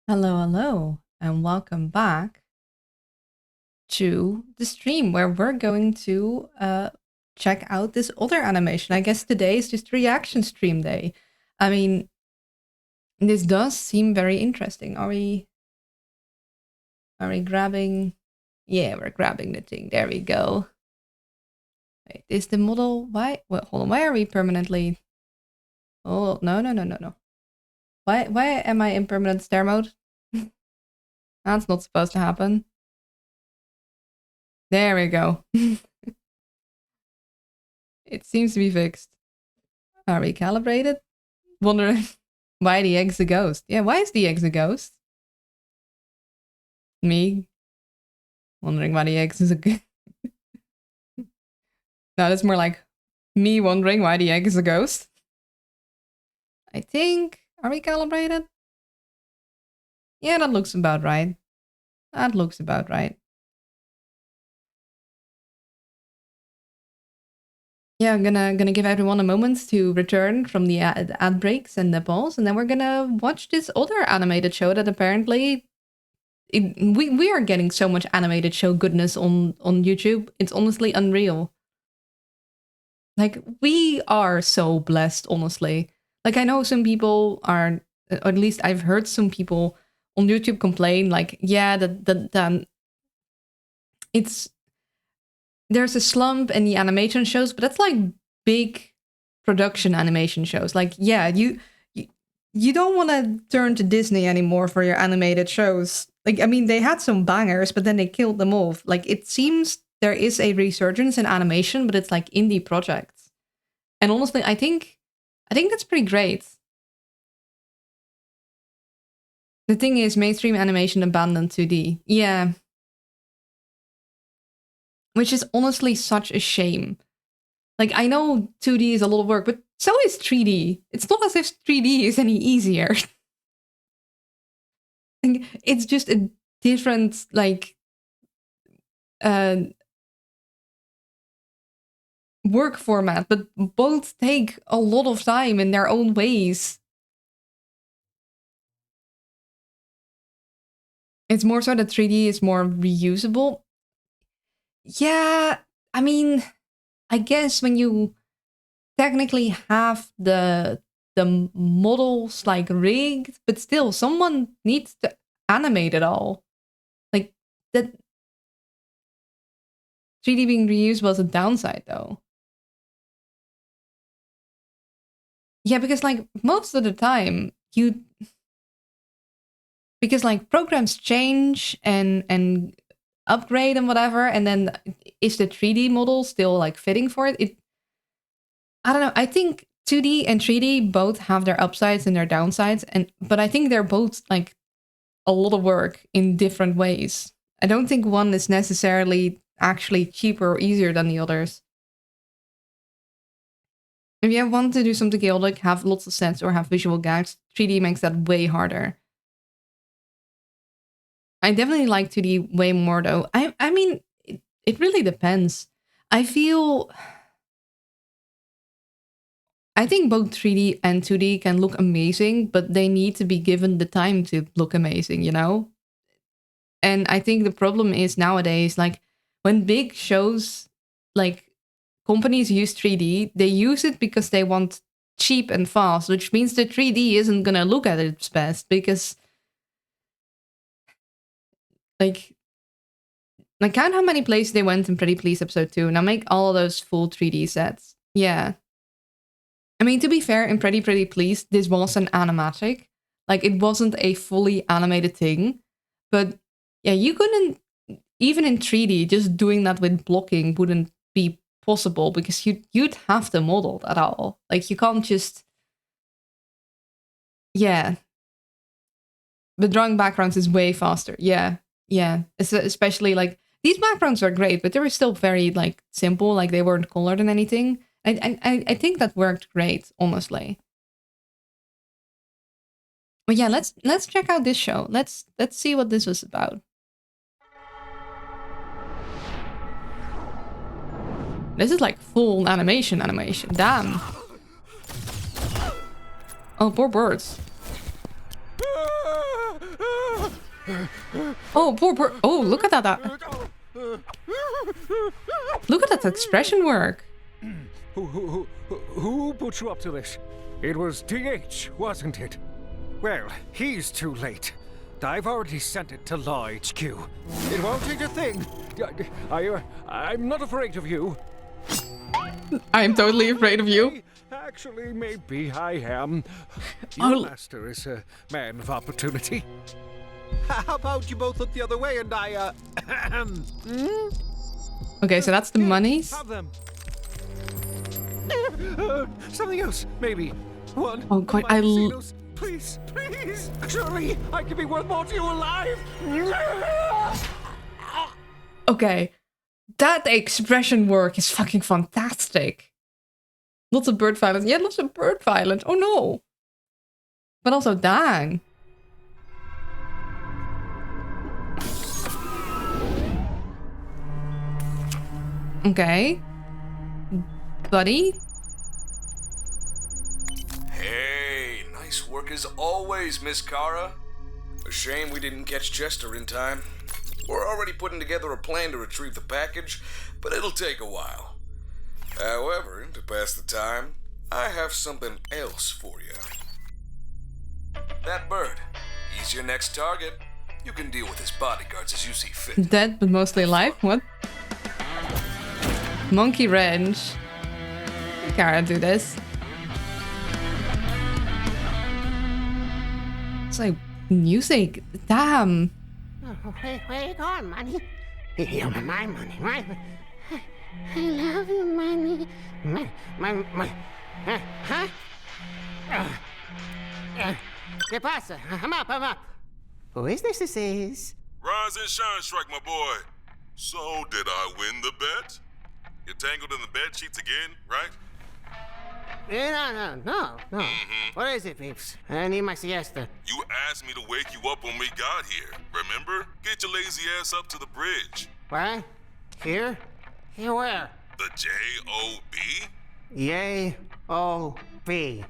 Hello, hello, and welcome back to the stream where we're going to check out this other animation. I guess today is just reaction stream day. I mean, this does seem very interesting. Are we grabbing? Yeah, we're grabbing the thing. There we go. Wait, is the model wait, hold on, why are we permanently? Oh, no. Why am I in permanent stare mode? That's not supposed to happen. There we go. It seems to be fixed. Are we calibrated? Wondering why the egg's a ghost. Yeah, why is the egg a ghost? Me wondering why the egg is a ghost. No, that's more like me wondering why the egg is a ghost. I think. Are we calibrated? Yeah, that looks about right. That looks about right. Yeah, I'm gonna give everyone a moment to return from the ad breaks and the pause, and then we're gonna watch this other animated show that apparently we are getting so much animated show goodness on YouTube. It's honestly unreal. Like, we are so blessed, honestly. Like, I know some people are, or at least I've heard some people on YouTube complain, like, yeah, that it's, there's a slump in the animation shows, but that's like big production animation shows. Like, yeah, you don't want to turn to Disney anymore for your animated shows. Like, I mean, they had some bangers, but then they killed them off. Like, it seems there is a resurgence in animation, but it's like indie projects. And honestly, I think that's pretty great. The thing is, mainstream animation abandoned 2D. Yeah. Which is honestly such a shame. Like, I know 2D is a lot of work, but so is 3D. It's not as if 3D is any easier. It's just a different, like, work format, but both take a lot of time in their own ways. It's more so that 3D is more reusable. Yeah, I mean, I guess when you technically have the models like rigged, but still someone needs to animate it all. Like, that 3D being reused was a downside though. Yeah, because like most of the time you, because like programs change and upgrade and whatever, and then is the 3D model still like fitting for it? I don't know. I think 2D and 3D both have their upsides and their downsides, and but I think they're both like a lot of work in different ways. I don't think one is necessarily actually cheaper or easier than the others. If you want to do something chaotic, have lots of sets, or have visual gags, 3D makes that way harder. I definitely like 2D way more though. I mean, it really depends. I feel I think both 3D and 2D can look amazing, but they need to be given the time to look amazing, you know? And I think the problem is nowadays, like, when big shows, like, companies use 3D, they use it because they want cheap and fast, which means the 3D isn't gonna look at its best because, like, count how many places they went in Pretty Please episode 2. Now make all of those full 3D sets. Yeah. I mean, to be fair, in Pretty Please, this was an animatic. Like, it wasn't a fully animated thing. But yeah, you couldn't, even in 3D, just doing that with blocking wouldn't be possible because you'd have to model that all. Like, you can't just, yeah. But drawing backgrounds is way faster. Yeah, yeah. Especially like these backgrounds are great, but they were still very like simple. Like they weren't colored and anything. I think that worked great, honestly. But yeah, let's check out this show. Let's see what this was about. This is like full animation. Damn. Oh, poor birds. Oh, poor. Oh, look at that. Look at that expression work. Who put you up to this? It was DH, wasn't it? Well, he's too late. I've already sent it to Law HQ. It won't change a thing. I'm not afraid of you. I'm totally afraid of you. Actually, maybe I am. Your master is a man of opportunity. How about you both look the other way and I, Okay, so that's the monies. Have them. Something else, maybe. One. Oh God, Please, please. Surely I can be worth more to you alive. Okay, that expression work is fucking fantastic. Lots of bird violence. Yeah, lots of bird violence. Oh no. But also, dang. Okay. Buddy? Hey, nice work as always, Miss Kara. A shame we didn't catch Chester in time. We're already putting together a plan to retrieve the package, but it'll take a while. However, to pass the time, I have something else for you. That bird, he's your next target. You can deal with his bodyguards as you see fit. Dead, but mostly alive? What? Monkey wrench. Can't do this. It's like music. Damn. Where you going, money? You're my money, right? I love you, money. My. Huh? ¿Qué pasa? I'm up. Who is this? Rise and shine, Shrek, my boy. So, did I win the bet? You're tangled in the bed sheets again, right? No. What is it, peeps? I need my siesta. You asked me to wake you up when we got here, remember? Get your lazy ass up to the bridge. What? Here? Here where? The J-O-B? J-O-B.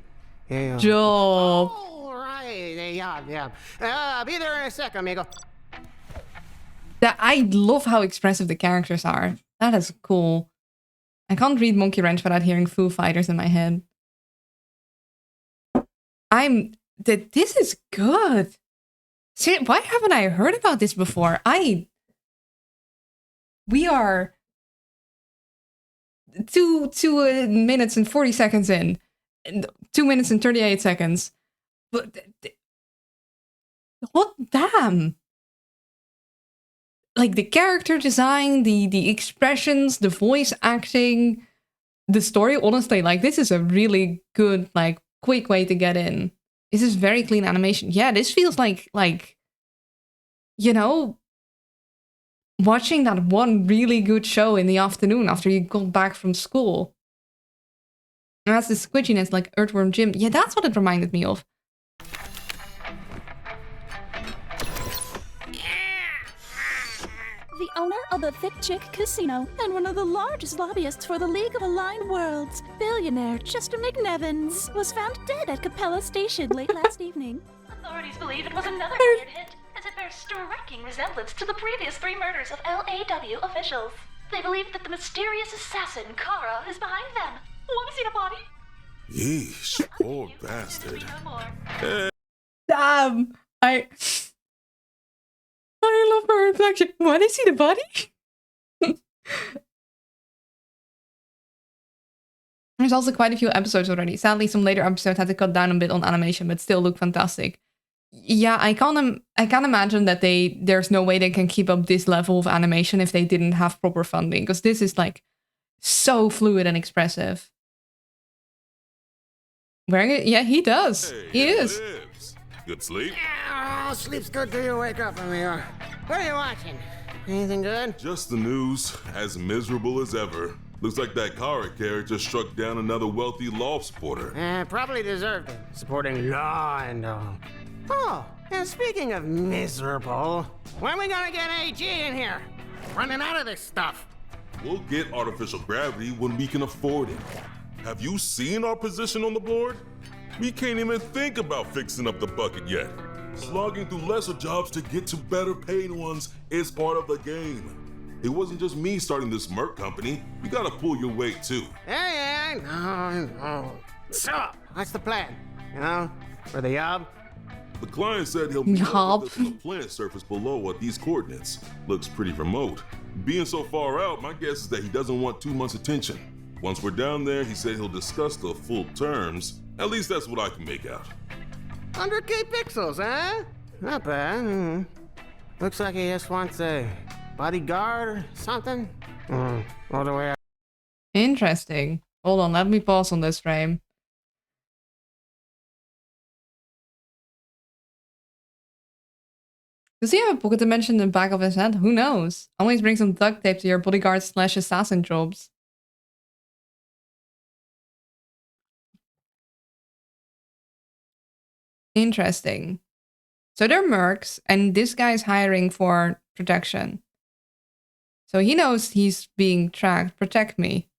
Job. All right, yeah. I'll be there in a sec, amigo. I love how expressive the characters are. That is cool. I can't read Monkey Wrench without hearing Foo Fighters in my head. This is good. See, why haven't I heard about this before? We are 2 minutes and 40 seconds in. 2 minutes and 38 seconds. But what? Damn. Like the character design, the expressions, the voice acting, the story, honestly, like this is a really good, like, quick way to get in. This is very clean animation. Yeah, this feels like, you know, watching that one really good show in the afternoon after you got back from school. And that's the squidginess, like Earthworm Jim. Yeah, that's what it reminded me of. The owner of the Thick Chick Casino and one of the largest lobbyists for the League of Aligned Worlds, billionaire Chester McNevins, was found dead at Capella Station late last evening. Authorities believe it was another hired hit, as it bears striking resemblance to the previous 3 murders of LAW officials. They believe that the mysterious assassin, Kara, is behind them. Want to see the body? Yeesh, poor bastard. Damn! I love her reflection. Want to see the body? There's also quite a few episodes already. Sadly, some later episodes had to cut down a bit on animation, but still look fantastic. Yeah, I can't imagine that there's no way they can keep up this level of animation if they didn't have proper funding, because this is like so fluid and expressive. Wearing it? Yeah, he does. Hey, he is. Good sleep? Oh, sleep's good till you wake up, amigo. What are you watching? Anything good? Just the news, as miserable as ever. Looks like that Kara character struck down another wealthy law supporter. Probably deserved it, supporting law and all. Oh, and speaking of miserable, when are we gonna get AG in here? Running out of this stuff. We'll get artificial gravity when we can afford it. Have you seen our position on the board? We can't even think about fixing up the bucket yet. Slogging through lesser jobs to get to better paid ones is part of the game. It wasn't just me starting this Merc company. You gotta pull your weight too. Yeah, no. So, what's the plan? You know, for the job? The client said he'll meet up Yup. with us on the plant surface below at these coordinates. Looks pretty remote. Being so far out, my guess is that he doesn't want too much attention. Once we're down there, he said he'll discuss the full terms. At least that's what I can make out. 100K pixels, huh? Not bad. Looks like he just wants a bodyguard or something. All the way out. Interesting. Hold on, let me pause on this frame. Does he have a pocket dimension in the back of his head? Who knows? Always bring some duct tape to your bodyguard / assassin jobs. Interesting. So they're mercs, and this guy's hiring for protection. So he knows he's being tracked. Protect me.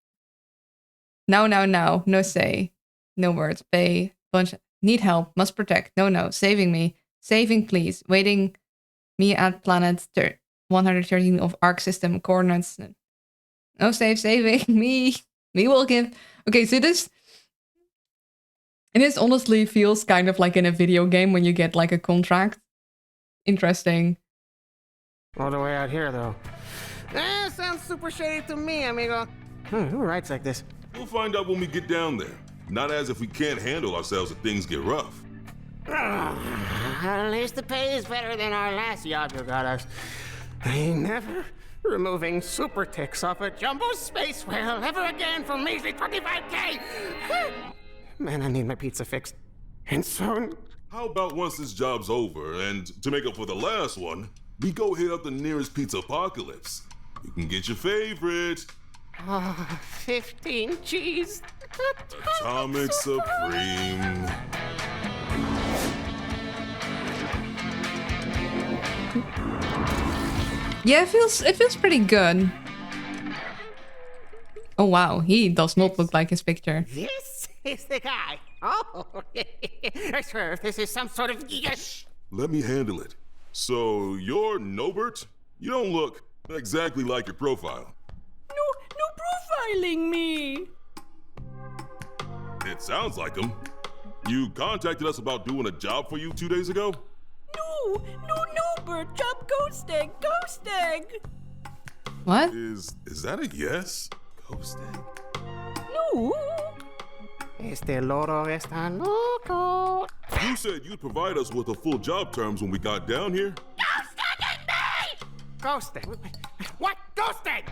No, no, no. No say. No words. Pay. Bunch. Need help. Must protect. No, no. Saving me. Saving, please. Waiting me at planet 113 of arc system coordinates. No save. Saving me. Me will give. Okay, so this... This honestly feels kind of like in a video game when you get like a contract. Interesting. All the way out here, though. Sounds super shady to me, amigo. Who writes like this? We'll find out when we get down there. Not as if we can't handle ourselves if things get rough. At least the pay is better than our last job you got us. I ain't never removing super ticks off a jumbo space whale ever again for measly 25K. Man, I need my pizza fixed. And soon. How about once this job's over, and to make up for the last one, we go hit up the nearest pizza apocalypse. You can get your favorite. 15 cheese. Atomic Supreme. Yeah, it feels pretty good. Oh wow, he does not look like his picture. This is the guy. Oh, I swear if this is some sort of... Let me handle it. So, you're Nobert? You don't look exactly like your profile. No profiling me. It sounds like him. You contacted us about doing a job for you 2 days ago? No, Bert, job ghost egg. What? Is that a yes? Ghost egg? No. Este loro está loco. You said you'd provide us with the full job terms when we got down here? Ghosting? What? Ghosting?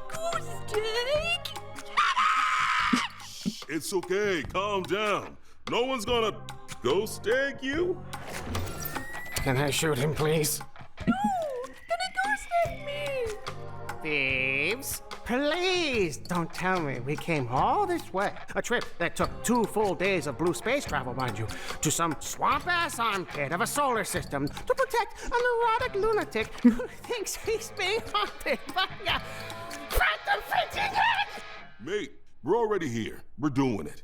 Ghost egg? It's okay, calm down. No one's gonna ghost egg you? Can I shoot him, please? Gonna ghost egg me. Thieves, please don't tell me we came all this way. A trip that took 2 full days of blue space travel, mind you, to some swamp-ass armpit of a solar system to protect a neurotic lunatic who thinks he's being haunted by a phantom freaking head! Mate, we're already here. We're doing it.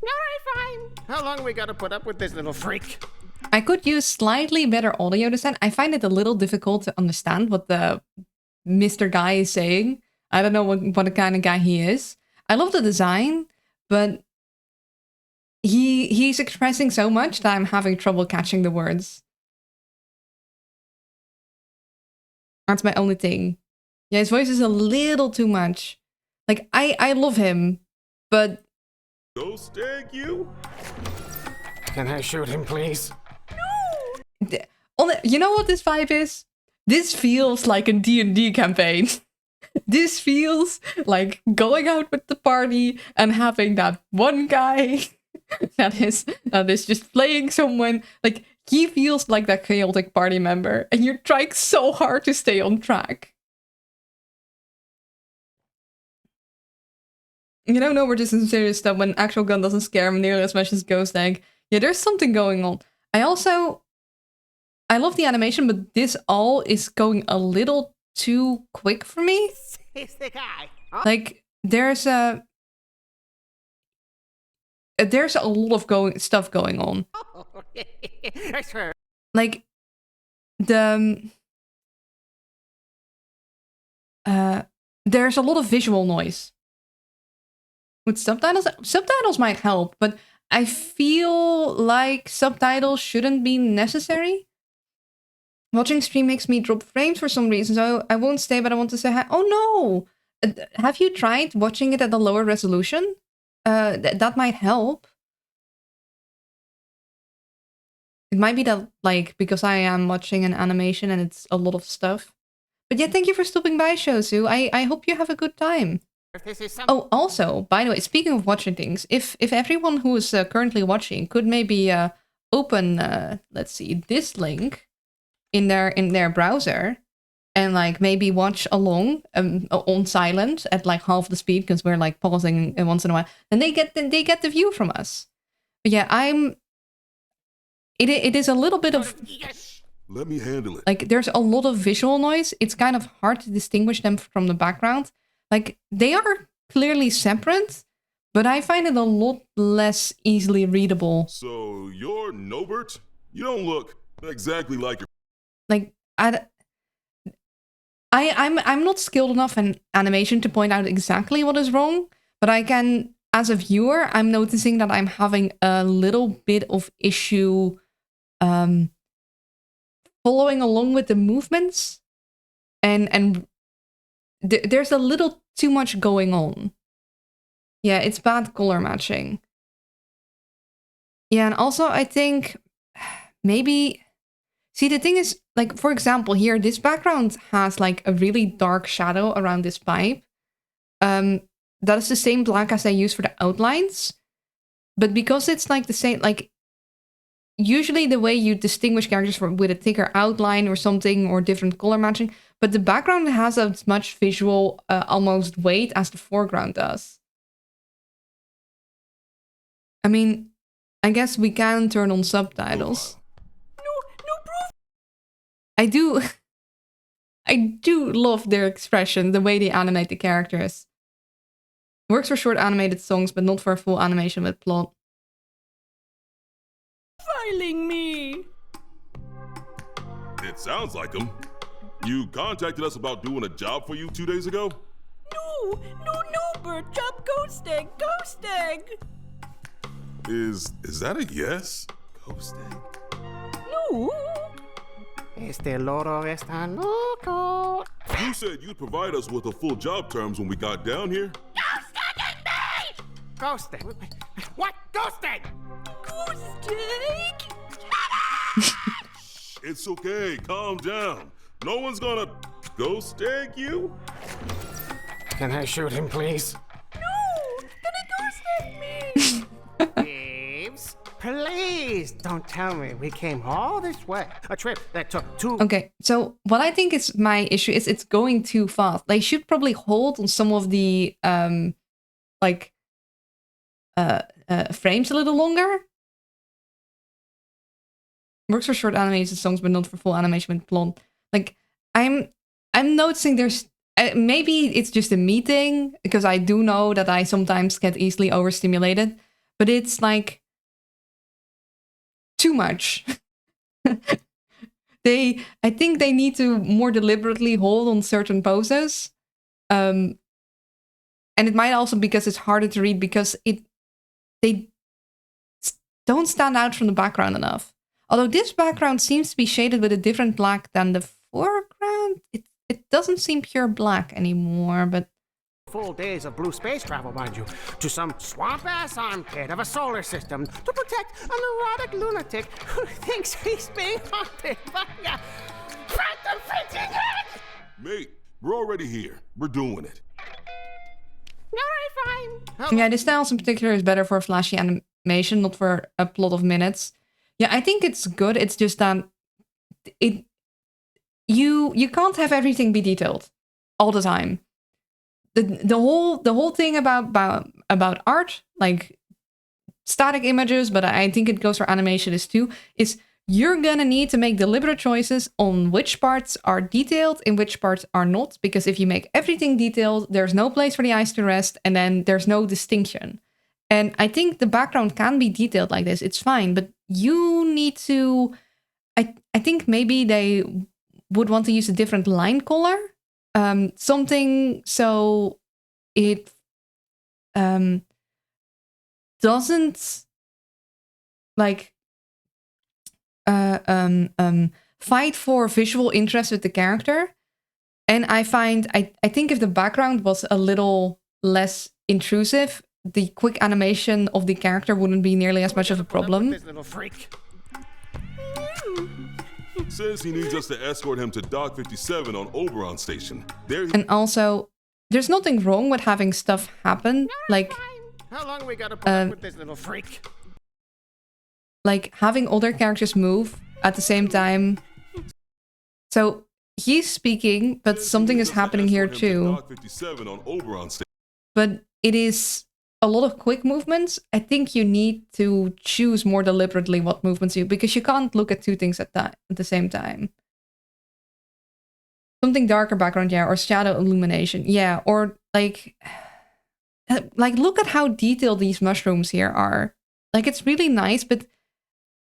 All right, fine. How long we gotta put up with this little freak? I could use slightly better audio design. I find it a little difficult to understand what the Mr. Guy is saying. I don't know what kind of guy he is. I love the design, but he's expressing so much that I'm having trouble catching the words. That's my only thing. Yeah, his voice is a little too much. Like, I love him, but... Ghost egg you? Can I shoot him, please? You know what this vibe is? This feels like a D&D campaign. This feels like going out with the party and having that one guy that is just playing someone. Like, he feels like that chaotic party member, and you're trying so hard to stay on track. You don't know we're just in serious stuff when actual gun doesn't scare him nearly as much as Ghost Egg. Yeah, there's something going on. I love the animation, but this all is going a little too quick for me. He's the guy. Like, there's a lot of stuff going on. I swear. Like the there's a lot of visual noise with subtitles. Subtitles might help, but I feel like subtitles shouldn't be necessary. Watching stream makes me drop frames for some reason, so I won't stay, but I want to say hi. Oh no! Have you tried watching it at a lower resolution? That might help. It might be that, like, because I am watching an animation and it's a lot of stuff. But yeah, thank you for stopping by, Shosu. I hope you have a good time. Oh, also, by the way, speaking of watching things, if everyone who is currently watching could maybe open, let's see, this link in their browser, and like maybe watch along on silent at like half the speed because we're like pausing once in a while, and they get the view from us. But yeah, it is a little bit of. Yes. Let me handle it. Like, there's a lot of visual noise. It's kind of hard to distinguish them from the background. Like, they are clearly separate, but I find it a lot less easily readable. So you're Nobert? You don't look exactly like your. Like, I'm not skilled enough in animation to point out exactly what is wrong, but I can, as a viewer, I'm noticing that I'm having a little bit of issue following along with the movements, and there's a little too much going on. Yeah, it's bad color matching. Yeah, and also I think maybe... See, the thing is, like, for example, here, this background has, like, a really dark shadow around this pipe. That is the same black as I use for the outlines. But because it's, like, the same, like... Usually the way you distinguish characters with a thicker outline or something, or different color matching, but the background has as much visual, almost weight as the foreground does. I mean, I guess we can turn on subtitles. I do love their expression, the way they animate the characters. Works for short animated songs, but not for a full animation with plot. Filing me. It sounds like him. You contacted us about doing a job for you 2 days ago? No, Bert, job ghosting. Is that a yes? Ghosting? No. Este loro está loco. You said you'd provide us with the full job terms when we got down here? Ghosting? What? Ghosting? Ghosting? It's okay, calm down. No one's gonna ghost egg you? Can I shoot him, please? No, gonna ghosting me. Babes, please don't tell me we came all this way. A trip that took 2... Okay, so what I think is my issue is it's going too fast. They should probably hold on some of the frames a little longer. Works for short animated songs, but not for full animation with plot. Like, I'm noticing there's maybe it's just a me thing, because I do know that I sometimes get easily overstimulated, but it's like too much. I think they need to more deliberately hold on certain poses, and it might also because it's harder to read because they don't stand out from the background enough. Although this background seems to be shaded with a different black than the foreground. It doesn't seem pure black anymore, but... Full days of blue space travel, mind you, to some swamp-ass armpit of a solar system to protect a neurotic lunatic who thinks he's being haunted by a phantom freaking head! Mate, we're already here. We're doing it. Alright, fine. Yeah, this styles in particular is better for flashy animation, not for a plot of minutes. Yeah, I think it's good. It's just that you can't have everything be detailed all the time. The whole thing about art, like static images, but I think it goes for animation is you're gonna need to make deliberate choices on which parts are detailed and which parts are not, because if you make everything detailed, there's no place for the eyes to rest, and then there's no distinction. And I think the background can be detailed like this, it's fine, but you need to. I think maybe they would want to use a different line color, something so it doesn't like fight for visual interest with the character. And I think if the background was a little less intrusive, the quick animation of the character wouldn't be nearly as much of a problem. This little freak. Says he needs us to escort him to Dock 57 on Oberon Station. There. And also, there's nothing wrong with having stuff happen, like How long we gotta put up with this little freak? like having other characters move at the same time. So he's speaking, but something is happening here too. Dock 57 on Oberon Station. But it is a lot of quick movements. I think you need to choose more deliberately what movements you, because you can't look at two things at the same time. Something darker background, yeah, or shadow illumination, yeah, or like look at how detailed these mushrooms here are. Like, it's really nice, but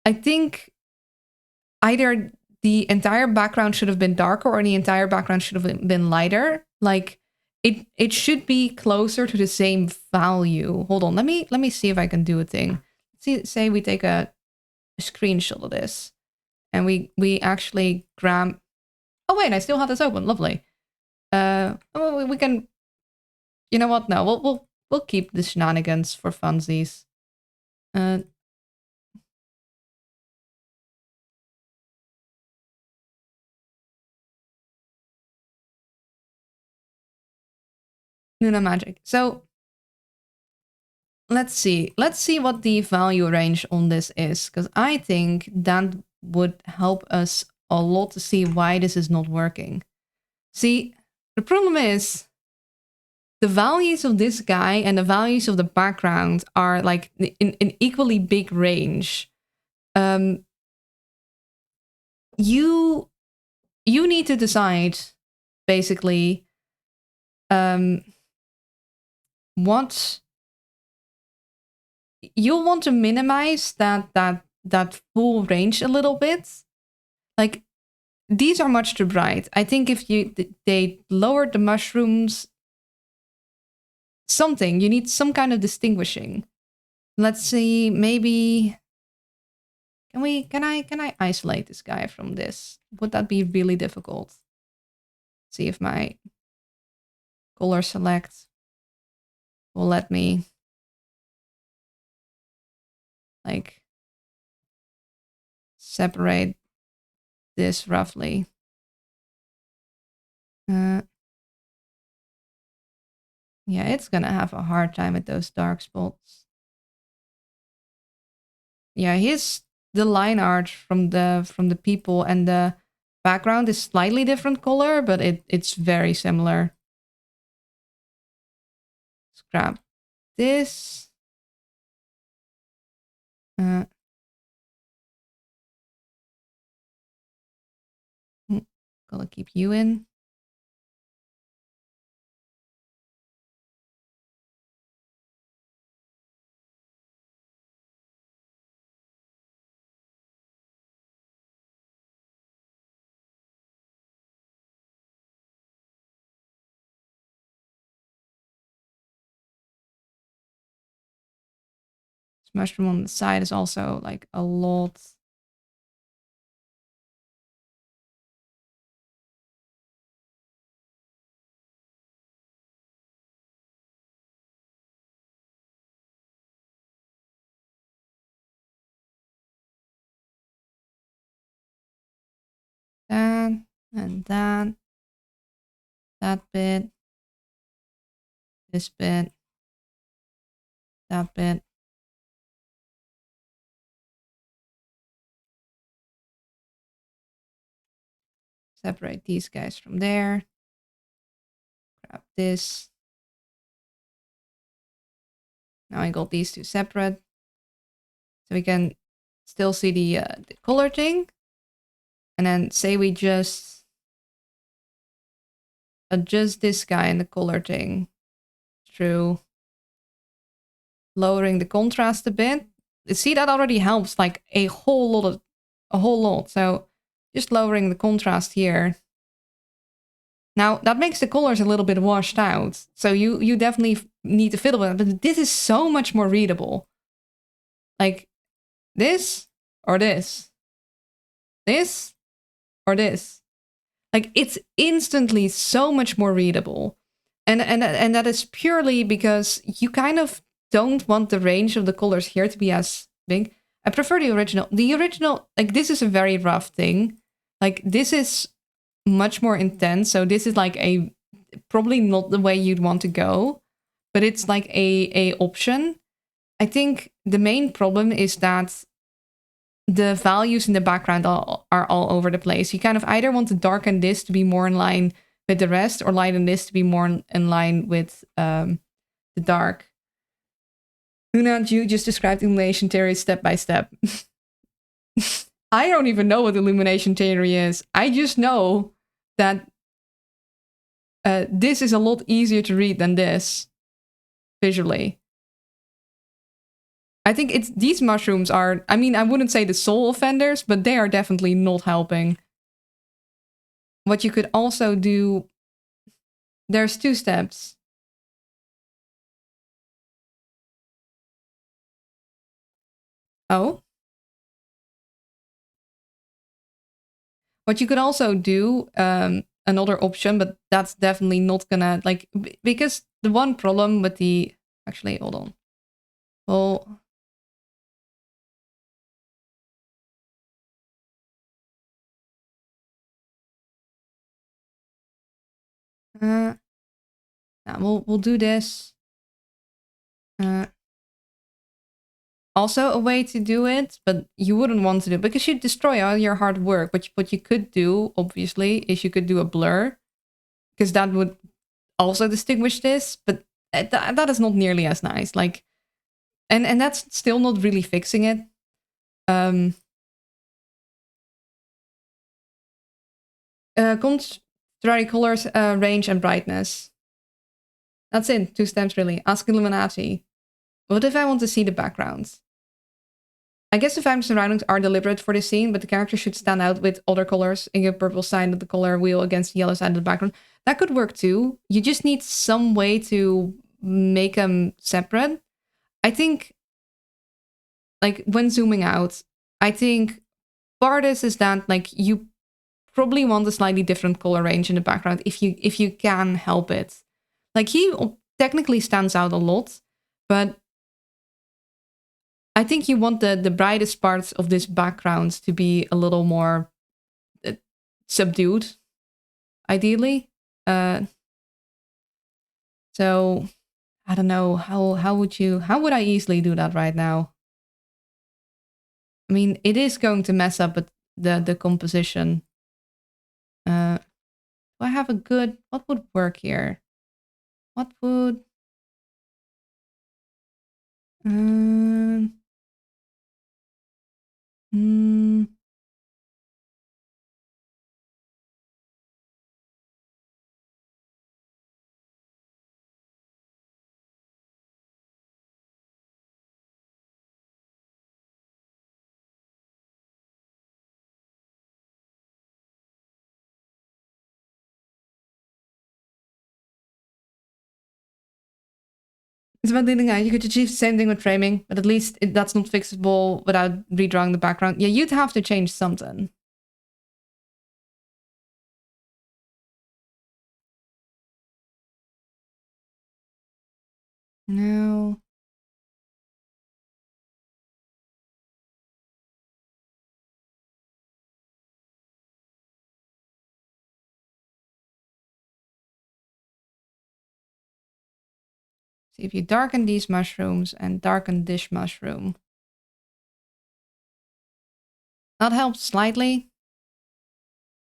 I think either the entire background should have been darker or the entire background should have been lighter. Like, it should be closer to the same value. Hold on, let me see if I can do a thing. Say we take a screenshot of this, and we actually grab. Oh wait, I still have this open. Lovely. We can. You know what? No, we'll keep the shenanigans for funsies. Luna Magic. So let's see what the value range on this is, because I think that would help us a lot to see why this is not working. See, the problem is the values of this guy and the values of the background are like in equally big range. You need to decide basically what you'll want to minimize that full range a little bit. Like, these are much too bright. I think if they lowered the mushrooms, something, you need some kind of distinguishing. Let's see, maybe can I isolate this guy from this? Would that be really difficult? See if my color select will let me like separate this roughly. Yeah, it's gonna have a hard time with those dark spots. Yeah, the line art from the people and the background is slightly different color, but it's very similar. Let's grab this. Gonna keep you in. This mushroom on the side is also like a lot. That and that. That bit. This bit. That bit. Separate these guys from there. Grab this. Now I got these two separate. So we can still see the color thing. And then say we just adjust this guy and the color thing through lowering the contrast a bit. See, that already helps like a whole lot. So just lowering the contrast here. Now, that makes the colors a little bit washed out. So you definitely need to fiddle with it. But this is so much more readable. Like, this or this. This or this. Like, it's instantly so much more readable. And that is purely because you kind of don't want the range of the colors here to be as big. I prefer the original. The original, like, this is a very rough thing. Like, this is much more intense. So this is like probably not the way you'd want to go, but it's like a option. I think the main problem is that the values in the background are all over the place. You kind of either want to darken this to be more in line with the rest, or lighten this to be more in line with the dark. Luna, you just described illumination theory step by step. I don't even know what illumination theory is. I just know that this is a lot easier to read than this visually. I think these mushrooms are, I mean, I wouldn't say the sole offenders, but they are definitely not helping. What you could also do, there's 2 steps. Oh. What you could also do, another option, but that's definitely not gonna, like, because the one problem with the, actually, hold on. Well, yeah, we'll do this. Also a way to do it, but you wouldn't want to do it because you'd destroy all your hard work. But what you could do, obviously, is you could do a blur, because that would also distinguish this, but that is not nearly as nice. Like, and that's still not really fixing it. Contrary colors, range, and brightness. That's it. 2 steps, really. Ask Illuminati. What if I want to see the backgrounds? I guess the family surroundings are deliberate for this scene, but the character should stand out with other colors, in a purple side of the color wheel against the yellow side of the background. That could work too. You just need some way to make them separate. I think, like, when zooming out, I think part is that, like, you probably want a slightly different color range in the background if you can help it. Like, he technically stands out a lot, but I think you want the brightest parts of this background to be a little more subdued, ideally. So I don't know, how would I easily do that right now? I mean, it is going to mess up the composition. Do I have a good, what would work here? What would it's about leading out. You could achieve the same thing with framing, but at least that's not fixable without redrawing the background. Yeah, you'd have to change something. No. See if you darken these mushrooms and darken this mushroom. That helps slightly.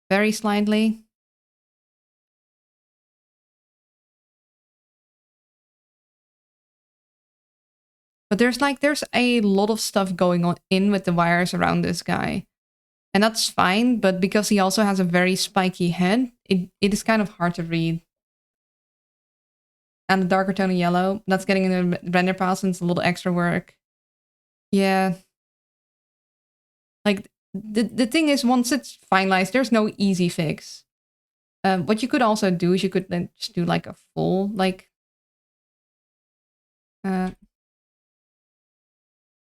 Very slightly. But there's a lot of stuff going on with the wires around this guy. And that's fine, but because he also has a very spiky head, it is kind of hard to read. And the darker tone of yellow, that's getting in the render pile, since it's a little extra work. Yeah. Like, the thing is, once it's finalized, there's no easy fix. What you could also do is you could then just do like a full, like,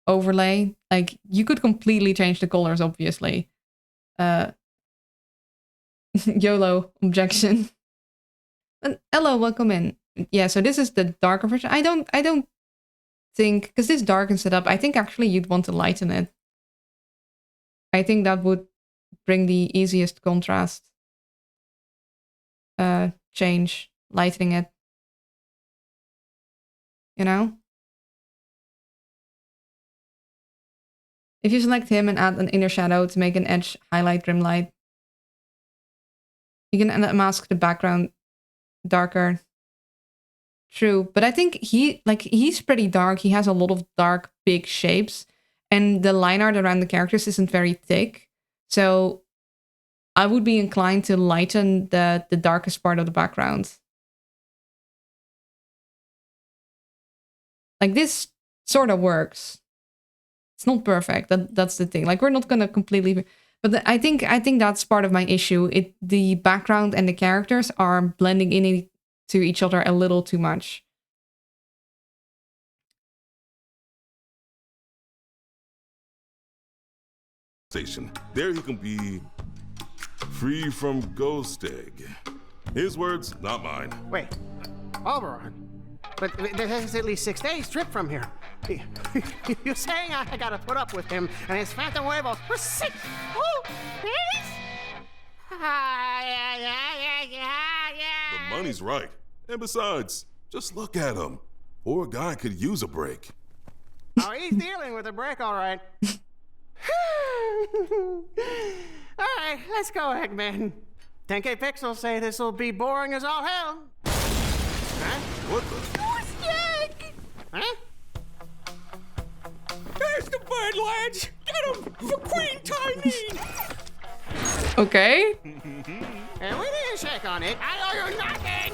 overlay. Like, you could completely change the colors, obviously. YOLO objection. And hello, welcome in. Yeah, so this is the darker version. I don't think, because this darkens it up, I think actually you'd want to lighten it. I think that would bring the easiest contrast change, lightening it. You know? If you select him and add an inner shadow to make an edge highlight rim light, you can mask the background darker. True, but I think he's pretty dark. He has a lot of dark, big shapes, and the line art around the characters isn't very thick. So I would be inclined to lighten the darkest part of the background. Like, this sort of works. It's not perfect. That's the thing. Like, we're not gonna completely, but I think that's part of my issue. The background and the characters are blending in to each other a little too much. Station. There he can be free from ghost egg. His words, not mine. Wait, Oberon. But there's at least 6 days trip from here. You're saying I gotta put up with him and his phantom huevos for 6 whole days? The money's right. And besides, just look at him. Poor guy could use a break. Oh, he's dealing with a break, all right. All right, let's go, Eggman. 10K Pixels say this will be boring as all hell. Huh? What the? Huh? There's the bird, lads! Get him for Queen Tyneen! Okay. And we didn't shake on it. I owe you nothing!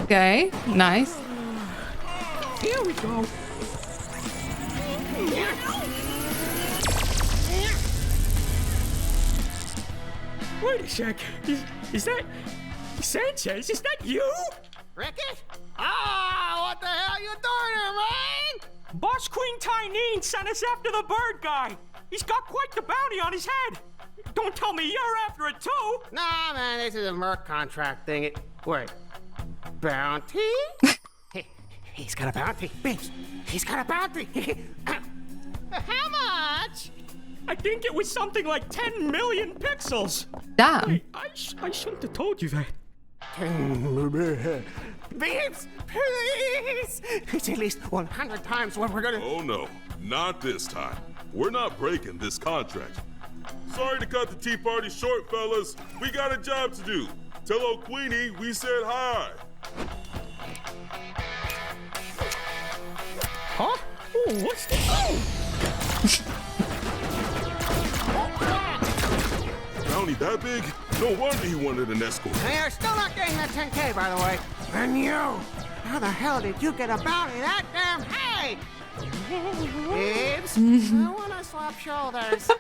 Okay, nice. Here we go. Wait a sec. Is that Sanchez? Is that you? Ricky? Ah, what the hell you doing here, man? Boss Queen Tyneen sent us after the bird guy. He's got quite the bounty on his head. Don't tell me you're after it too. Nah, man, this is a Merc contract thing. Wait, bounty? He's got a bounty. Babes, he's got a bounty. How much? I think it was something like 10 million pixels. Damn. Wait, I shouldn't have told you that. Babes, please! It's at least 100 times what we're gonna... Oh no, not this time. We're not breaking this contract. Sorry to cut the tea party short, fellas. We got a job to do. Tell old Queenie we said hi. Huh? Oh, what's this? Oh! Bounty that big? No wonder he wanted an escort. And you're still not getting that 10K, by the way. And you! How the hell did you get a bounty that damn high? Babes, I wanna swap shoulders.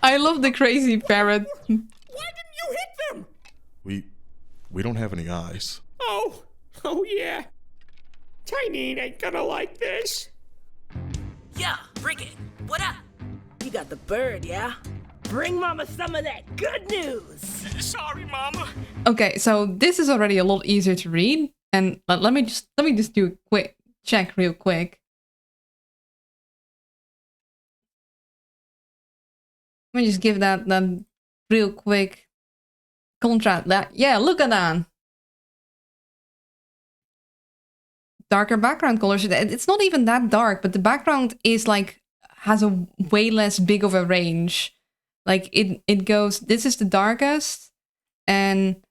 I love the crazy parrot. Why didn't you hit them? We don't have any eyes. Oh yeah. Tyneen ain't gonna like this. Yeah, bring it. What up? You got the bird, yeah? Bring Mama some of that good news. Sorry, Mama. Okay, so this is already a lot easier to read, and let me just do a quick check real quick. Let me just give that real quick contrast. Yeah, look at that. Darker background colors. It's not even that dark, but the background is like has a way less big of a range. Like it goes. This is the darkest, and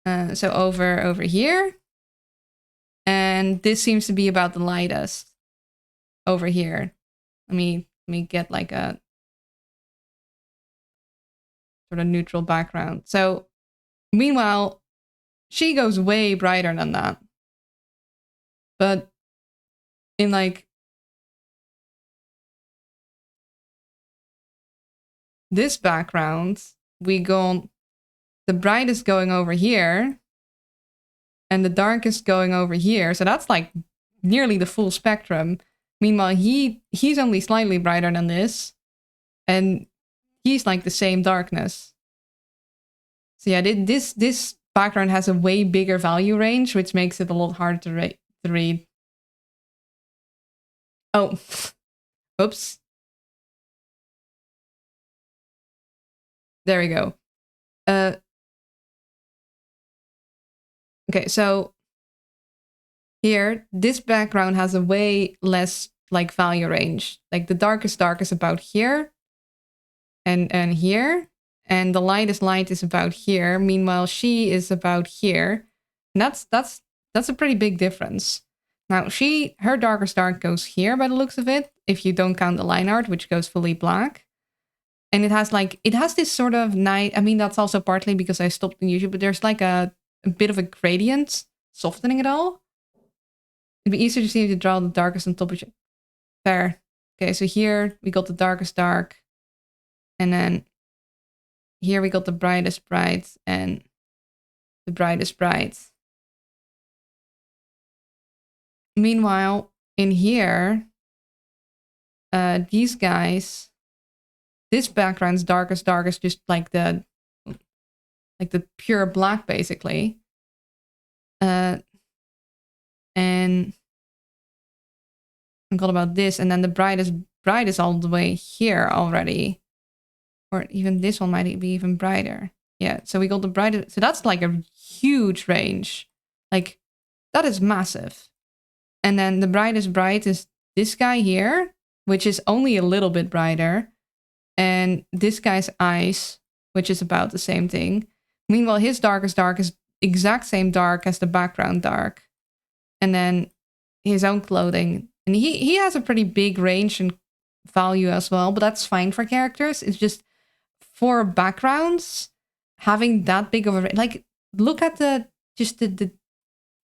so over here, and this seems to be about the lightest over here. Let me get like a sort of neutral background. So meanwhile, she goes way brighter than that. But in like this background, we go the brightest going over here and the darkest going over here. So that's like nearly the full spectrum. Meanwhile, he's only slightly brighter than this, and he's like the same darkness. So yeah, this background has a way bigger value range, which makes it a lot harder to read. Oh, oops. There we go. Okay, so here, this background has a way less like value range. Like the darkest dark is about here and here, and the lightest light is about here. Meanwhile, she is about here. And that's a pretty big difference. Now, her darkest dark goes here by the looks of it, if you don't count the line art, which goes fully black. And it has this sort of night. I mean, that's also partly because I stopped on YouTube, but there's like a bit of a gradient softening it all. It'd be easier to see if you draw the darkest on top of it. Fair. Okay, so here we got the darkest dark. And then here we got the brightest bright and the brightest bright. Meanwhile, in here, these guys, this background's darkest dark is just like the pure black, basically. And I forgot about this, and then the brightest bright is all the way here already. Or even this one might be even brighter. Yeah, so we got the brightest. So that's like a huge range. Like, that is massive. And then the brightest bright is this guy here, which is only a little bit brighter. And this guy's eyes, which is about the same thing. Meanwhile, his darkest dark is exact same dark as the background dark. And then his own clothing. And he has a pretty big range and value as well, but that's fine for characters. It's just for backgrounds, having that big of a... Like, look at the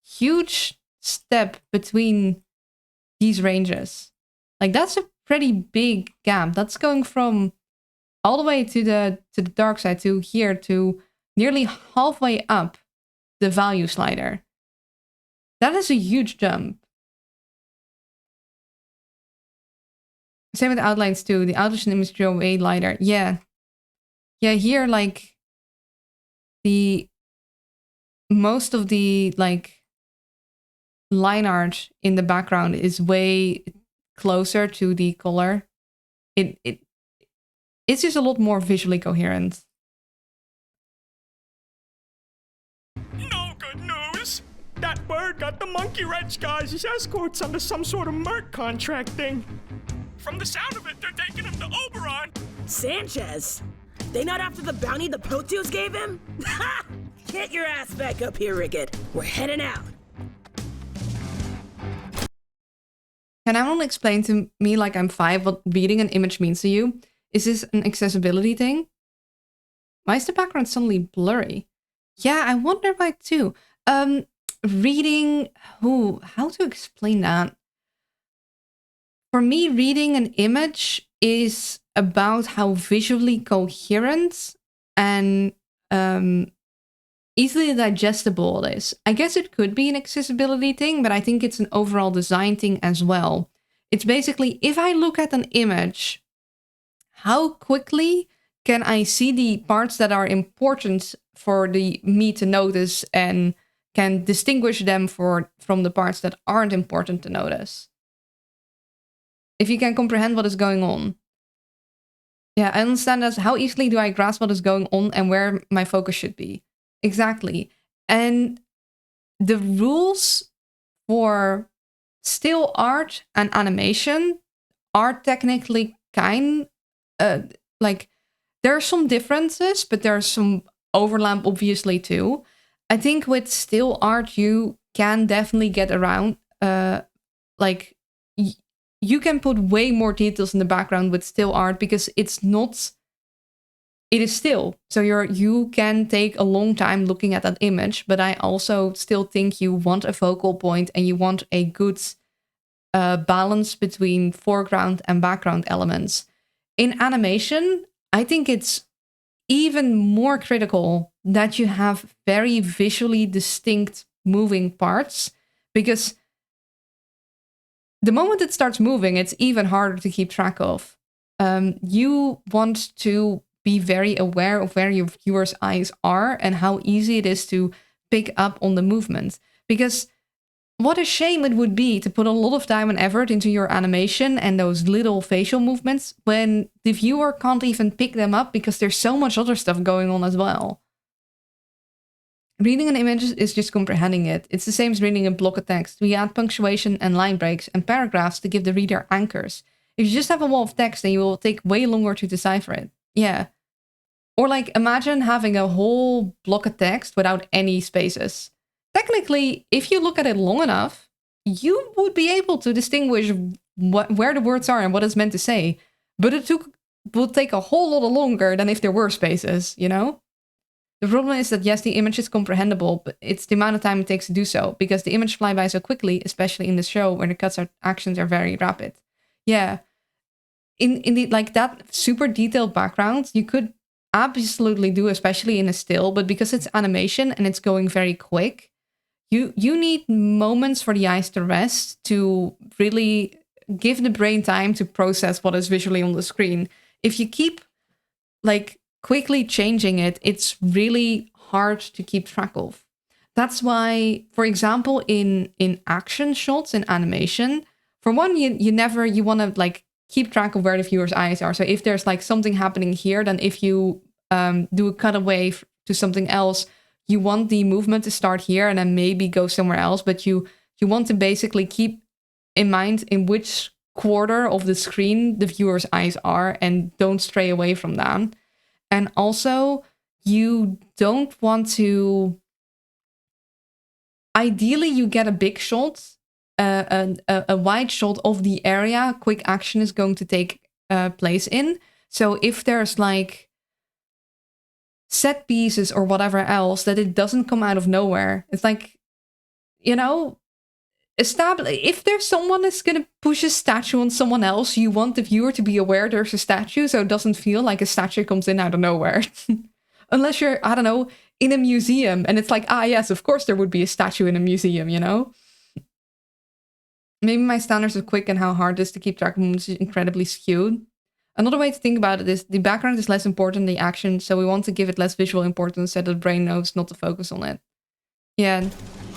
huge step between these ranges. Like, that's a pretty big gap. That's going from all the way to the dark side to here to nearly halfway up the value slider. That is a huge jump. Same with the outlines too. The outlines and imagery are way lighter. Yeah. Yeah, here, like, most of the, like, line art in the background is way closer to the color. It's just a lot more visually coherent. No good news! That bird got the monkey wrench guys as escorts under some sort of merc contract thing. From the sound of it, they're taking him to Oberon. Sanchez? They not after the bounty the Proteus gave him? Ha! Get your ass back up here, Rickett. We're heading out. Can anyone explain to me, like I'm 5, what reading an image means to you? Is this an accessibility thing? Why is the background suddenly blurry? Yeah, I wonder why too. Reading... Ooh, how to explain that? For me, reading an image is about how visually coherent and easily digestible it is. I guess it could be an accessibility thing, but I think it's an overall design thing as well. It's basically, if I look at an image, how quickly can I see the parts that are important for me to notice and can distinguish them from the parts that aren't important to notice? If you can comprehend what is going on. Yeah, I understand that. How easily do I grasp what is going on and where my focus should be? Exactly. And the rules for still art and animation are technically like, there are some differences, but there are some overlap obviously too. I think with still art, you can definitely get around, like, you can put way more details in the background with still art because it's not it is still. So you can take a long time looking at that image, but I also still think you want a focal point and you want a good balance between foreground and background elements. In animation, I think it's even more critical that you have very visually distinct moving parts, because the moment it starts moving, it's even harder to keep track of. You want to be very aware of where your viewers' eyes are and how easy it is to pick up on the movement. Because what a shame it would be to put a lot of time and effort into your animation and those little facial movements when the viewer can't even pick them up because there's so much other stuff going on as well. Reading an image is just comprehending it. It's the same as reading a block of text. We add punctuation and line breaks and paragraphs to give the reader anchors. If you just have a wall of text, then you will take way longer to decipher it. Yeah. Or like, imagine having a whole block of text without any spaces. Technically, if you look at it long enough, you would be able to distinguish where the words are and what it's meant to say. But it would take a whole lot longer than if there were spaces, you know? The problem is that, yes, the image is comprehensible, but it's the amount of time it takes to do so, because the image fly by so quickly, especially in the show where the actions are very rapid. Yeah. In the, like, that super detailed background, you could absolutely do, especially in a still, but because it's animation and it's going very quick, you need moments for the eyes to rest to really give the brain time to process what is visually on the screen. If you keep like quickly changing it, it's really hard to keep track of. That's why, for example, in action shots in animation, for one, you want to like keep track of where the viewer's eyes are. So if there's like something happening here, then if you do a cutaway to something else, you want the movement to start here and then maybe go somewhere else. But you want to basically keep in mind in which quarter of the screen the viewer's eyes are and don't stray away from that. And also, you don't want to... Ideally, you get a big shot, a wide shot of the area quick action is going to take place in. So if there's like set pieces or whatever else, that it doesn't come out of nowhere. It's like, you know, if there's someone that's going to push a statue on someone else, you want the viewer to be aware there's a statue, so it doesn't feel like a statue comes in out of nowhere. Unless you're, I don't know, in a museum, and it's like, yes, of course there would be a statue in a museum, you know? Maybe my standards of quick and how hard it is to keep track of movements is incredibly skewed. Another way to think about it is the background is less important than the action, so we want to give it less visual importance so that the brain knows not to focus on it. Yeah.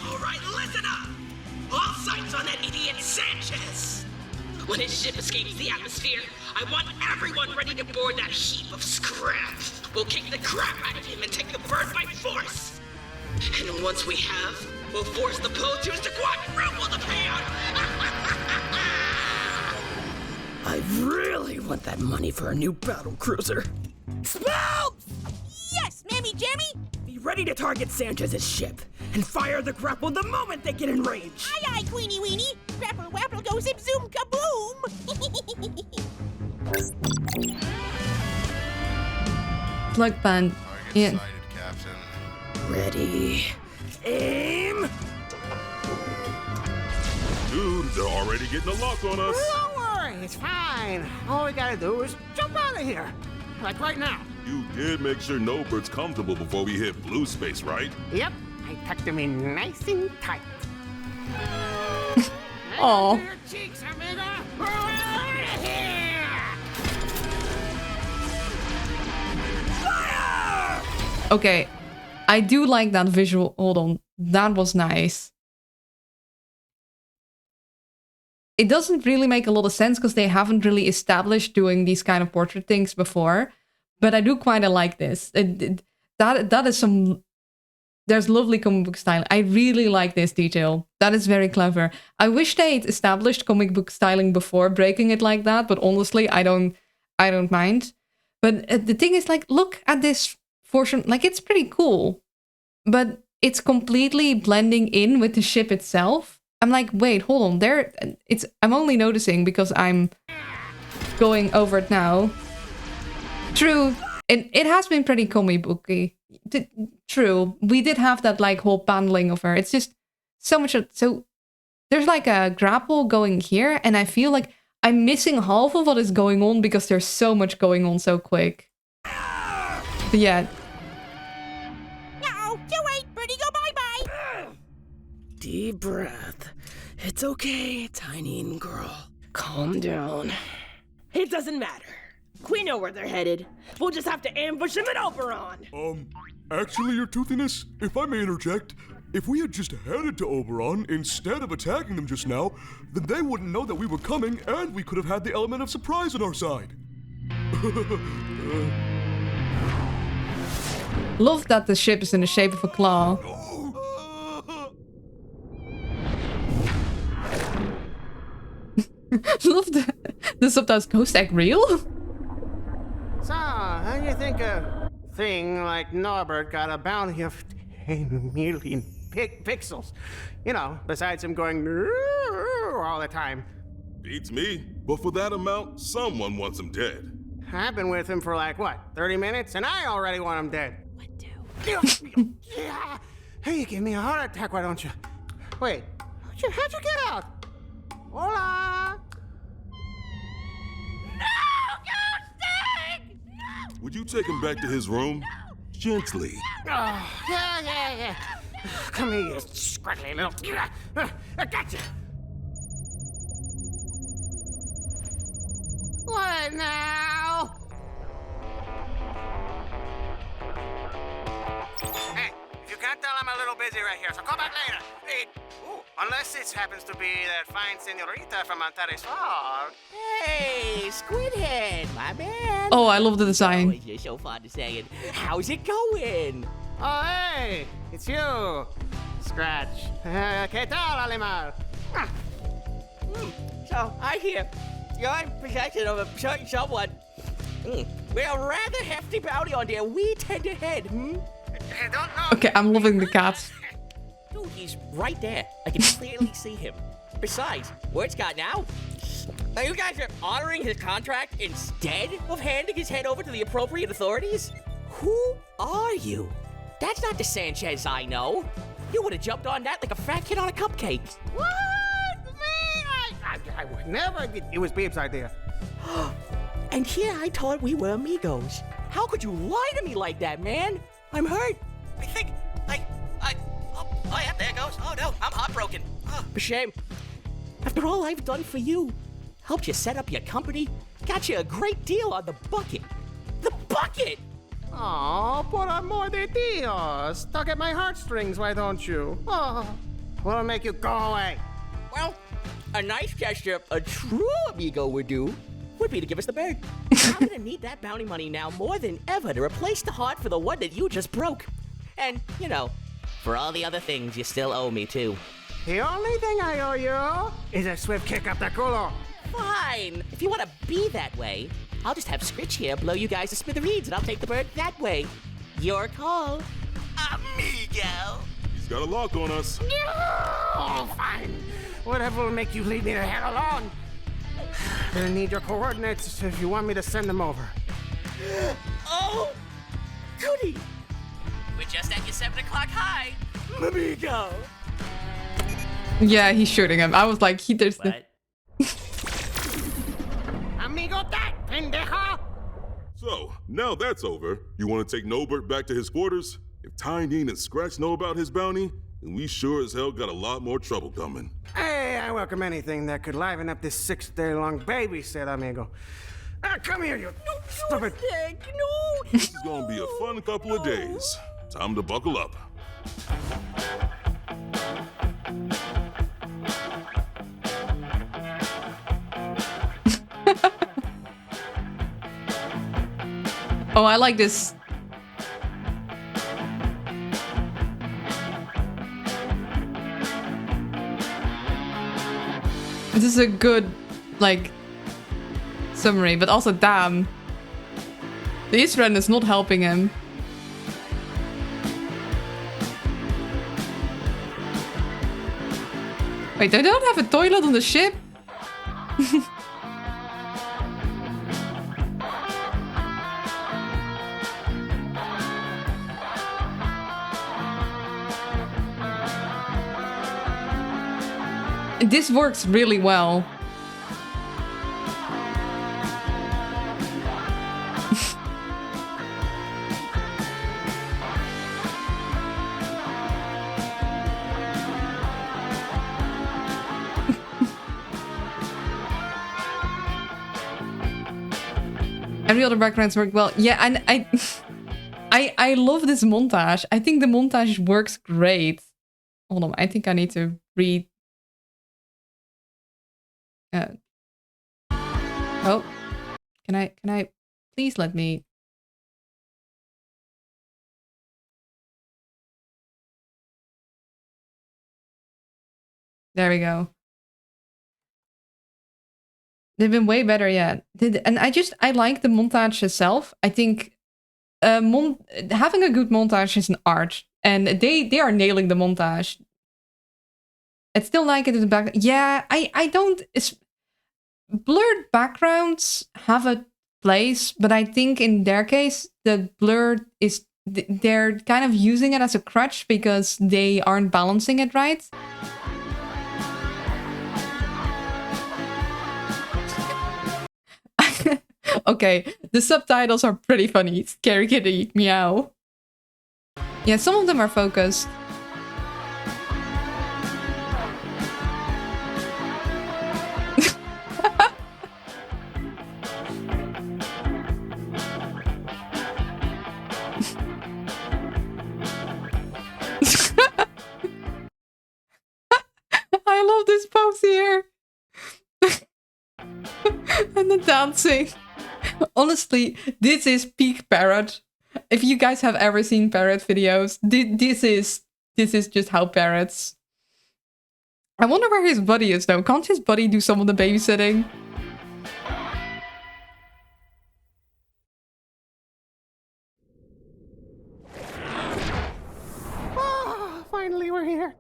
Alright, listen up! All sights on that idiot Sanchez! When his ship escapes the atmosphere, I want everyone ready to board that heap of scrap. We'll kick the crap out of him and take the bird by force! And once we have, we'll force the Poachers to quadruple the payout! I really want that money for a new battle cruiser. Spouts! Yes, Mammy Jammy! Be ready to target Sanchez's ship and fire the grapple the moment they get in range. Aye, aye, Queenie Weenie. Grapple wapple go zip zoom kaboom! Plug band. Yeah. Sighted, Captain. Ready. Aim! Dude, they're already getting a lock on us. Don't worry, it's fine. All we gotta do is jump out of here. Like right now. You did make sure Nobert's comfortable before we hit blue space, right? Yep, I tucked him in nice and tight. Aw. Your cheeks, amigo. We're out of here. Fire! Okay, I do like that visual. Hold on, that was nice. It doesn't really make a lot of sense because they haven't really established doing these kind of portrait things before, but I do quite like this. That is some... There's lovely comic book styling. I really like this detail. That is very clever. I wish they'd established comic book styling before breaking it like that, but honestly, I don't mind. But the thing is, like, look at this portion. Like, it's pretty cool, but it's completely blending in with the ship itself. I'm like, wait, hold on. There, I'm only noticing because I'm going over it now. True. It has been pretty comic booky. True, we did have that like whole paneling of her. It's just so much. So there's like a grapple going here, and I feel like I'm missing half of what is going on because there's so much going on so quick. But yeah. No, too late. Birdie, go bye-bye. Deep breath. It's okay, tiny girl. Calm down. It doesn't matter. We know where they're headed. We'll just have to ambush them at Oberon. Actually, your toothiness, if I may interject, if we had just headed to Oberon instead of attacking them just now, then they wouldn't know that we were coming, and we could have had the element of surprise on our side. Love that the ship is in the shape of a claw. Love the subtitles. Ghost egg real? So, how do you think a thing like Norbert got a bounty of 10 million pixels? You know, besides him going all the time. Beats me. But for that amount, someone wants him dead. I've been with him for like, what, 30 minutes? And I already want him dead. What do? Yeah. Hey, you give me a heart attack, why don't you? Wait, how'd you get out? Hola! Would you take him back to his room? Gently. Oh, yeah. Come here, you scraggly little... I gotcha! What now? Hey, if you can't tell, I'm a little busy right here, so call back later. Hey, unless it happens to be that fine senorita from Antares Fall. Hey, Squidhead, my man. Oh, I love the design. Always just so fun to say it. How's it going? Oh, hey, it's you. Scratch. ¿Qué tal, animal? So, I hear you're in possession of a certain someone. With a rather hefty bounty on their wee tender head, I don't know. Okay, I'm loving the cat. Dude, he's right there. I can clearly see him. Besides, word's got now. You guys are honoring his contract instead of handing his head over to the appropriate authorities? Who are you? That's not the Sanchez I know. You would have jumped on that like a fat kid on a cupcake. What? Me? I would never. It was Babe's idea. And here I thought we were amigos. How could you lie to me like that, man? I'm hurt. I think oh yeah, there it goes. Oh no, I'm heartbroken. For shame. After all I've done for you, helped you set up your company, got you a great deal on the bucket. The bucket! Oh, por amor de Dios. Tug at my heartstrings, why don't you? Oh, what'll make you go away? Well, a nice gesture a true amigo would do would be to give us the bird. I'm gonna need that bounty money now more than ever to replace the heart for the one that you just broke. And, you know, for all the other things you still owe me, too. The only thing I owe you is a swift kick up the culo. Fine. If you want to be that way, I'll just have Scritch here blow you guys to smithereens, and I'll take the bird that way. Your call. Amigo. He's got a lock on us. Oh, fine. Whatever will make you leave me the hell alone. Gonna need your coordinates if you want me to send them over. Oh, goody. We're just at your 7 o'clock high, amigo. Yeah, he's shooting him. I was like, there's the... Amigo that, pendejo! So, now that's over, you want to take Norbert back to his quarters? If Tyneen and Scratch know about his bounty, then we sure as hell got a lot more trouble coming. Hey, I welcome anything that could liven up this 6-day-long babysit, amigo. Come here, you stupid... No! This is gonna be a fun couple of days. Time to buckle up. Oh, I like this. This is a good, like, summary, but also, damn. The Israel is not helping him. Wait, they don't have a toilet on the ship? This works really well. Every other backgrounds work well. Yeah, and I love this montage. I think the montage works great. Hold on, I think I need to read. Oh, can I please let me? There we go. They've been way better, yeah. And I like the montage itself. I think having a good montage is an art, and they are nailing the montage. I still like it in the back. Yeah, I don't. Blurred backgrounds have a place, but I think in their case, the blur is they're kind of using it as a crutch because they aren't balancing it right. Okay, the subtitles are pretty funny. Scary kitty, meow. Yeah, some of them are focused. I love this pose here. And the dancing. Honestly, this is peak parrot. If you guys have ever seen parrot videos, this is just how parrots. I wonder where his buddy is though. Can't his buddy do some of the babysitting? Oh, finally we're here.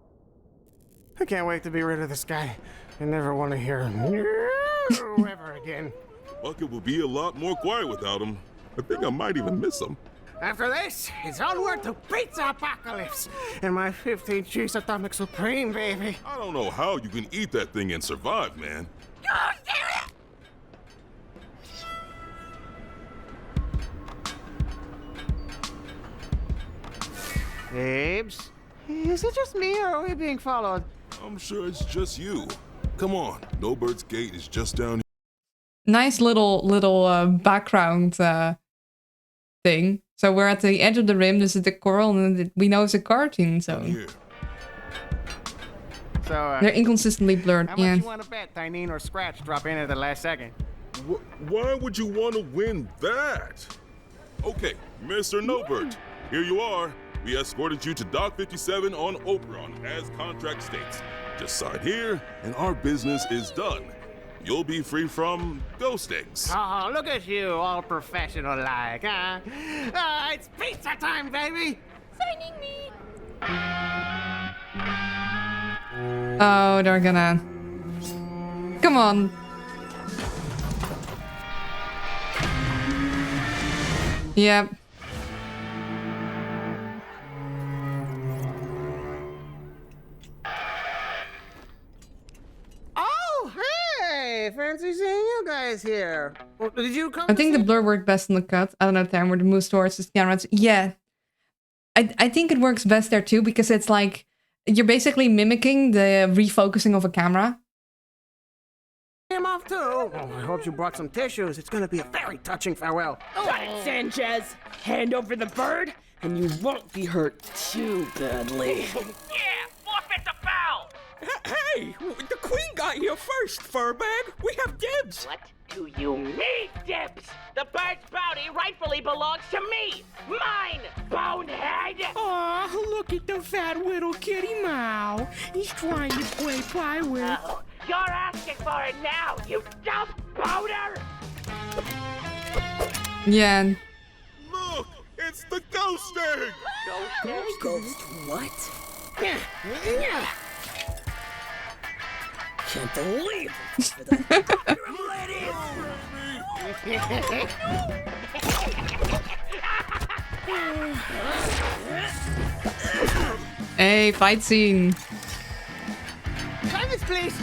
I can't wait to be rid of this guy. I never want to hear him ever again. Bucket will be a lot more quiet without him. I think I might even miss him. After this, it's onward to Pizza Apocalypse and my 15-cheese Atomic Supreme, baby. I don't know how you can eat that thing and survive, man. Oh, damn it! Babes, is it just me or are we being followed? I'm sure it's just you. Come on, No Bird's Gate is just down here. Nice little background thing. So we're at the edge of the rim. This is the coral, and we know it's a cartoon. So they're inconsistently blurred. How Yeah. much you want to bet Tyneen or Scratch drop in at the last second? Why would you want to win that? Okay, Mr. Nobert, here you are. We escorted you to Dock 57 on Operon, as contract states. Just sign here, and our business is done. You'll be free from ghost eggs. Oh, look at you, all professional-like, huh? It's pizza time, baby! Signing me! Oh, they're gonna. Come on. Yep. Oh, hey! Fancy seeing you guys here. Did you come? I think the blur worked best on the cut. I don't know, time where the moves towards the cameras. Yeah. I think it works best there too, because it's like you're basically mimicking the refocusing of a camera. Him off too. Oh, I hope you brought some tissues. It's gonna be a very touching farewell. Got it, Sanchez. Hand over the bird, and you won't be hurt too badly. Yeah, forfeit the foul! Hey, the queen got here first, Furbag. We have dibs. What do you mean, dibs? The bird's bounty rightfully belongs to me! Mine, bonehead! Aw, look at the fat little kitty Mao. He's trying to play pirate. Oh, you're asking for it now, you dumb boner! Yeah. Look, it's the ghost egg! Ghost what? Can't believe it. Hey, fight scene. Try this please.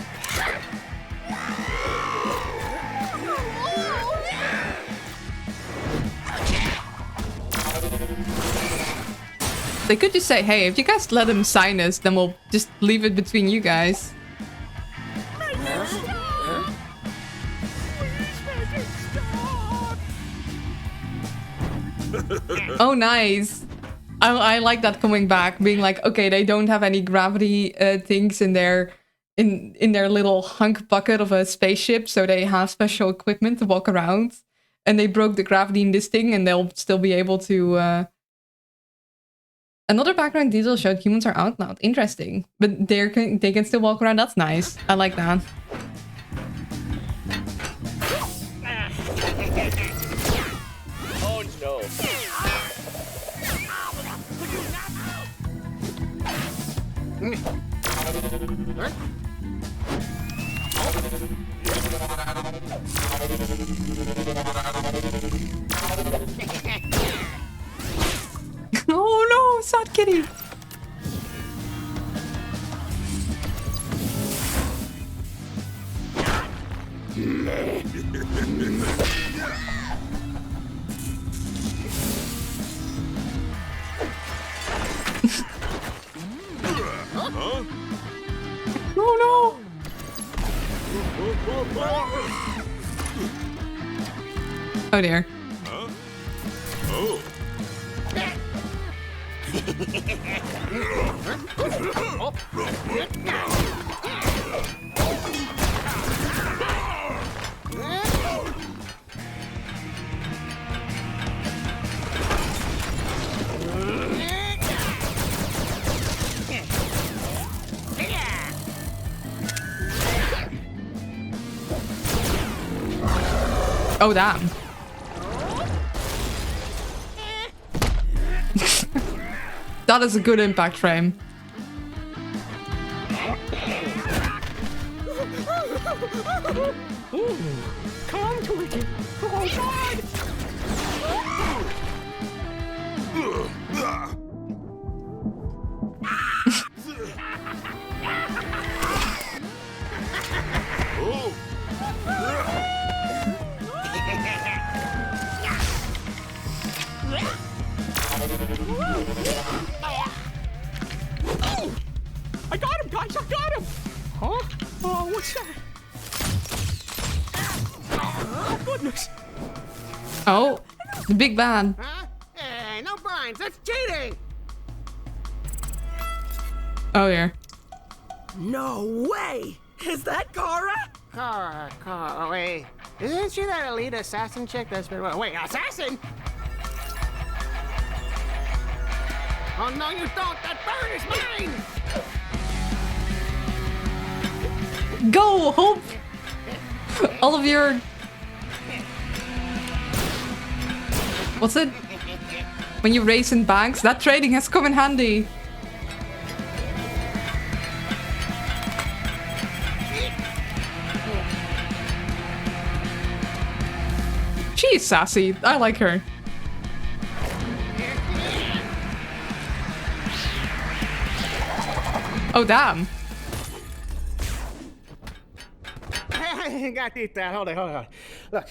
They could just say, hey, if you guys let him sign us, then we'll just leave it between you guys. Oh, nice. I like that coming back, being like, okay, they don't have any gravity things in their little hunk bucket of a spaceship, so they have special equipment to walk around. And they broke the gravity in this thing, and they'll still be able to... Another background detail showed humans are outlawed. Interesting. But they can still walk around. That's nice. I like that. Oh no. Oh no, sad kitty. Oh no. Oh dear. Oh. Oh damn. That is a good impact frame. Come to it. Oh, God. I got him, guys! I got him! Huh? Oh, what's that? Oh, goodness! Oh, the big bad. Huh? Hey, no blinds. That's cheating. Oh dear. No way! Is that Kara? Kara, wait. Isn't she that elite assassin chick that's been... Wait, assassin? Oh, no, you don't! That bird is mine! Go, Hope! All of your... What's it? When you race in banks, that trading has come in handy. She's sassy. I like her. Oh, damn. Got to eat that. Hold on. Look,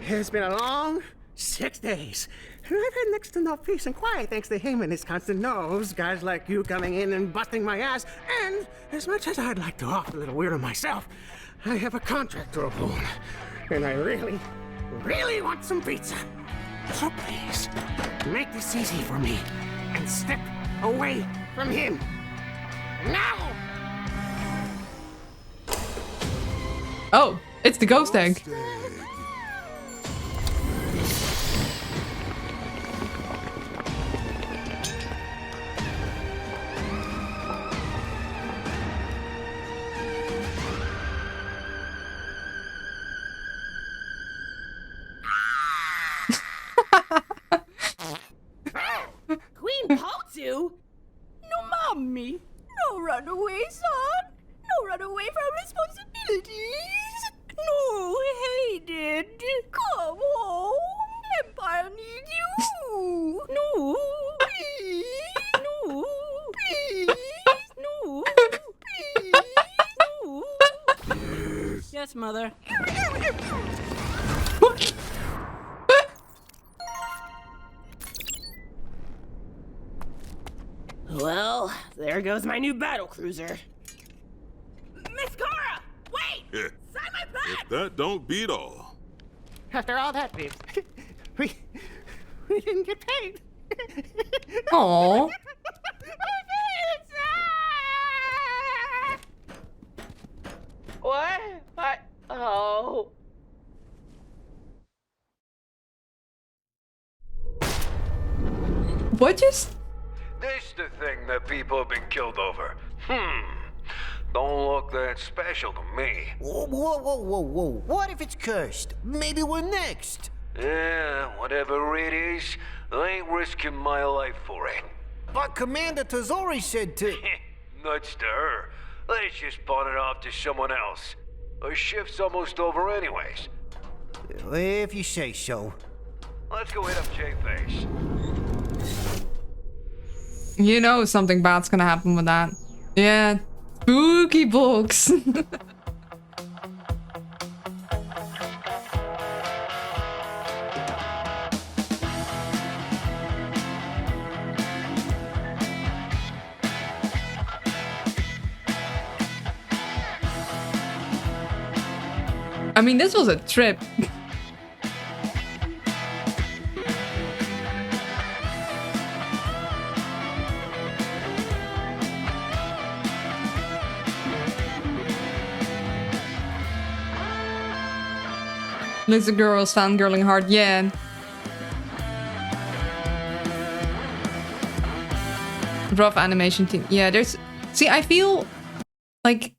it's been a long 6 days. And I've had next to no peace and quiet thanks to him and his constant no's. Guys like you coming in and busting my ass. And as much as I'd like to off a little weirdo myself, I have a contract to uphold. And I really, really want some pizza. So please, make this easy for me and step away from him. Now! Oh, it's the ghost egg. Queen Paltu? No, mommy. No run away, son. No run away from responsibilities. No, Hayden. Come home. Empire needs you. No, please. No, please. No, please. No. Yes, Mother. What? Well, there goes my new battle cruiser. Miss Cora! Wait! Yeah. Sign my back! If that don't beat all. After all that, Peeps, we didn't get paid. Aww. What? Oh. What just? This the thing that people have been killed over. Don't look that special to me. Whoa. What if it's cursed? Maybe we're next. Yeah, whatever it is, I ain't risking my life for it. But Commander Tazori said to... Nuts to her. Let's just pawn it off to someone else. Our shift's almost over anyways. If you say so. Let's go hit up J-Face. You know something bad's gonna happen with that. Yeah. Spooky books. I mean, this was a trip. Little girls fangirling hard, yeah. Rough animation team. Yeah, there's... See, I feel like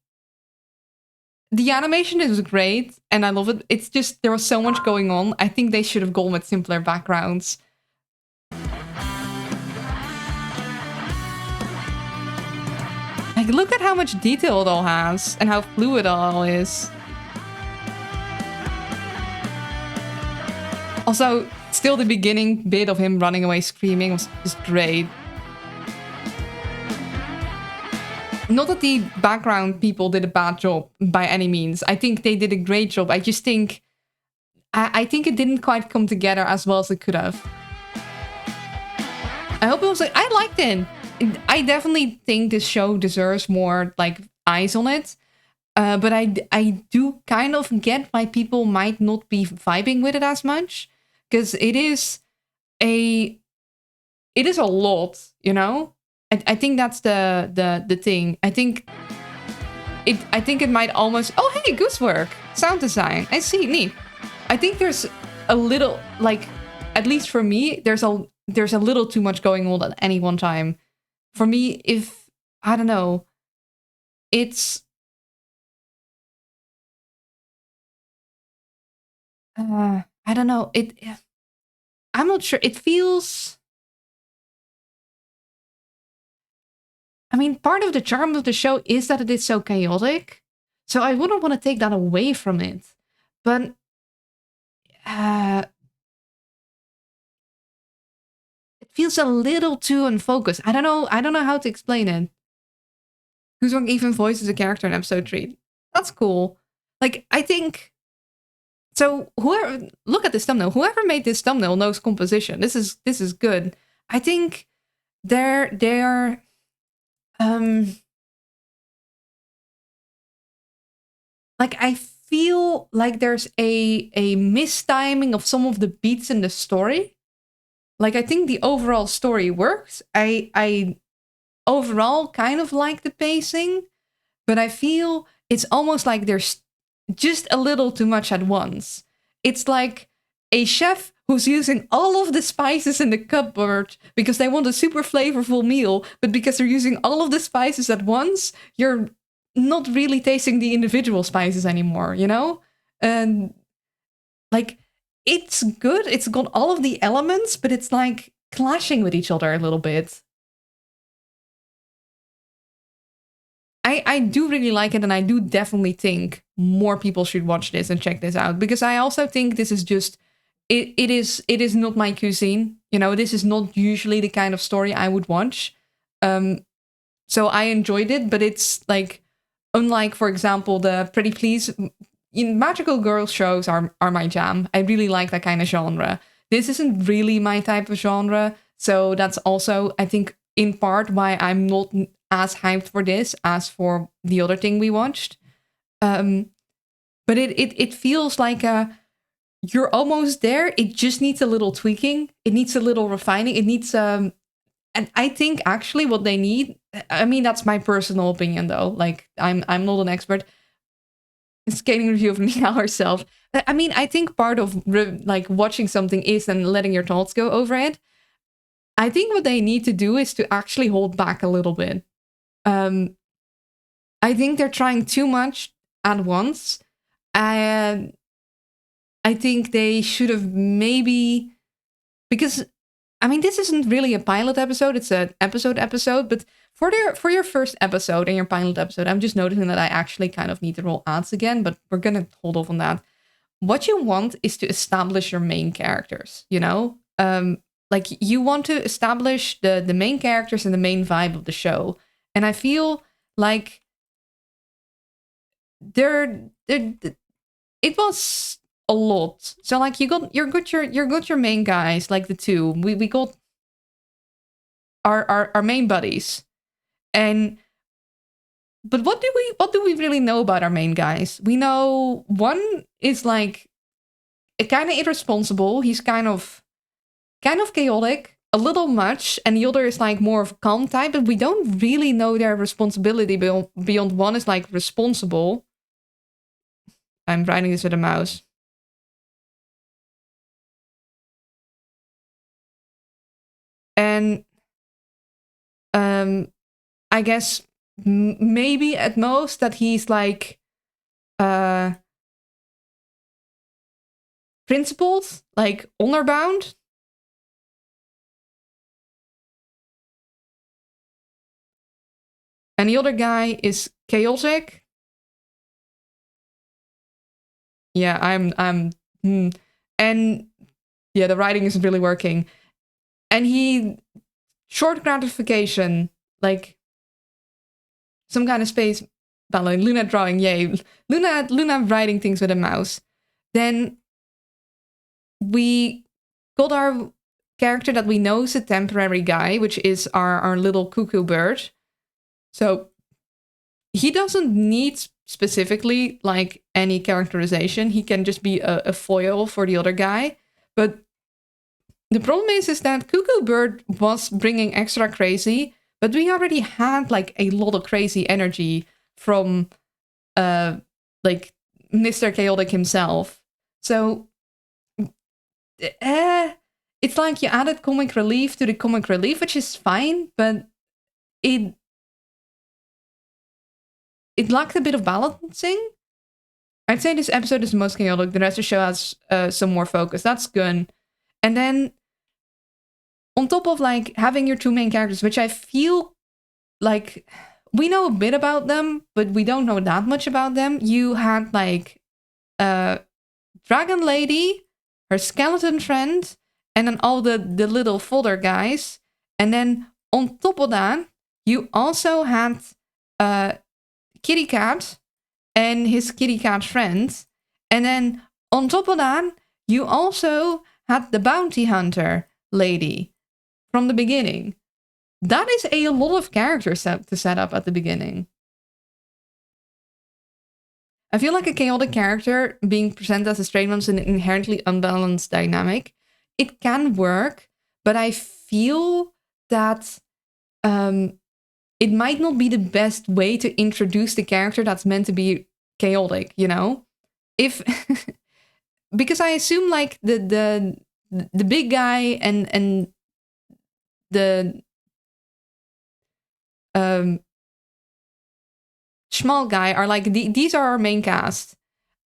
the animation is great and I love it. It's just there was so much going on. I think they should have gone with simpler backgrounds. Like, look at how much detail it all has and how fluid it all is. Also, still the beginning bit of him running away screaming was just great. Not that the background people did a bad job by any means. I think they did a great job. I just think... I think it didn't quite come together as well as it could have. I hope it was... I liked it. I definitely think this show deserves more, like, eyes on it. But I do kind of get why people might not be vibing with it as much. Because it is a lot, you know? I think that's the thing. I think it might almost... Oh, hey, Goosework. Sound design. I see, neat. I think there's a little, like, at least for me, there's a little too much going on at any one time. For me, if... I don't know. It's... I don't know. I'm not sure. It feels... I mean, part of the charm of the show is that it is so chaotic. So I wouldn't want to take that away from it. But... it feels a little too unfocused. I don't know how to explain it. Kuzong even voices a character in episode 3. That's cool. Like, I think... So whoever... Look at this thumbnail. Whoever made this thumbnail knows composition. This is good. I think they're like, I feel like there's a mistiming of some of the beats in the story. Like, I think the overall story works. I overall kind of like the pacing, but I feel it's almost like there's just a little too much at once. It's like a chef who's using all of the spices in the cupboard because they want a super flavorful meal, but because they're using all of the spices at once, you're not really tasting the individual spices anymore, you know? And like, it's good, it's got all of the elements, but it's like clashing with each other a little bit. I do really like it, and I do definitely think more people should watch this and check this out, because I also think this is just... It is not my cuisine, you know. This is not usually the kind of story I would watch. So I enjoyed it, but it's like, unlike, for example, the Pretty Please, magical girl shows are my jam. I really like that kind of genre. This isn't really my type of genre, so that's also, I think, in part why I'm not as hyped for this as for the other thing we watched. But it feels like you're almost there. It just needs a little tweaking. It needs a little refining. It needs and I think actually what they need. I mean, that's my personal opinion though. Like I'm not an expert. Skating review of Mia herself. I mean, I think part of like watching something is then letting your thoughts go over it. I think what they need to do is to actually hold back a little bit. I think they're trying too much at once. And I think they should have maybe, because I mean, this isn't really a pilot episode, it's an episode, but for your first episode and your pilot episode, I'm just noticing that I actually kind of need to roll ads again, but we're gonna hold off on that. What you want is to establish your main characters, you know? Like you want to establish the main characters and the main vibe of the show. And I feel like it was a lot. So like you got your main guys, like the two. We got our main buddies. But what do we really know about our main guys? We know one is like kind of irresponsible. He's kind of chaotic, a little much, and the other is like more of a calm type, but we don't really know their responsibility beyond one is like responsible. I'm writing this with a mouse. And I guess maybe at most that he's like principled, like honor-bound. And the other guy is chaotic. Yeah, and yeah, the writing isn't really working. And he, short gratification, like some kind of space ballet, Luna drawing, yay. Luna writing things with a mouse. Then we got our character that we know is a temporary guy, which is our little cuckoo bird. So he doesn't need specifically like any characterization. He can just be a foil for the other guy. But the problem is that Cuckoo Bird was bringing extra crazy, but we already had like a lot of crazy energy from like Mr. Chaotic himself. So it's like you added comic relief to the comic relief, which is fine, but it lacked a bit of balancing. I'd say this episode is the most chaotic. The rest of the show has some more focus. That's good. And then on top of like having your two main characters, which I feel like we know a bit about them, but we don't know that much about them. You had like Dragon Lady, her skeleton friend, and then all the little fodder guys. And then on top of that, you also had Kitty Cat and his kitty cat friends. And then on top of that, you also had the bounty hunter lady from the beginning. That is a lot of characters to set up at the beginning. I feel like a chaotic character being presented as a straight man is an inherently unbalanced dynamic. It can work, but I feel that it might not be the best way to introduce the character that's meant to be chaotic, you know? Because I assume like the big guy and the small guy are like these are our main cast.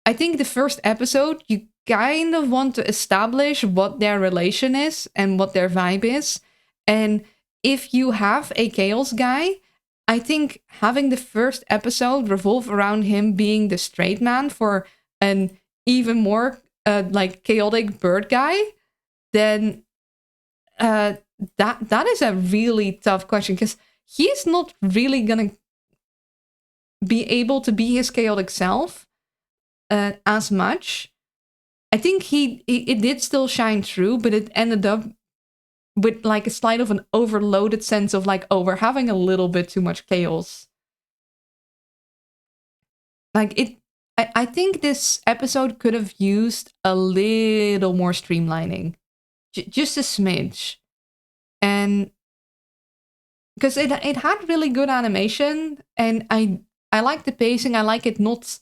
I think the first episode you kind of want to establish what their relation is and what their vibe is. And if you have a chaos guy, I think having the first episode revolve around him being the straight man for an even more like chaotic bird guy, then that is a really tough question, because he's not really gonna be able to be his chaotic self as much. I think it did still shine through, but it ended up with like a slight of an overloaded sense of like, oh, we're having a little bit too much chaos. Like I think this episode could have used a little more streamlining, just a smidge, and because it had really good animation, and I like the pacing. I like it not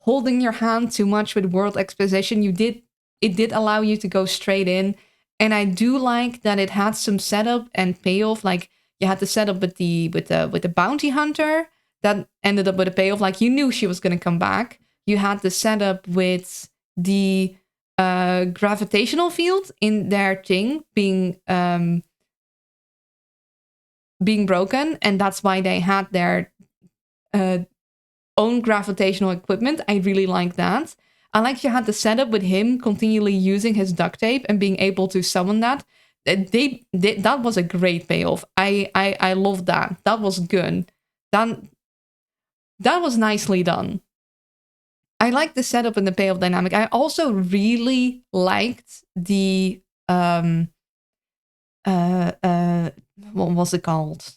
holding your hand too much with world exposition. It did allow you to go straight in, and I do like that it had some setup and payoff. Like you had the setup with the bounty hunter that ended up with a payoff. Like you knew she was gonna come back. You had the setup with the gravitational field in their thing being broken, and that's why they had their own gravitational equipment. I really like that. I like you had the setup with him continually using his duct tape and being able to summon that. That was a great payoff. I loved that. That was good. That was nicely done. I like the setup and the payoff dynamic. I also really liked the what was it called?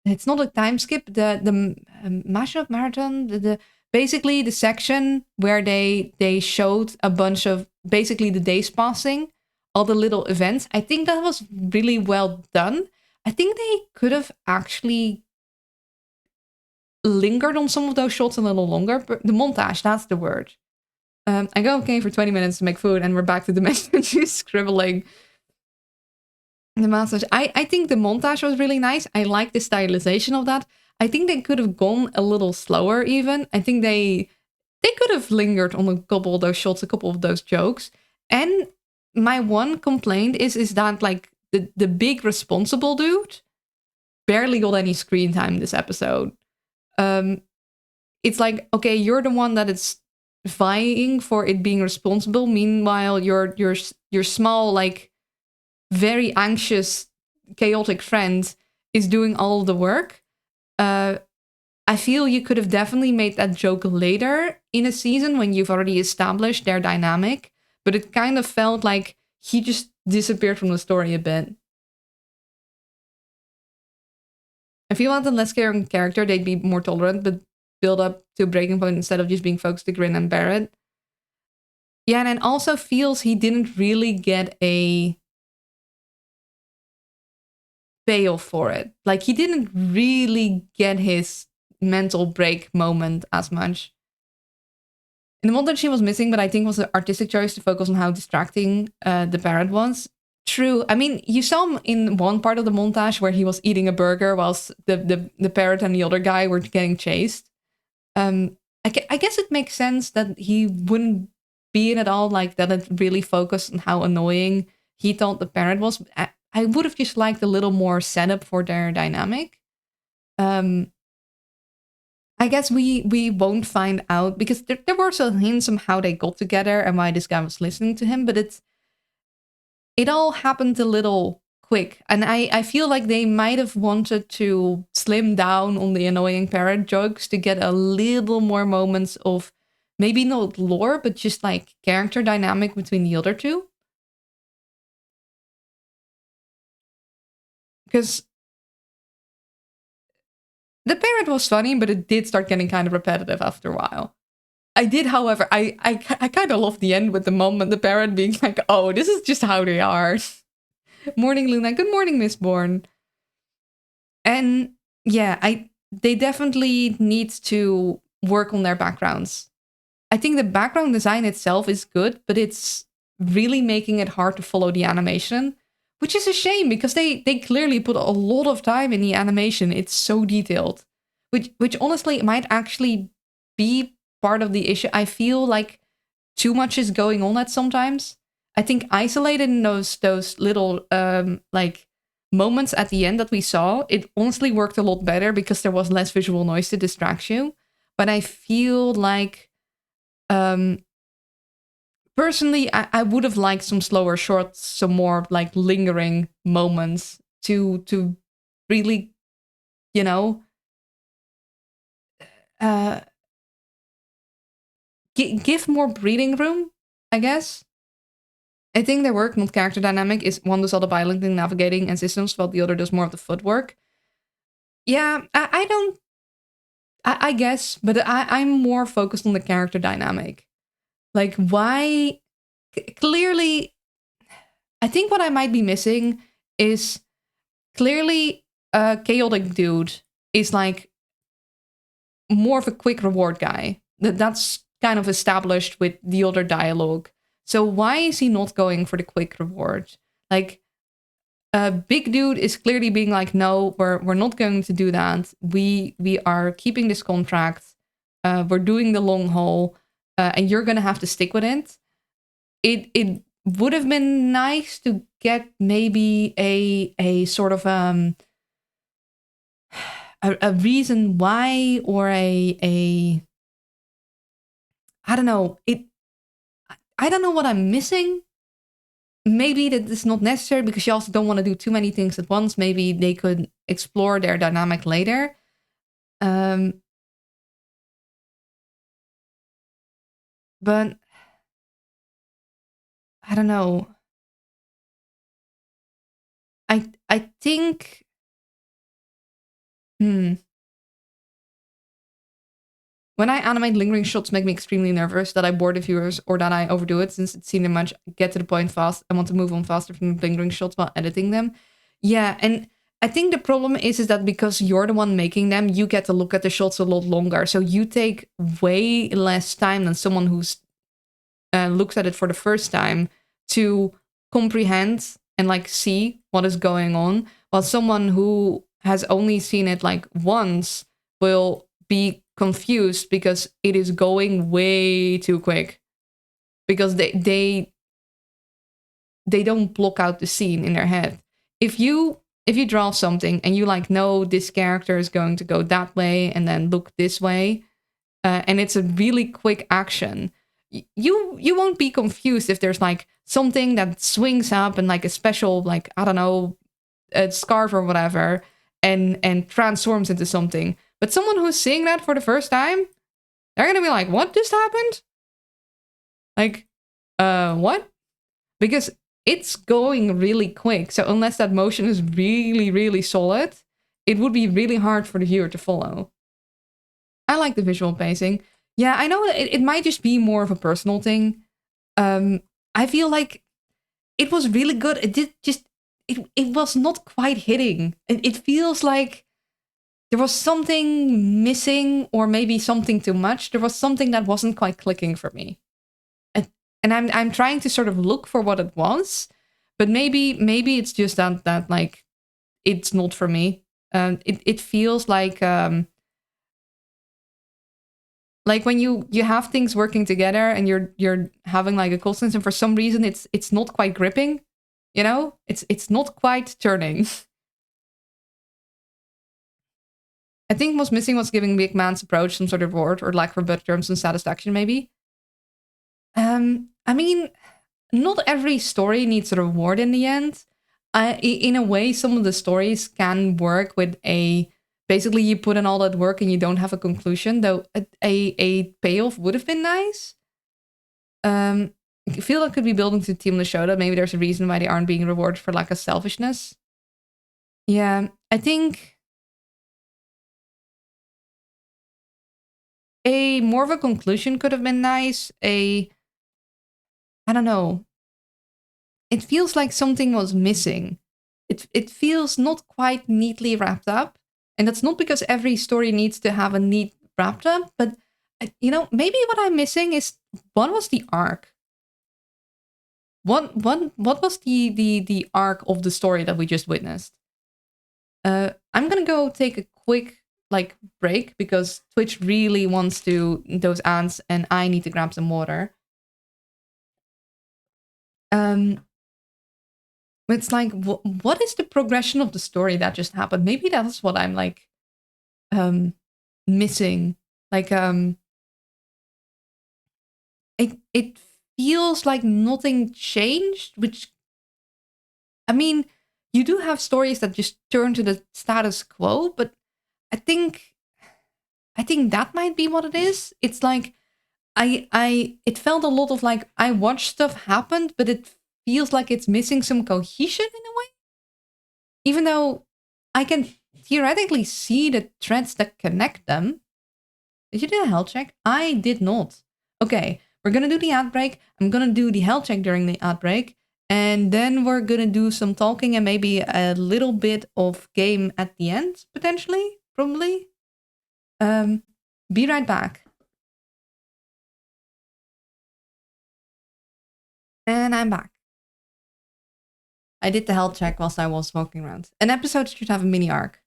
It's not a time skip. The mashup marathon. The basically the section where they showed a bunch of basically the days passing, all the little events. I think that was really well done. I think they could have actually lingered on some of those shots a little longer. But the montage, that's the word. I go okay for 20 minutes to make food, and we're back to the message scribbling. The montage. I think the montage was really nice. I like the stylization of that. I think they could have gone a little slower even. I think they could have lingered on a couple of those shots, a couple of those jokes. And my one complaint is that like the big responsible dude barely got any screen time this episode. It's like, okay, you're the one that is vying for it being responsible. Meanwhile, your small, like very anxious, chaotic friend is doing all the work. I feel you could have definitely made that joke later in a season when you've already established their dynamic, but it kind of felt like he just disappeared from the story a bit. If you want a less caring character, they'd be more tolerant, but build up to a breaking point instead of just being focused to grin and bear it. Yeah, and it also feels he didn't really get a payoff for it. Like, he didn't really get his mental break moment as much. In the montage, he was missing, but I think it was an artistic choice to focus on how distracting the parrot was. True. I mean, you saw him in one part of the montage where he was eating a burger whilst the parrot and the other guy were getting chased. I guess it makes sense that he wouldn't be in it all, like that it really focused on how annoying he thought the parrot was. I would have just liked a little more setup for their dynamic. I guess we won't find out because there were some hints on how they got together and why this guy was listening to him, but it all happened a little quick. And I feel like they might have wanted to slim down on the annoying parrot jokes to get a little more moments of maybe not lore, but just like character dynamic between the other two. Because the parrot was funny, but it did start getting kind of repetitive after a while. I did, however, I kind of loved the end with the mom and the parrot being like, oh, this is just how they are. Morning, Luna. Good morning, Miss Bourne. And yeah, they definitely need to work on their backgrounds. I think the background design itself is good, but it's really making it hard to follow the animation, which is a shame because they clearly put a lot of time in the animation. It's so detailed, which honestly might actually be part of the issue. I feel like too much is going on at sometimes. I think isolated in those little like moments at the end that we saw, it honestly worked a lot better because there was less visual noise to distract you. But I feel like personally, I would have liked some slower shorts, some more like lingering moments to really, you know, give more breathing room, I guess. I think their work, not character dynamic, is one does all the piloting, navigating, and systems, while the other does more of the footwork. Yeah, I don't. I guess, but I'm more focused on the character dynamic. Like, why? Clearly, I think what I might be missing is clearly a chaotic dude is like more of a quick reward guy. That's kind of established with the other dialogue. So why is he not going for the quick reward? Like, a big dude is clearly being like, no, we're not going to do that. We are keeping this contract. We're doing the long haul, and you're gonna have to stick with it. It would have been nice to get maybe a sort of a reason why, or a I don't know. I don't know what I'm missing. Maybe that is not necessary because you also don't want to do too many things at once. Maybe they could explore their dynamic later. But I don't know. I think when I animate, lingering shots make me extremely nervous that I bore the viewers or that I overdo it, since it seemed too much. Get to the point fast. I want to move on faster from lingering shots while editing them. Yeah, and I think the problem is that because you're the one making them, you get to look at the shots a lot longer. So you take way less time than someone who's looks at it for the first time to comprehend and like see what is going on, while someone who has only seen it like once will be confused because it is going way too quick, because they don't block out the scene in their head. If you draw something and you like know this character is going to go that way and then look this way, and it's a really quick action, you won't be confused if there's like something that swings up and like a special, like, I don't know, a scarf or whatever, and transforms into something. But someone who's seeing that for the first time, they're gonna be like, what just happened? Like, what? Because it's going really quick. So unless that motion is really, really solid, it would be really hard for the viewer to follow. I like the visual pacing. Yeah, I know it might just be more of a personal thing. I feel like it was really good. It was not quite hitting. It feels like there was something missing, or maybe something too much. There was something that wasn't quite clicking for me. And I'm trying to sort of look for what it was, but maybe it's just that like it's not for me. It feels like when you have things working together and you're having like a constant, and for some reason it's not quite gripping, you know? It's not quite turning. I think what's missing was giving Big Man's approach some sort of reward, or lack for better terms, some satisfaction maybe. I mean, not every story needs a reward in the end. In a way, some of the stories can work with basically you put in all that work and you don't have a conclusion, though a payoff would have been nice. I feel that could be building to the team on the show, that maybe there's a reason why they aren't being rewarded for lack of selfishness. Yeah, I think more of a conclusion could have been nice. I don't know. It feels like something was missing. It feels not quite neatly wrapped up. And that's not because every story needs to have a neat wrapped up, but you know, maybe what I'm missing is, what was the arc? What was the arc of the story that we just witnessed? I'm gonna go take a quick like break because Twitch really wants those ads, and I need to grab some water. It's like, what is the progression of the story that just happened? Maybe that's what I'm like missing. Like it feels like nothing changed, which, I mean, you do have stories that just turn to the status quo, but I think that might be what it is. It's like it felt a lot of like I watched stuff happen, but it feels like it's missing some cohesion in a way. Even though I can theoretically see the threads that connect them. Did you do a health check? I did not. Okay, we're gonna do the ad break. I'm gonna do the health check during the ad break. And then we're gonna do some talking and maybe a little bit of game at the end, potentially, probably. Be right back. And I'm back. I did the health check whilst I was walking around. An episode should have a mini arc.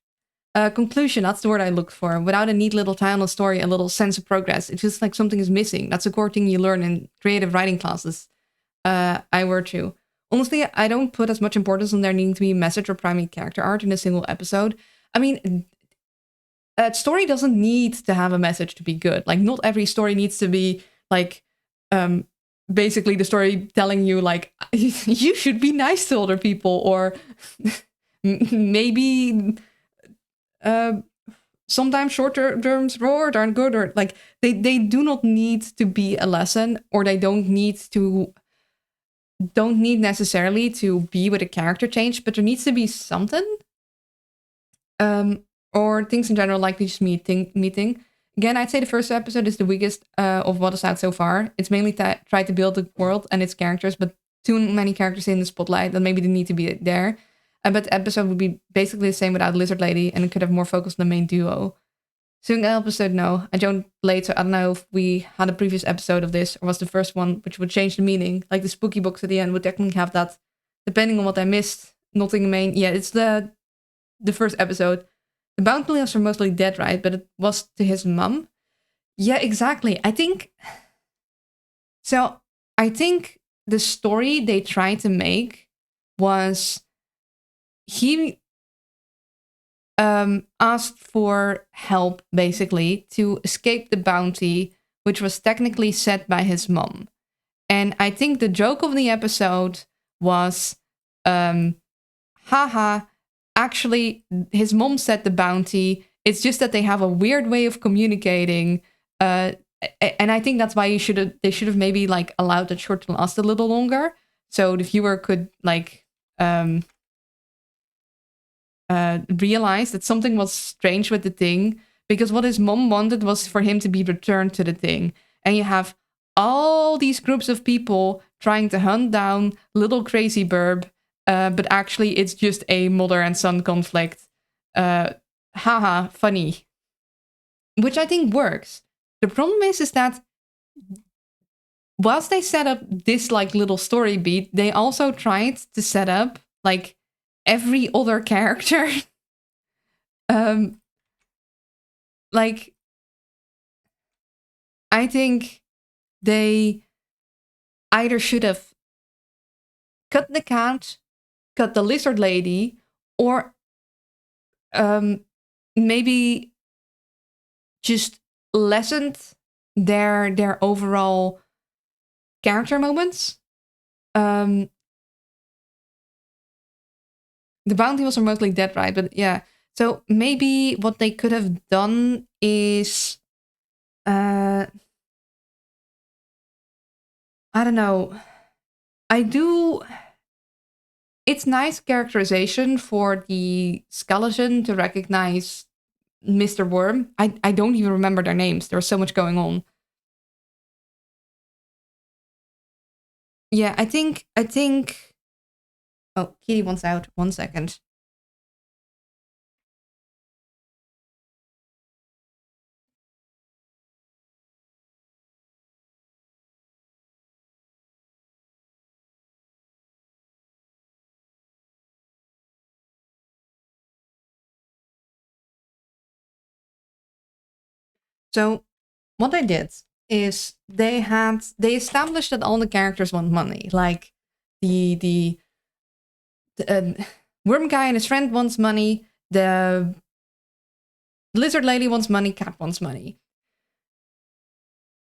Conclusion, that's the word I looked for. Without a neat little tie on the story, a little sense of progress. It feels like something is missing. That's a core thing you learn in creative writing classes. I were too. Honestly, I don't put as much importance on there needing to be a message or primary character art in a single episode. I mean, a story doesn't need to have a message to be good. Like, not every story needs to be, like, basically the story telling you, like, you should be nice to other people, or maybe sometimes short-term rewards aren't good, or, like, they do not need to be a lesson, or they don't need necessarily to be with a character change, but there needs to be something. Or things in general, like this meeting. Again, I'd say the first episode is the weakest of what is out so far. It's mainly try to build the world and its characters, but too many characters in the spotlight that maybe they need to be there. But the episode would be basically the same without Lizard Lady, and it could have more focus on the main duo. Single episode, no. I joined late, so I don't know if we had a previous episode of this, or was the first one, which would change the meaning. Like the spooky box at the end would technically have that, depending on what I missed. Nothing main. Yeah, it's the first episode. The bounty are mostly dead, right? But it was to his mum. Yeah, exactly. I think the story they tried to make was he asked for help, basically, to escape the bounty, which was technically set by his mom. And I think the joke of the episode was, haha, actually, his mom set the bounty. It's just that they have a weird way of communicating. And I think that's why they should have maybe, like, allowed that short to last a little longer, so the viewer could, like, realize that something was strange with the thing, because what his mom wanted was for him to be returned to the thing. And you have all these groups of people trying to hunt down little crazy burb, but actually it's just a mother and son conflict. Haha, funny. Which I think works. The problem is that whilst they set up this, like, little story beat, they also tried to set up, like, every other character. Like, I think they either should have cut the cat, cut the lizard lady, or maybe just lessened their overall character moments. The bounty was mostly dead, right? But yeah. So maybe what they could have done is, I don't know. It's nice characterization for the skeleton to recognize Mr. Worm. I don't even remember their names. There was so much going on. Yeah, I think. Oh, Kitty wants out. 1 second. So what they did is they established that all the characters want money. Like the worm guy and his friend wants money. The lizard lady wants money. Cat wants money.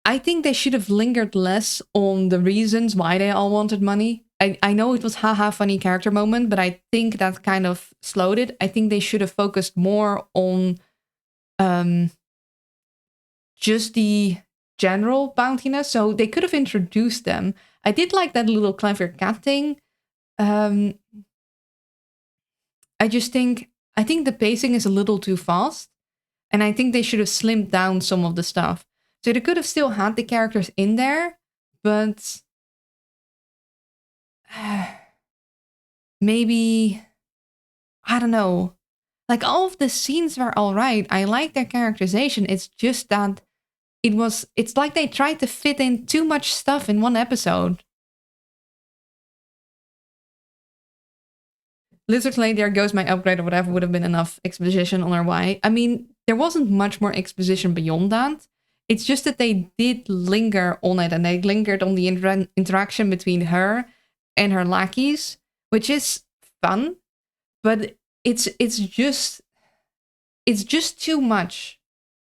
I think they should have lingered less on the reasons why they all wanted money. I know it was haha funny character moment, but I think that kind of slowed it. I think they should have focused more on just the general bountiness, so they could have introduced them. I did like that little clever cat thing. I think the pacing is a little too fast, and I think they should have slimmed down some of the stuff. So they could have still had the characters in there, but maybe, I don't know. Like, all of the scenes were alright. I like their characterization. It's just that it's like they tried to fit in too much stuff in one episode. Lizard Lady, there goes my upgrade or whatever, would have been enough exposition on her why. I mean, there wasn't much more exposition beyond that. It's just that they did linger on it, and they lingered on the interaction between her and her lackeys, which is fun, but it's just too much.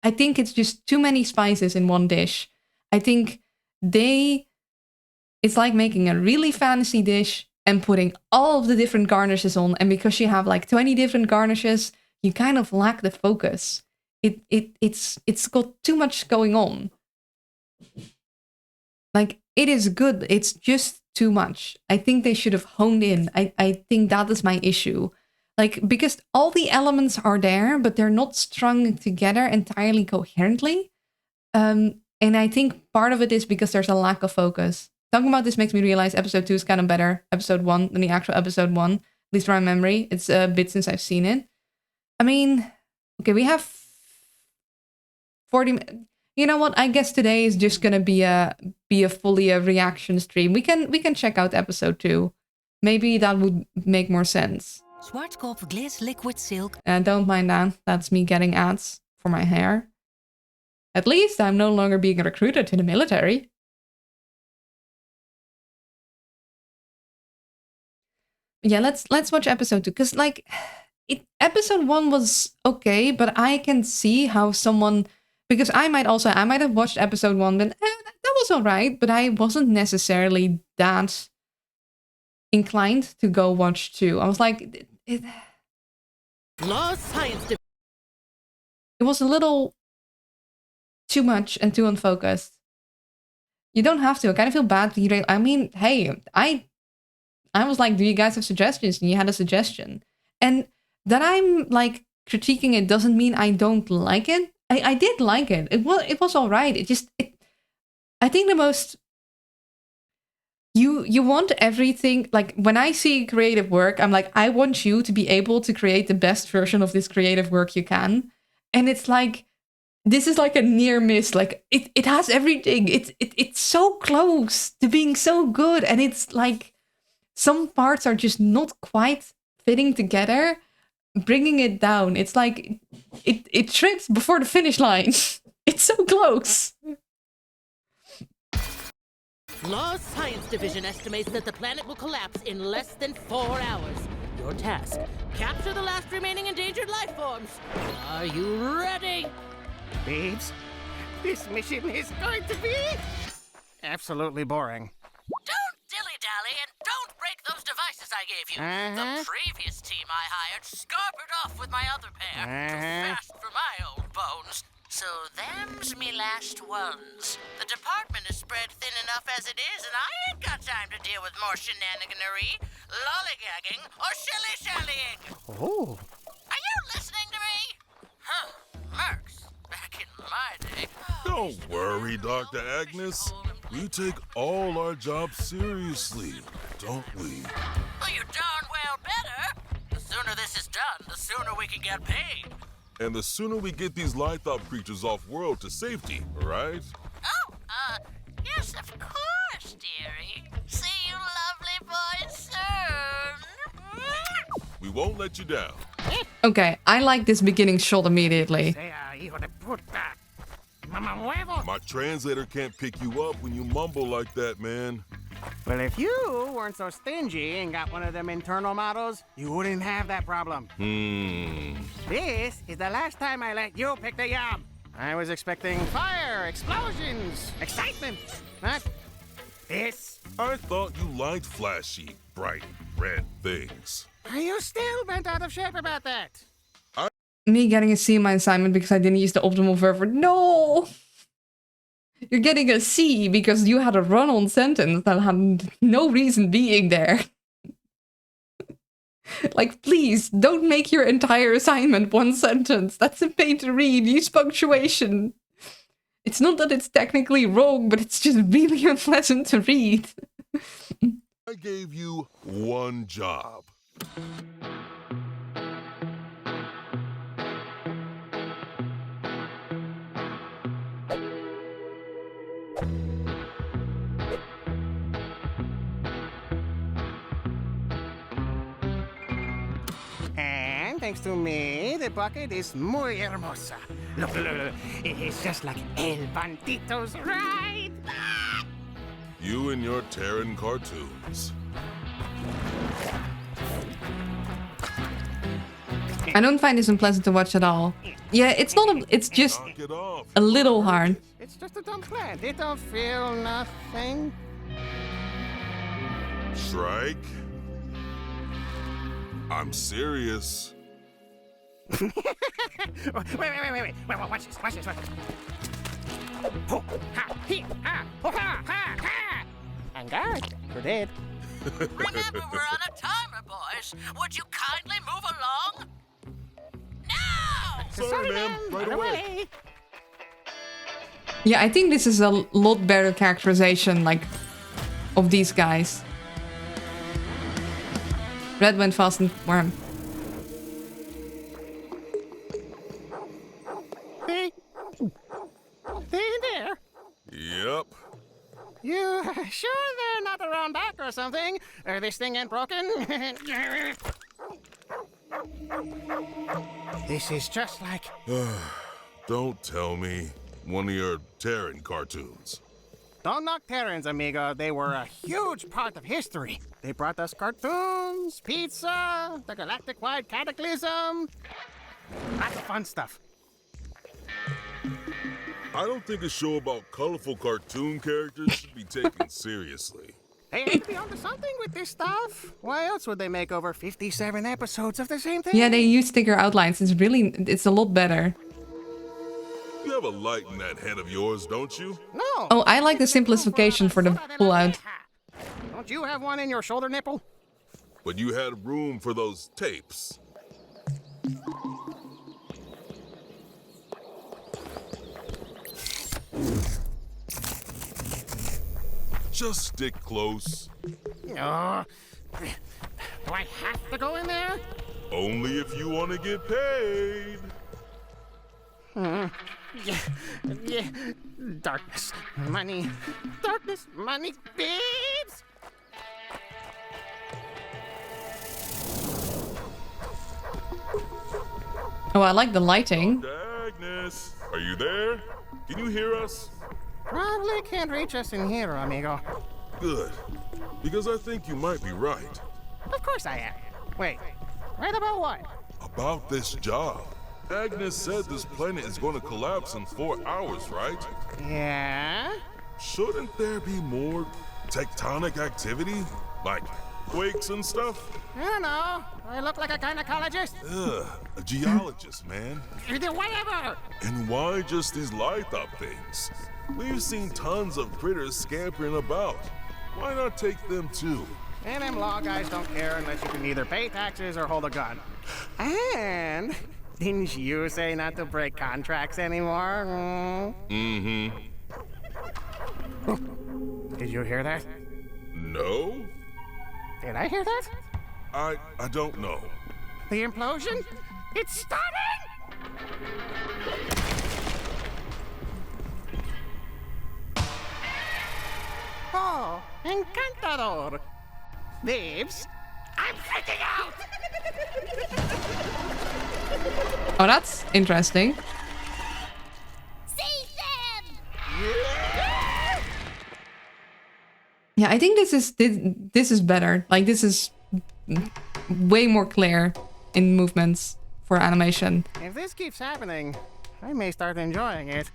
I think it's just too many spices in one dish. I think it's like making a really fancy dish and putting all of the different garnishes on, and because you have like 20 different garnishes, you kind of lack the focus. It's got too much going on. Like, it is good, it's just too much. I think they should have honed in. I think that is my issue. Like, because all the elements are there, but they're not strung together entirely coherently. And I think part of it is because there's a lack of focus. Talking about this makes me realize episode 2 is kind of better, episode 1, than the actual episode 1. At least from my memory. It's a bit since I've seen it. I mean, okay, we have 40... You know what? I guess today is just gonna be a fully a reaction stream. We can check out episode 2. Maybe that would make more sense. Schwarzkopf Gliss Liquid Silk. Don't mind that. That's me getting ads for my hair. At least I'm no longer being recruited to the military. Yeah, let's watch episode 2, because like episode 1 was okay, but I can see how someone, because I might have watched episode 1, but that was alright, but I wasn't necessarily that inclined to go watch 2. I was like, it was a little too much and too unfocused. You don't have to. I kind of feel bad. I mean, hey, I was like, do you guys have suggestions? And you had a suggestion. And that I'm like critiquing it doesn't mean I don't like it. I did like it. It was all right. I think the most, you want everything, like when I see creative work, I'm like, I want you to be able to create the best version of this creative work you can. And it's like, this is like a near miss. Like it has everything. It's so close to being so good. And it's like, some parts are just not quite fitting together, bringing it down. It's like, it trips before the finish line. It's so close. Law's Science Division estimates that the planet will collapse in less than 4 hours. Your task, capture the last remaining endangered life forms. Are you ready? Babes, this mission is going to be absolutely boring. Don't dilly-dally and don't break those devices I gave you. The previous team I hired scarpered off with my other pair. Too fast for my old bones. So them's me last ones. The department is spread thin enough as it is, and I ain't got time to deal with more shenaniganery, lollygagging, or shilly-shallying. Oh. Are you listening to me? Huh, Mercs. Back in my day. Don't worry, Dr. Agnes. We take all our jobs seriously, don't we? Well, you darn well better. The sooner this is done, the sooner we can get paid. And the sooner we get these Lithop creatures off-world to safety, right? Oh, yes, of course, dearie. See you lovely boys soon. We won't let you down. Okay, I like this beginning shot immediately. My translator can't pick you up when you mumble like that, man. Well, if you weren't so stingy and got one of them internal models, you wouldn't have that problem. This is the last time I let you pick the yum. I was expecting fire, explosions, excitement, not this. I thought you liked flashy, bright, red things. Are you still bent out of shape about that? Me getting a C in my assignment because I didn't use the optimal verb. No! You're getting a C because you had a run-on sentence that had no reason being there. Like, please, don't make your entire assignment one sentence. That's a pain to read. Use punctuation. It's not that it's technically wrong, but it's just really unpleasant to read. I gave you one job. And thanks to me, the bucket is muy hermosa. Look, look, look. It's just like El Bandito's ride. You and your Terran cartoons. I don't find this unpleasant to watch at all. Yeah, it's not it's just a little hard. It's just a dumb plant. It don't feel nothing. Shrike? I'm serious. wait. Watch this. Watch this. Ho, ha, he, ha, ho, ha, ha, ha. And guard, you're dead. Remember, we're on a timer, boys. Would you kindly move along? Now! Sorry, ma'am. Right away. Yeah, I think this is a lot better characterization, like, of these guys. Red went fast and warm. They there? Yep. You sure they're not around back or something? Or this thing ain't broken? This is just like... Don't tell me. One of your Terran cartoons. Don't knock Terrans, amigo. They were a huge part of history. They brought us cartoons, pizza, the galactic-wide cataclysm. Lots of fun stuff. I don't think a show about colorful cartoon characters should be taken seriously. They ain't be onto something with this stuff. Why else would they make over 57 episodes of the same thing? Yeah, they use thicker outlines. It's a lot better. You have a light in that head of yours, don't you? No. Oh, I like the simplification for the pullout. Don't you have one in your shoulder nipple? But you had room for those tapes. Just stick close. No. Do I have to go in there? Only if you want to get paid. Yeah. Darkness, money, babes. Oh, I like the lighting. Agnes, are you there? Can you hear us? Probably can't reach us in here, amigo. Good, because I think you might be right. Of course I am. Wait, right about what? About this job. Agnes said this planet is going to collapse in 4 hours, right? Yeah? Shouldn't there be more tectonic activity? Like quakes and stuff? I don't know. I look like a gynecologist. Ugh, a geologist, man. Whatever. And why just these lithe-up things? We've seen tons of critters scampering about. Why not take them too? And them law guys don't care unless you can either pay taxes or hold a gun. And didn't you say not to break contracts anymore? Mm-hmm. Did you hear that? No? Did I hear that? I don't know. The implosion? It's starting! Oh, encantador. Babes, I'm freaking out! Oh, that's interesting. Save them! Yeah, I think this is better. Like, this is way more clear in movements for animation. If this keeps happening, I may start enjoying it.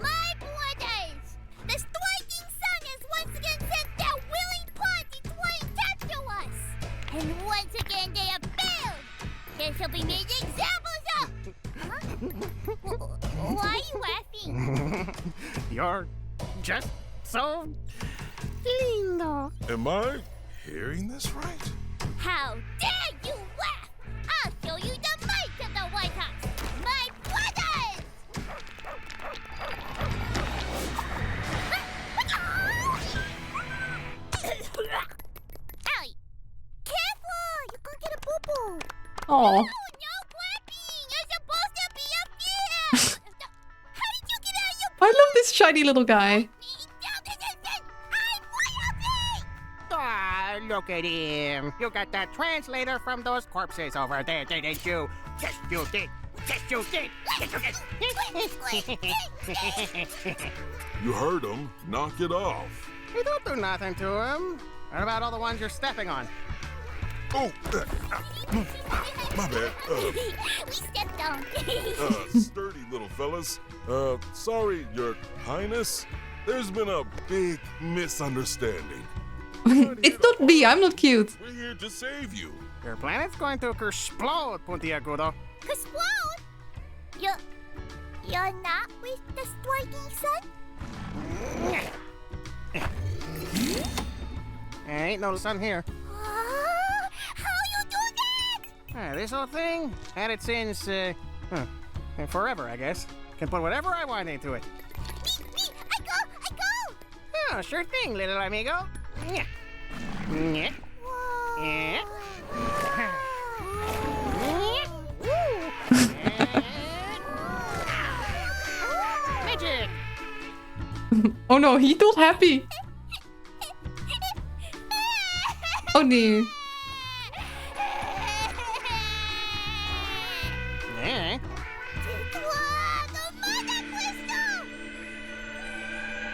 My brothers! The striking sun has once again sent their willing party trying to capture us! And once again they have failed! There shall be made examples of... Huh? Why are you laughing? You're just so lindo. Am I hearing this right? How dare you laugh? I'll show you the might of the White House. My brothers! Allie, careful! You're gonna get a boo-boo. Oh. No clapping! You're supposed to be up here! How did you get out of your I love this shiny little guy. Ah, look at him. You got that translator from those corpses over there, didn't you? Yes, you did. Yes, you did. Yes, you did. You heard him. Knock it off. Hey, don't do nothing to him. What about all the ones you're stepping on? Oh, my bad. We stepped on. Sturdy little fellas. Sorry, Your Highness. There's been a big misunderstanding. It's not me, I'm not cute. We're here to save you. Your planet's going to explode, Puntiagudo. Explode? You're not with the striking sun? There ain't no sun here. How you do that? This whole thing, had it since, forever, I guess. Can put whatever I want into it. Me, I go! Oh, sure thing, little amigo. Yeah. Yeah. Yeah. Magic! Oh no, he's not happy. Oh nee. Yeah.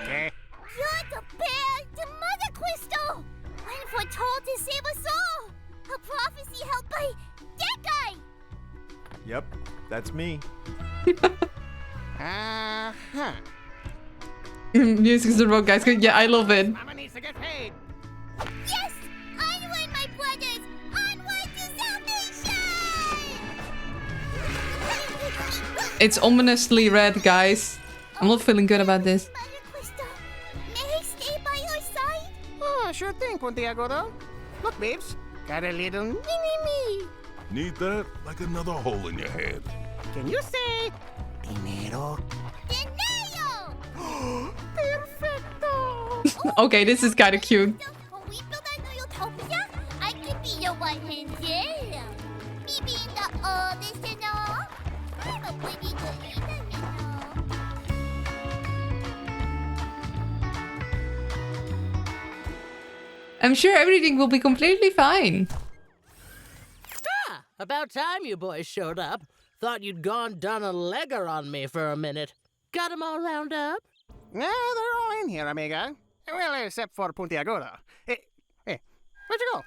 Okay. You're the bear, the mother crystal! I'm foretold to save us all! A prophecy held by that guy! Yep, that's me. Uh-huh. Music's the wrong guys. Yeah, I love it. Mama needs to get paid. Yes! Onward, my brothers! Onward to salvation! It's ominously red, guys. I'm not feeling good about this. Mother crystal, may I stay by your side? Oh, sure thing, Puntiagudo. Look, babes. Got a little mini-me. Need that? Like another hole in your head. Can you say dinero? Dinero! Perfecto! Okay, this is kind of cute. When we build our new utopia, I can be your right-hand girl. Me being the oldest and all. I'm a pretty good leader, you know. I'm sure everything will be completely fine. Ah, about time you boys showed up. Thought you'd gone done a legger on me for a minute. Got 'em all round up? No, they're all in here, amiga. Well, except for Puntiagudo. Hey, where'd you go?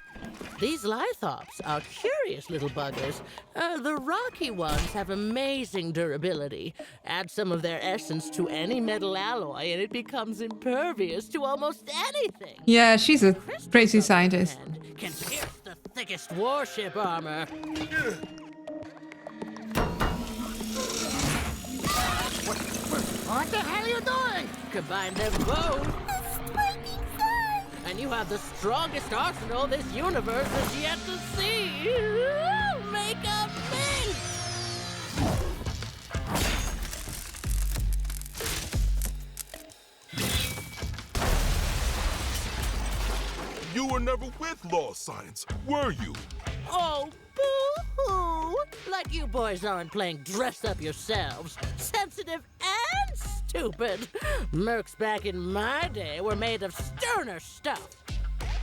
These lithops are curious little buggers. The rocky ones have amazing durability. Add some of their essence to any metal alloy and it becomes impervious to almost anything. Yeah, she's a crazy scientist. Can pierce the thickest warship armor. What the hell are you doing? Combine them both. And you have the strongest arsenal this universe has yet to see. Make a mint! You were never with Law Science, were you? Oh, boo-hoo! Like you boys aren't playing dress up yourselves. Sensitive and stupid. Mercs back in my day were made of sterner stuff.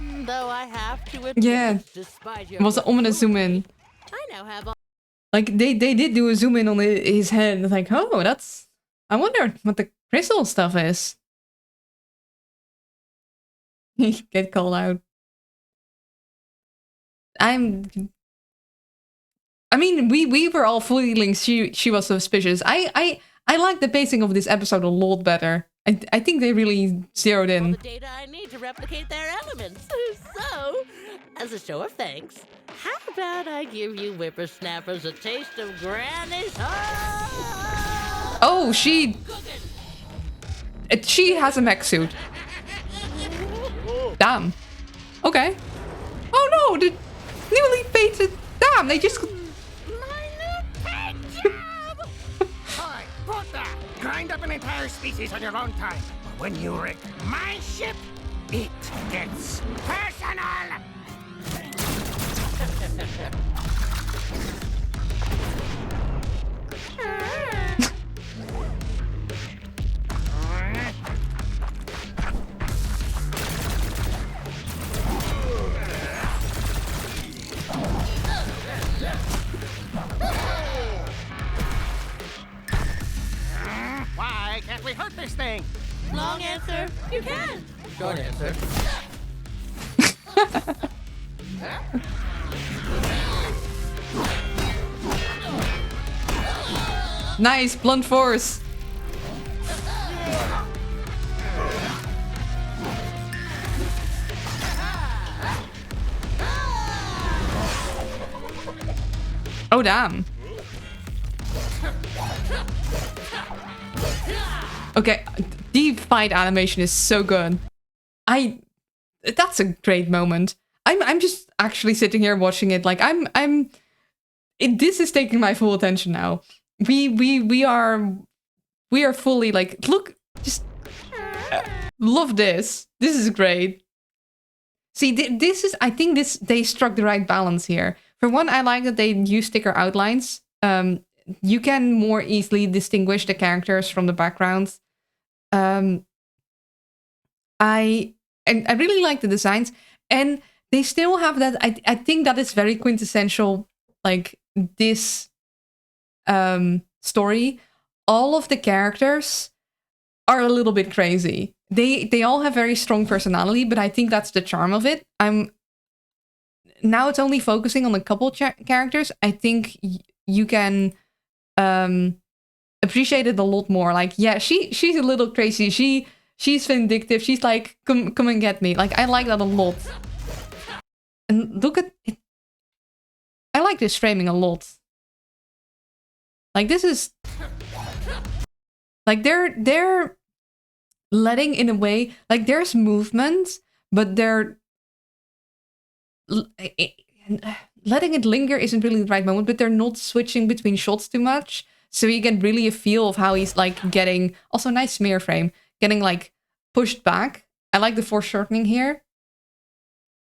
Though I have to admit, Yeah, despite it was an ominous zoom in. I now have all Like they did do a zoom in on his head. Like, oh, that's. I wonder what the crystal stuff is. Get called out. I mean, we were all feeling she was suspicious. I like the pacing of this episode a lot better. I think they really zeroed in. the data I need to replicate their elements. So, as a show of thanks, how about I give you whippersnappers a taste of Granny's heart? Oh, she She has a mech suit. Damn. Okay. Oh no, the newly fated. Damn, they just. Hi, Pota! Grind up an entire species on your own time. But when you wreck my ship, it gets personal! Why can't we hurt this thing? Long answer, you can. Short answer. Nice, blunt force. Oh damn. Okay, the fight animation is so good. That's a great moment. I'm just actually sitting here watching it. Like this is taking my full attention now. We are fully like, look, just love this. This is great. See, this is, I think they struck the right balance here. For one, I like that they use thicker outlines. You can more easily distinguish the characters from the backgrounds. I really like the designs, and they still have that. I think that is very quintessential. Like this story, all of the characters are a little bit crazy. They all have very strong personality, but I think that's the charm of it. Now it's only focusing on a couple characters. I think you can appreciate it a lot more. Like, yeah, she's a little crazy. She's vindictive. She's like, come and get me. Like, I like that a lot. And look at it. I like this framing a lot. Like, this is like they're letting, in a way, like there's movement, but they're letting it linger isn't really the right moment, but they're not switching between shots too much. So you get really a feel of how he's like getting, also nice smear frame, getting like pushed back. I like the foreshortening here.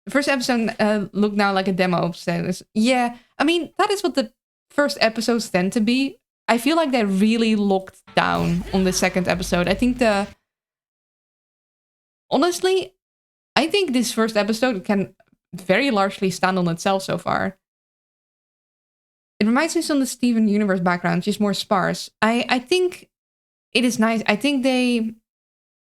The first episode looked now like a demo. So yeah, I mean, that is what the first episodes tend to be. I feel like they really locked down on the second episode. I think honestly, I think this first episode can very largely stand on itself so far. It reminds me of the Steven Universe background, just more sparse. I think it is nice. I think they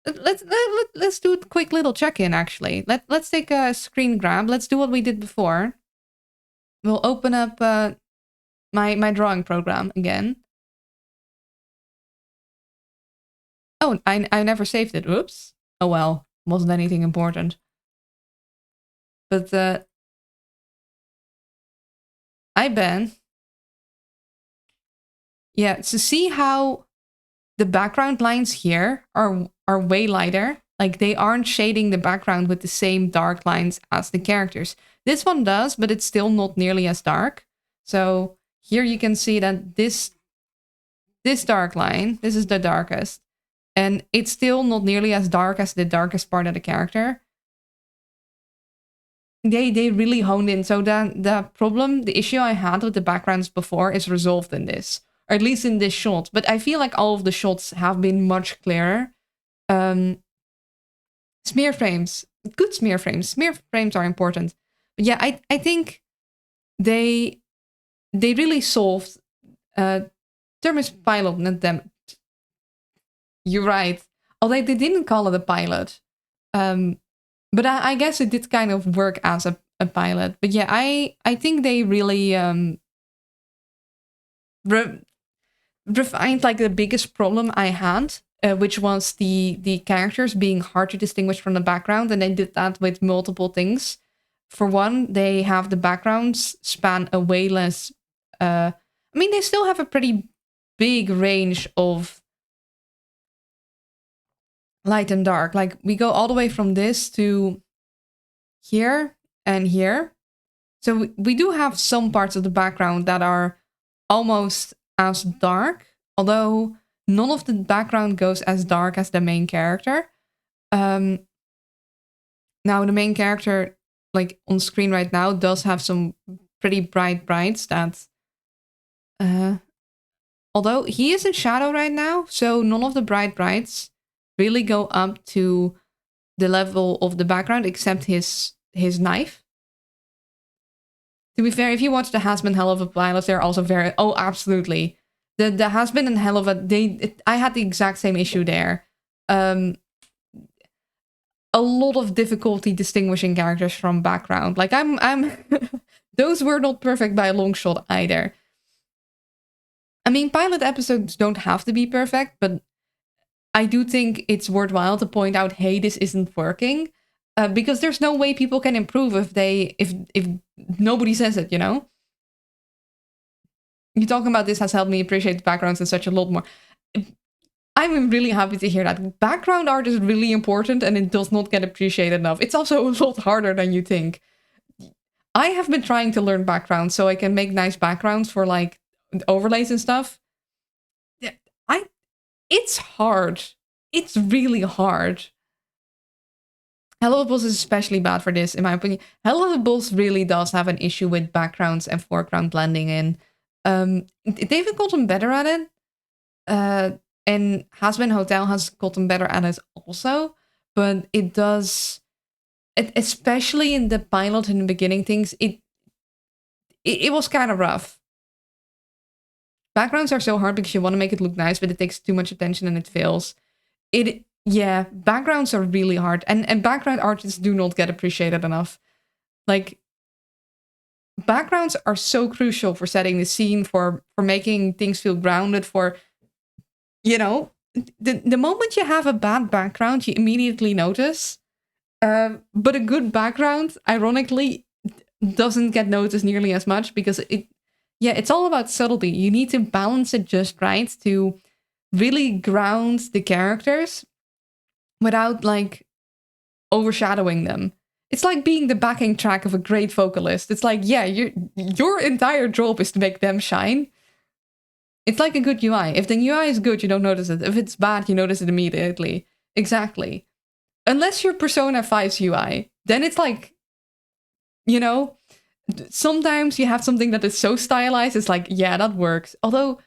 let's do a quick little check-in actually. Let's take a screen grab. Let's do what we did before. We'll open up my drawing program again. Oh, I never saved it. Oops. Oh well, wasn't anything important. But hi Ben. Yeah, to see how the background lines here are way lighter. Like they aren't shading the background with the same dark lines as the characters. This one does, but it's still not nearly as dark. So here you can see that this dark line, this is the darkest. And it's still not nearly as dark as the darkest part of the character. They really honed in. So the issue I had with the backgrounds before is resolved in this. Or at least in this shot. But I feel like all of the shots have been much clearer. Smear frames. Good smear frames. Smear frames are important. But yeah, I think they really solved Terminus pilot, not them. You're right. Although they didn't call it a pilot. But I guess it did kind of work as a pilot. But yeah, I think they really refined like the biggest problem I had, which was the characters being hard to distinguish from the background, and they did that with multiple things. For one, they have the backgrounds span a way less. I mean, they still have a pretty big range of light and dark. Like we go all the way from this to here and here. So we do have some parts of the background that are almost as dark, although none of the background goes as dark as the main character. Now the main character, like on screen right now, does have some pretty bright brights that although he is in shadow right now, so none of the bright brights really go up to the level of the background except his knife. To be fair, if you watch the Has-Been Hell of a Pilot, they're also very... Oh, absolutely. The Has-Been and Hell of a... I had the exact same issue there. A lot of difficulty distinguishing characters from background. Like, I'm those were not perfect by a long shot either. I mean, pilot episodes don't have to be perfect, but I do think it's worthwhile to point out, hey, this isn't working. Because there's no way people can improve if nobody says it, you know? You talking about this has helped me appreciate the backgrounds and such a lot more. I'm really happy to hear that. Background art is really important and it does not get appreciated enough. It's also a lot harder than you think. I have been trying to learn background so I can make nice backgrounds for like overlays and stuff. It's hard. It's really hard. Hello Boss is especially bad for this, in my opinion. Hello Boss really does have an issue with backgrounds and foreground blending in. They've gotten better at it. And Has-Been Hotel has gotten better at it also. But it does... especially in the pilot and the beginning things, it was kind of rough. Backgrounds are so hard because you want to make it look nice, but it takes too much attention and it fails. Yeah, backgrounds are really hard. And background artists do not get appreciated enough. Like, backgrounds are so crucial for setting the scene, for making things feel grounded, for, you know, the moment you have a bad background, you immediately notice. But a good background, ironically, doesn't get noticed nearly as much because it's all about subtlety. You need to balance it just right to really ground the characters without, like, overshadowing them. It's like being the backing track of a great vocalist. It's like, yeah, your entire job is to make them shine. It's like a good UI. If the UI is good, you don't notice it. If it's bad, you notice it immediately. Exactly. Unless you're Persona 5's UI, then it's like, you know, sometimes you have something that is so stylized, it's like, yeah, that works. Although,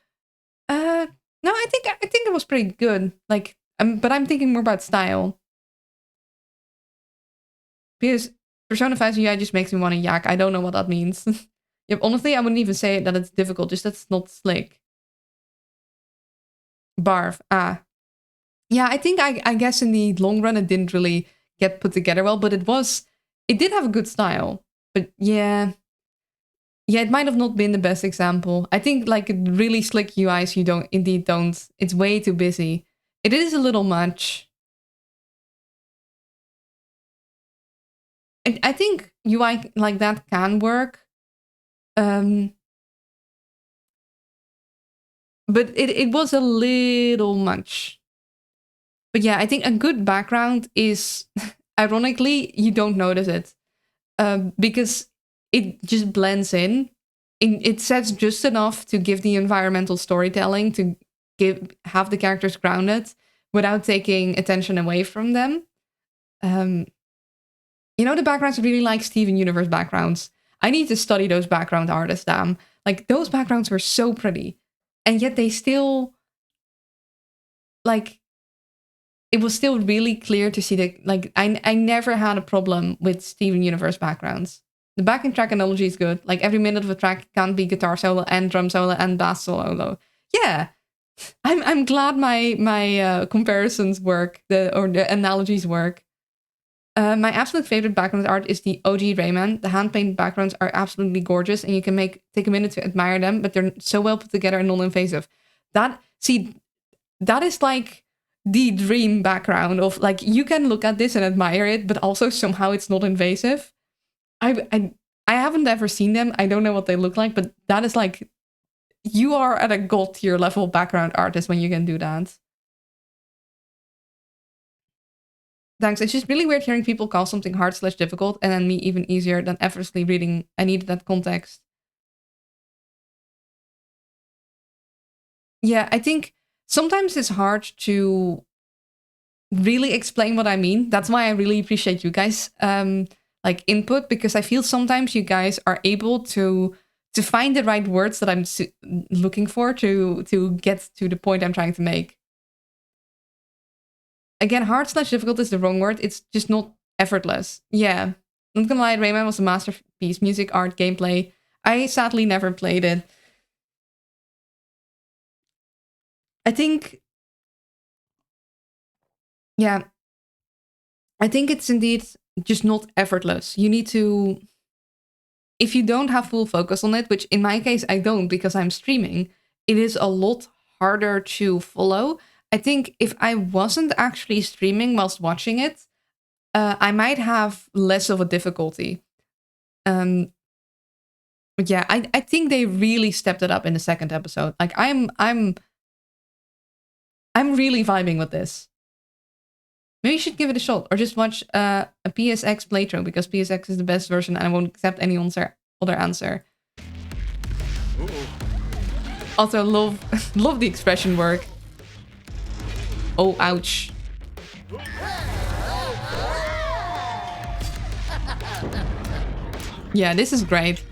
no, I think it was pretty good. Like, but I'm thinking more about style. Because Persona 5's UI just makes me want to yak. I don't know what that means. Yeah, honestly, I wouldn't even say that it's difficult, just that it's not slick. Barf. Yeah, I think I guess in the long run it didn't really get put together well, but it did have a good style. But yeah, it might have not been the best example. I think like really slick UIs you don't. It's way too busy. It is a little much. I think UI like that can work. But it was a little much. But yeah, I think a good background is, ironically, you don't notice it. Because it just blends in. It sets just enough to give the environmental storytelling, to have the characters grounded without taking attention away from them. You know, the backgrounds are really like Steven Universe backgrounds. I need to study those background artists, damn. Like, those backgrounds were so pretty. And yet they still, like, it was still really clear to see that, like, I never had a problem with Steven Universe backgrounds. The backing track analogy is good. Like, every minute of a track can be guitar solo and drum solo and bass solo. Yeah, I'm glad my comparisons work, the analogies work. My absolute favorite background art is the OG Rayman. The hand-painted backgrounds are absolutely gorgeous, and you can take a minute to admire them, but they're so well put together and non-invasive. That is like the dream background of, like, you can look at this and admire it, but also somehow it's not invasive. I haven't ever seen them. I don't know what they look like, but that is like, you are at a god tier level background artist when you can do that. Thanks. It's just really weird hearing people call something hard/difficult and then me even easier than effortlessly reading. I needed that context. Yeah, I think sometimes it's hard to really explain what I mean. That's why I really appreciate you guys like input, because I feel sometimes you guys are able to find the right words that I'm looking for to get to the point I'm trying to make. Again, hard/difficult is the wrong word. It's just not effortless. Yeah. Not gonna lie, Rayman was a masterpiece. Music, art, gameplay. I sadly never played it. I think... Yeah. I think it's indeed just not effortless. You need to... If you don't have full focus on it, which in my case I don't because I'm streaming, it is a lot harder to follow. I think if I wasn't actually streaming whilst watching it, I might have less of a difficulty. But yeah, I think they really stepped it up in the second episode. Like I'm really vibing with this. Maybe you should give it a shot, or just watch a PSX playthrough, because PSX is the best version and I won't accept any other answer. Ooh. Also, love the expression work. Oh, ouch. Yeah, this is great.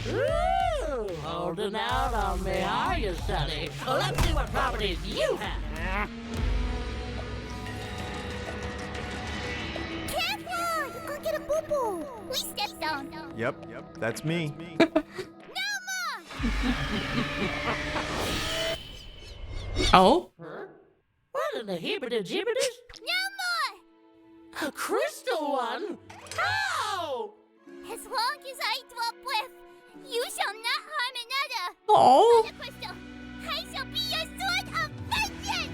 Ooh, holding out on me, are you, Sonny? Well, let's see what properties you have. Careful! You could get a boo-boo. We stepped on. Yep, that's me. Oh? Huh? What in the hibbity-jibbitys? No more! A crystal one? How? As long as I dwell with, you shall not harm another. Oh. Mother Crystal, I shall be your sword of vengeance!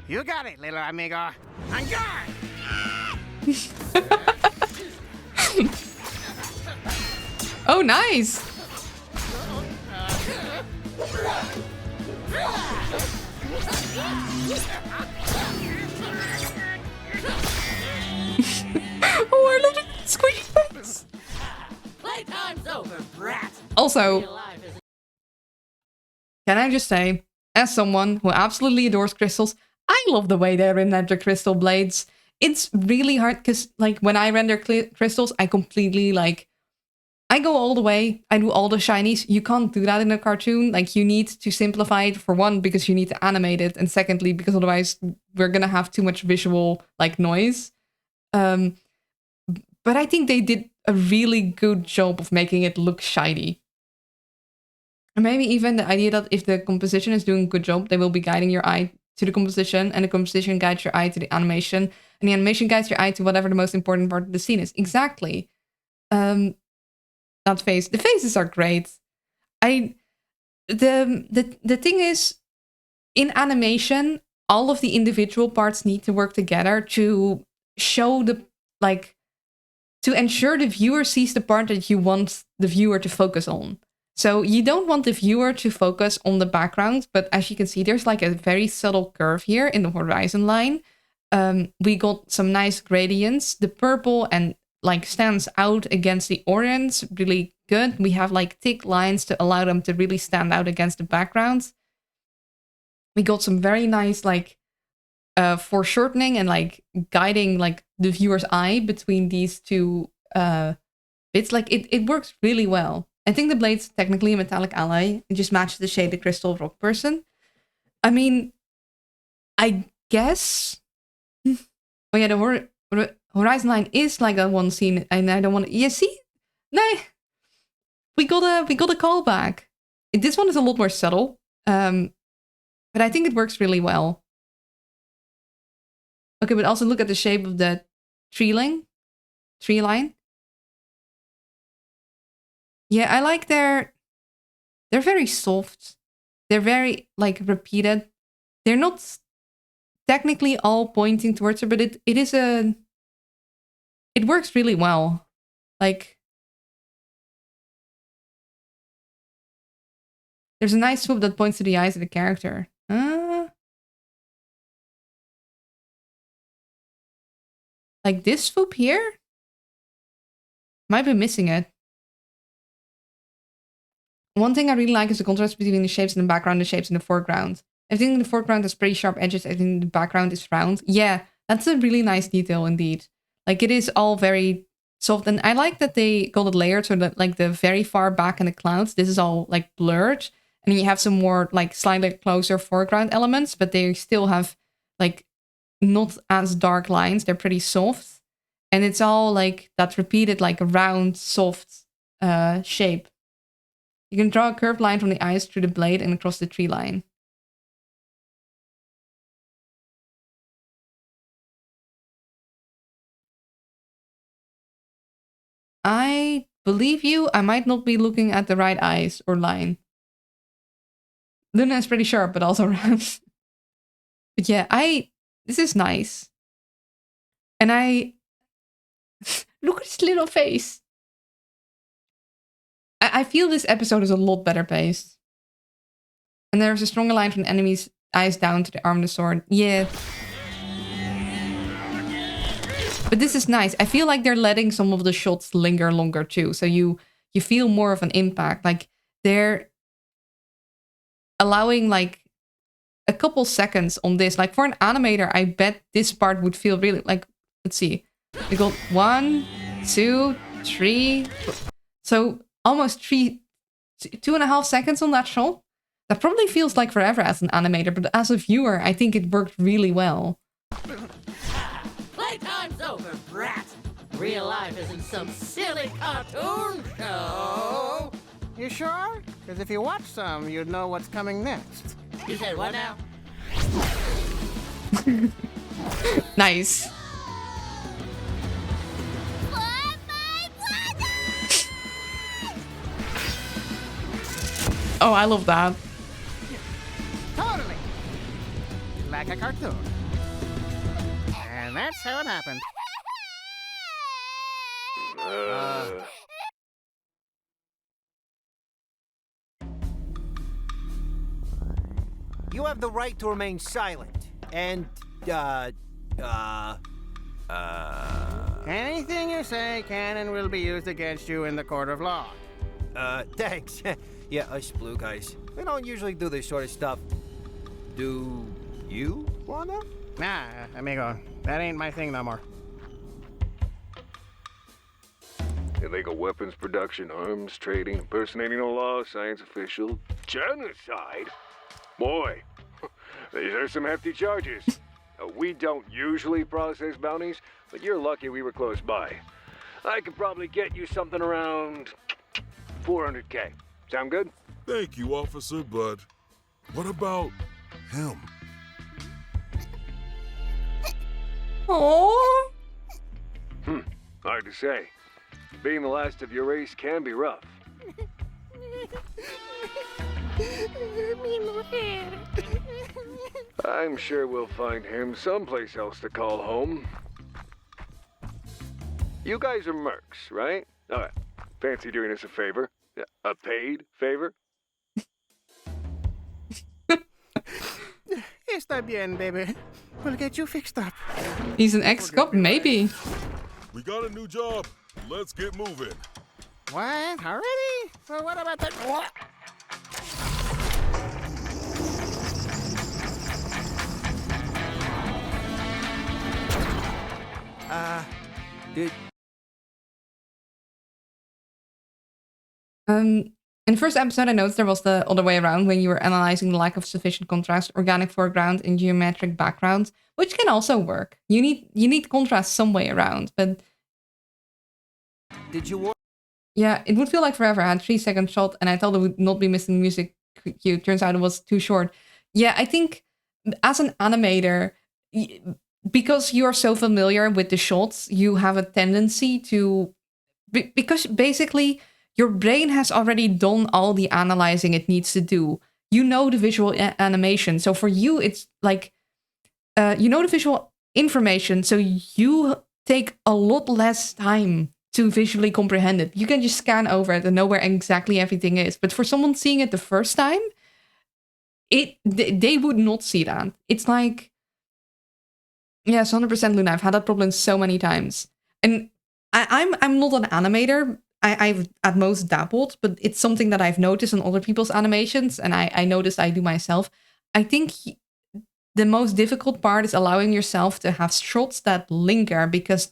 You got it, little amigo. On guard! Oh, nice! Oh, I love the squishy things. Playtime's over, brat. Also, can I just say, as someone who absolutely adores crystals, I love the way they render crystal blades. It's really hard because, like, when I render crystals, I completely, like, I go all the way. I do all the shinies. You can't do that in a cartoon. Like, you need to simplify it, for one, because you need to animate it, and secondly, because otherwise we're gonna have too much visual, like, noise. But I think they did a really good job of making it look shiny. And maybe even the idea that if the composition is doing a good job, they will be guiding your eye to the composition, and the composition guides your eye to the animation, and the animation guides your eye to whatever the most important part of the scene is. Exactly. That face. The faces are great. The thing is, in animation, all of the individual parts need to work together to show the, like, to ensure the viewer sees the part that you want the viewer to focus on. So you don't want the viewer to focus on the background, but as you can see, there's like a very subtle curve here in the horizon line. We got some nice gradients. The purple and like stands out against the orange, really good. We have like thick lines to allow them to really stand out against the background. We got some very nice like foreshortening and like guiding like the viewer's eye between these two bits. Like it works really well. I think the blade's technically a metallic alloy. It just matches the shade of crystal rock person. I mean, I guess. Oh yeah, the horizon line is like that one scene, and I don't want to. Yeah, see, no, we got a callback. This one is a lot more subtle, but I think it works really well. Okay, but also look at the shape of the tree line. Yeah, I like they're very soft. They're very like repeated. They're not technically all pointing towards her, but it works really well. Like there's a nice swoop that points to the eyes of the character. Like this swoop here? Might be missing it. One thing I really like is the contrast between the shapes in the background and the shapes in the foreground. I think the foreground has pretty sharp edges. I think the background is round. Yeah, that's a really nice detail indeed. Like it is all very soft. And I like that they called it layered so that like the very far back in the clouds, this is all like blurred. And then you have some more like slightly closer foreground elements, but they still have like not as dark lines. They're pretty soft. And it's all like that repeated like a round, soft shape. You can draw a curved line from the eyes through the blade and across the tree line. I believe you. I might not be looking at the right eyes or line. Luna is pretty sharp, but also round. But yeah, this is nice. And look at his little face. I feel this episode is a lot better paced. And there's a stronger line from the enemy's eyes down to the arm of the sword. Yeah. But this is nice. I feel like they're letting some of the shots linger longer too. So you feel more of an impact. Like they're allowing like a couple seconds on this. Like for an animator, I bet this part would feel really like, let's see. We got 1, 2, 3. So almost 2.5 seconds on that shot. That probably feels like forever as an animator, but as a viewer, I think it worked really well. Playtime's over, brat. Real life isn't some silly cartoon show. You sure? Because if you watch some, you'd know what's coming next. You said what now? Nice. Oh, I love that. Totally. Like a cartoon. And that's how it happened. You have the right to remain silent. And, anything you say can and will be used against you in the court of law. Thanks. Yeah, us blue guys. We don't usually do this sort of stuff. Do you wanna? Nah, amigo. That ain't my thing no more. Illegal weapons production, arms trading, impersonating the law, science official, genocide? Boy, these are some hefty charges. We don't usually process bounties, but you're lucky we were close by. I could probably get you something around 400K. Sound good? Thank you, officer, but what about him? Oh. Hard to say. Being the last of your race can be rough. I'm sure we'll find him someplace else to call home. You guys are mercs, right? Alright. Fancy doing us a favor? A paid favor? Está bien, baby. We'll get you fixed up. He's an ex-cop, maybe. We got a new job. Let's get moving. What? Already? Well, what about that? What? Did... In the first episode, I noticed there was the other way around when you were analyzing the lack of sufficient contrast, organic foreground, and geometric background, which can also work. You need contrast some way around, but Did you want? yeah, it would feel like forever. I had 3-second shot, and I thought it would not be missing music cue. Turns out it was too short. Yeah, I think as an animator, because you're so familiar with the shots, you have a tendency to, because basically your brain has already done all the analyzing it needs to do. You know the visual animation. So for you, it's like, you know the visual information. So you take a lot less time to visually comprehend it. You can just scan over it and know where exactly everything is. But for someone seeing it the first time, they would not see that. It's like Yes, 100% Luna. I've had that problem so many times. And I'm not an animator. I've at most dabbled, but it's something that I've noticed in other people's animations, and I noticed I do myself. I think the most difficult part is allowing yourself to have shots that linger, because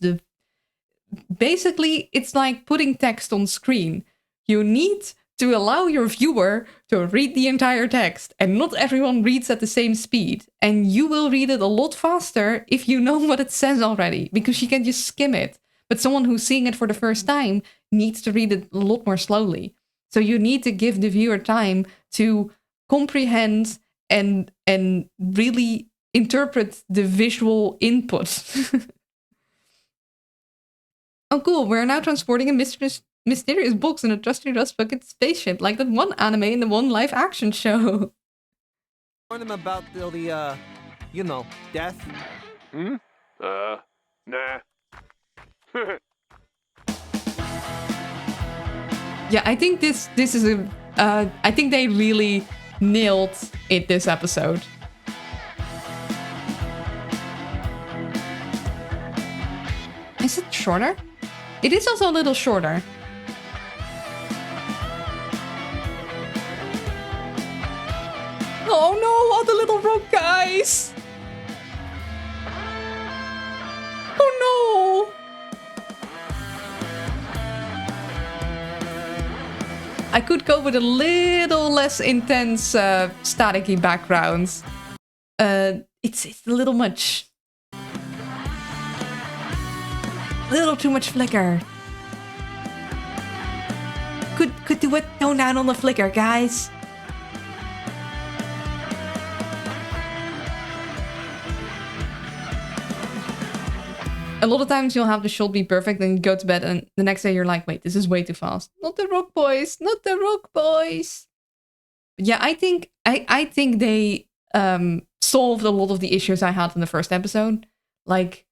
basically it's like putting text on screen. You need to allow your viewer to read the entire text, and not everyone reads at the same speed. And you will read it a lot faster if you know what it says already, because you can just skim it. But someone who's seeing it for the first time needs to read it a lot more slowly. So you need to give the viewer time to comprehend and really interpret the visual input. Oh, cool. We're now transporting a mysterious box in a trusty rust bucket spaceship, like that one anime in the one live action show. Warn them about the death. Nah. Yeah, I think this is a. I think they really nailed it this episode. Is it shorter? It is also a little shorter. Oh no, all the little rogue guys! Oh no! I could go with a little less intense staticky backgrounds. It's a little much. A little too much flicker. Could do it. Tone down on the flicker, guys. A lot of times you'll have the shot be perfect and you go to bed and the next day you're like, wait, this is way too fast. Not the rock boys, not the rock boys. But yeah, I think they solved a lot of the issues I had in the first episode. Like,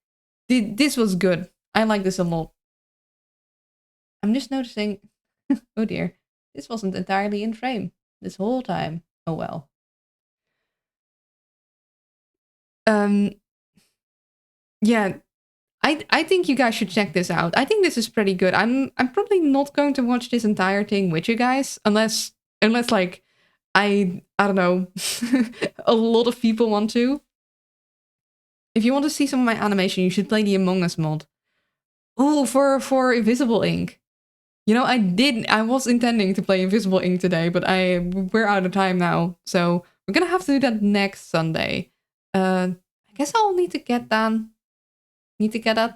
this was good. I like this a lot. I'm just noticing, oh dear, this wasn't entirely in frame this whole time. Oh well. Yeah, I think you guys should check this out. I think this is pretty good. I'm probably not going to watch this entire thing with you guys unless like I don't know, a lot of people want to. If you want to see some of my animation, you should play the Among Us mod. Oh, for Invisible Ink. You know, I was intending to play Invisible Ink today, but we're out of time now. So we're gonna have to do that next Sunday. I guess I'll need to get that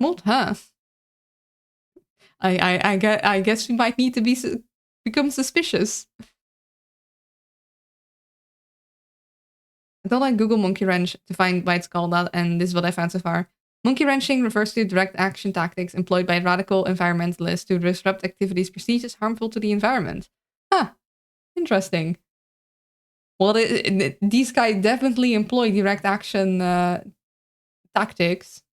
mod, huh? I guess we might need to become suspicious. I thought I'd Google monkey wrench to find why it's called that, and this is what I found so far. Monkey wrenching refers to direct action tactics employed by radical environmentalists to disrupt activities perceived as harmful to the environment. Huh. Interesting. Well, these guys definitely employ direct action tactics.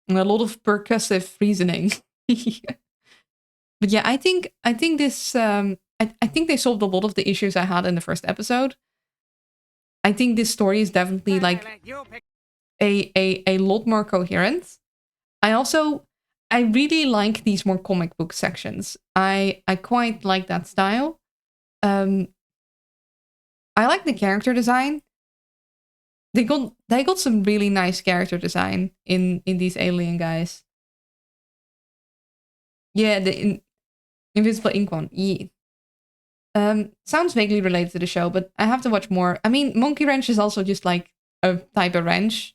And a lot of percussive reasoning. But yeah, I think this I think they solved a lot of the issues I had in the first episode. I think this story is definitely like a lot more coherent. I really like these more comic book sections. I quite like that style. I like the character design. They got some really nice character design in these alien guys. Yeah, the Invisible Ink one. Yeah. Sounds vaguely related to the show, but I have to watch more. I mean, monkey wrench is also just like a type of wrench.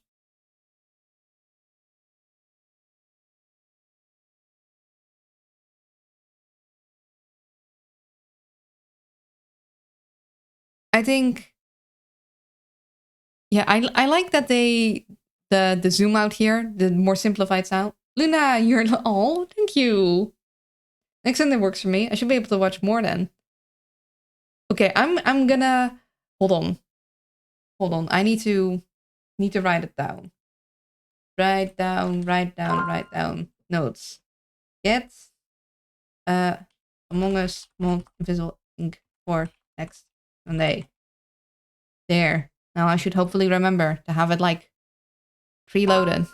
I think, yeah, I like that the zoom out here, the more simplified style. Luna, you're oh, thank you. Next Sunday works for me. I should be able to watch more then. Okay, I'm gonna hold on. I need to write it down. Write down notes. Get Among Us Monk Invisible Ink for next Sunday. There. Now I should hopefully remember to have it like Preloaded.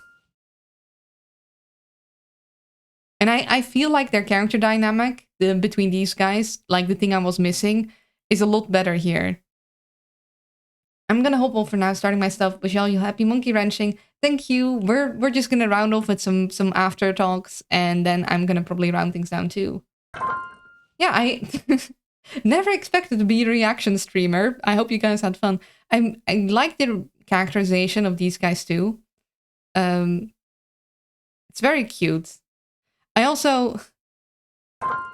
And I feel like their character dynamic between these guys, like the thing I was missing, is a lot better here. I'm gonna hop off for now, starting my stuff. Wish all you happy monkey wrenching. Thank you. We're just gonna round off with some after talks, and then I'm gonna probably round things down too. Yeah, I never expected to be a reaction streamer. I hope you guys had fun. I like the characterization of these guys too. It's very cute. I also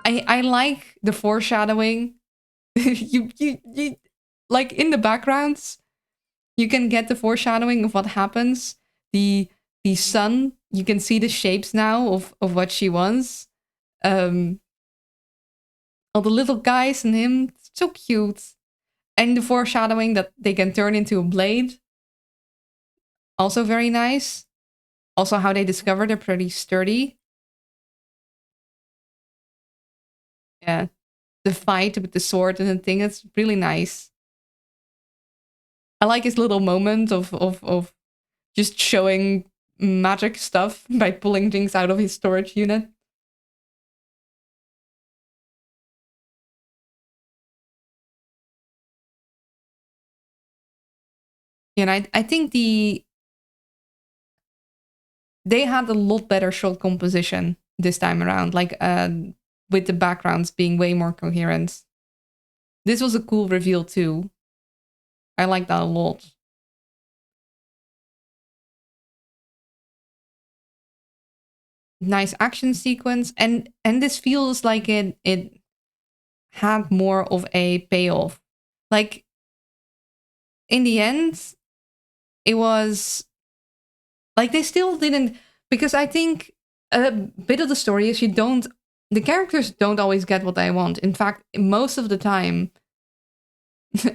I like the foreshadowing. you like in the backgrounds, you can get the foreshadowing of what happens. The sun, you can see the shapes now of what she was. All the little guys and him, so cute. And the foreshadowing that they can turn into a blade. Also very nice. Also how they discover they're pretty sturdy. Yeah. The fight with the sword and the thing, it's really nice. I like his little moment of just showing magic stuff by pulling things out of his storage unit. And I think they had a lot better shot composition this time around, like with the backgrounds being way more coherent. This was a cool reveal too. I like that a lot. Nice action sequence, and this feels like it had more of a payoff. Like in the end, it was like they still didn't, because I think a bit of the story is the characters don't always get what they want. In fact, most of the time,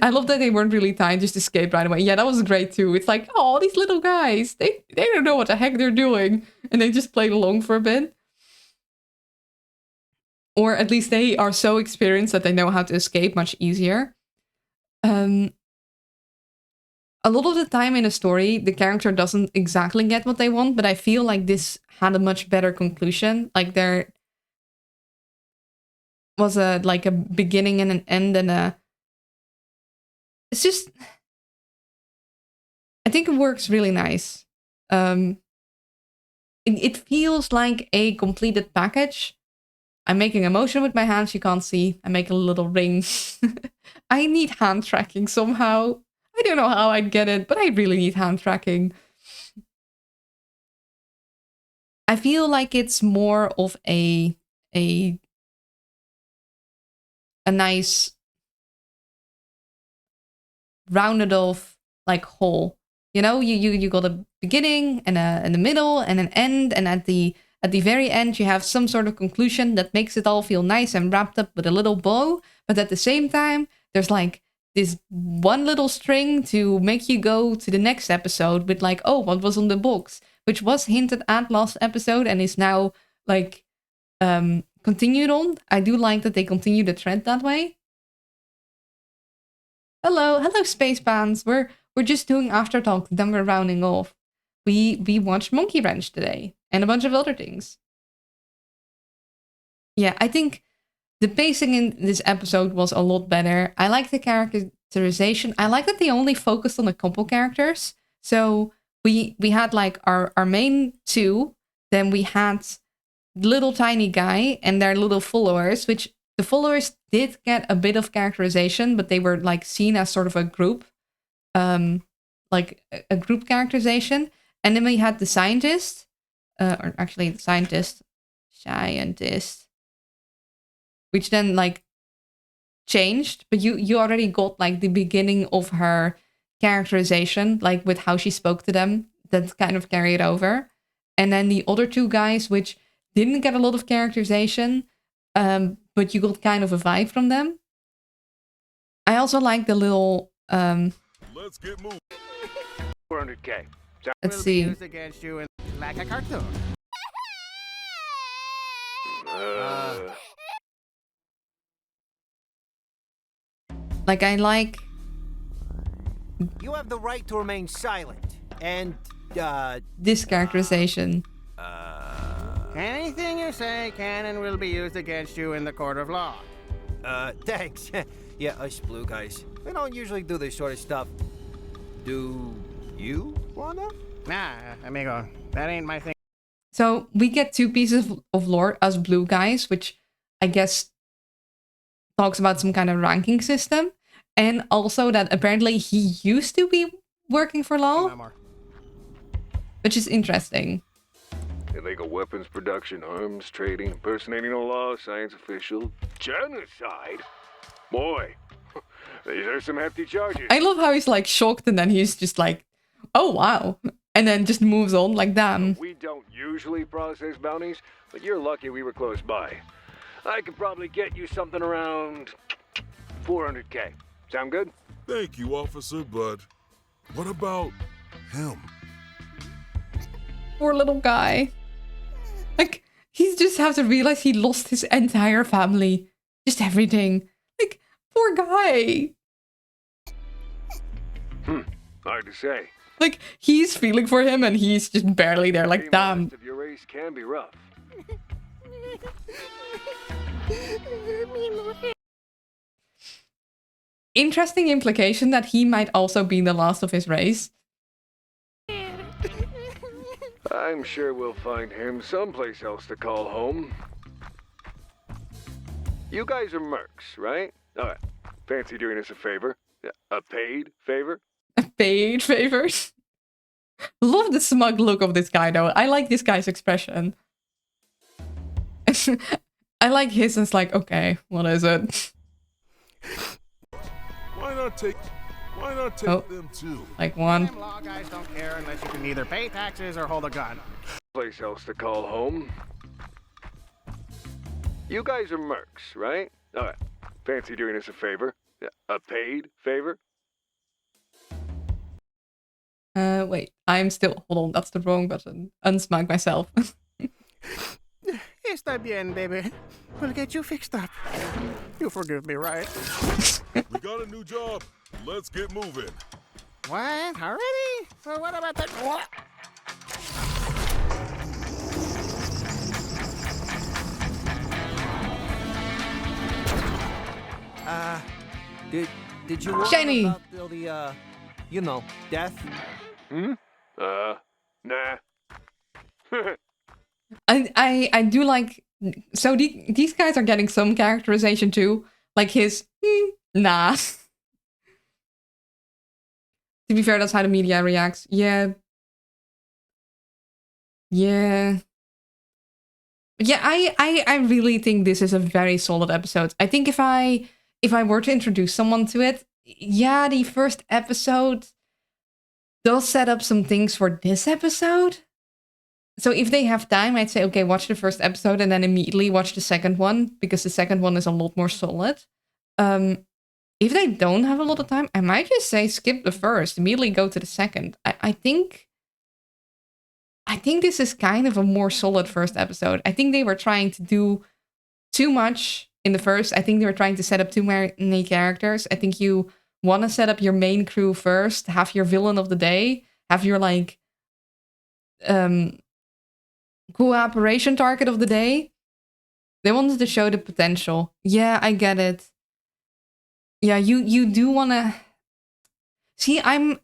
I love that they weren't really tired, just escaped right away. Yeah, that was great too. It's like, oh, these little guys, they don't know what the heck they're doing, and they just played along for a bit. Or at least they are so experienced that they know how to escape much easier. A lot of the time in a story, the character doesn't exactly get what they want, but I feel like this had a much better conclusion. Like there was a beginning and an end, and it's just, I think it works really nice. It feels like a completed package. I'm making a motion with my hands, you can't see. I make a little ring. I need hand tracking somehow. I don't know how I'd get it, but I really need hand tracking. I feel like it's more of a nice rounded off like whole. You know, you got a beginning and a middle and an end, and at the very end you have some sort of conclusion that makes it all feel nice and wrapped up with a little bow, but at the same time there's like this one little string to make you go to the next episode with like, oh, what was on the box, which was hinted at last episode and is now like continued on. I do like that they continue the trend that way. Hello space bands. We're just doing after talk, then we're rounding off. We watched Monkey Wrench today and a bunch of other things. Yeah, I think the pacing in this episode was a lot better. I like the characterization. I like that they only focused on a couple characters. So we had like our main two, then we had little tiny guy and their little followers, which the followers did get a bit of characterization, but they were like seen as sort of a group, like a group characterization. And then we had the scientist, or actually the scientist, which then like changed, but you already got like the beginning of her characterization, like with how she spoke to them, that kind of carried over. And then the other two guys, which didn't get a lot of characterization, but you got kind of a vibe from them. I also like the little Let's get moving. 400K. Let's see. Used against you in like a cartoon. Like I like. You have the right to remain silent, and this characterization. Anything you say can and will be used against you in the court of law. Thanks. Yeah, us blue guys. We don't usually do this sort of stuff. Do you wanna? Nah, amigo, that ain't my thing. So we get 2 pieces of lore as blue guys, which I guess talks about some kind of ranking system. And also that apparently he used to be working for law, which is interesting. Illegal weapons production, arms trading, impersonating the law, science official, genocide. Boy, these are some hefty charges. I love how he's like shocked and then he's just like, oh wow. And then just moves on like damn. We don't usually process bounties, but you're lucky we were close by. I could probably get you something around 400K. Sound good? Thank you, officer, but what about him? Poor little guy. Like, he just has to realize he lost his entire family. Just everything. Like, poor guy. Hard to say. Like, he's feeling for him and he's just barely there. Like, damn. Of your race can be rough. Interesting implication that he might also be the last of his race. I'm sure we'll find him someplace else to call home. You guys are mercs, right? Alright. Fancy doing us a favor? A paid favor? A paid favor? Love the smug look of this guy though. I like this guy's expression. I like his, it's like, okay, what is it? Why not take them too? Like one. Them law guys don't care unless you can either pay taxes or hold a gun. Place else to call home. You guys are mercs, right? Alright. Fancy doing us a favor? A paid favor? Wait, I'm still, hold on, that's the wrong button. Unsmug myself. Está bien, baby. We'll get you fixed up. You forgive me, right? We got a new job. Let's get moving. What? Already? Well, what about that? What? Did you worry Shiny. about the you know, death? Nah. I do like, so these guys are getting some characterization too. Like his, nah. To be fair, that's how the media reacts. Yeah. Yeah. Yeah, I really think this is a very solid episode. I think if I were to introduce someone to it, yeah, the first episode does set up some things for this episode. So if they have time, I'd say, okay, watch the first episode and then immediately watch the second one, because the second one is a lot more solid. If they don't have a lot of time, I might just say skip the first, immediately go to the second. I think this is kind of a more solid first episode. I think they were trying to do too much in the first. I think they were trying to set up too many characters. I think you want to set up your main crew first, have your villain of the day, have your like cooperation target of the day. They wanted to show the potential. Yeah, I get it. Yeah, you do want to see. I'm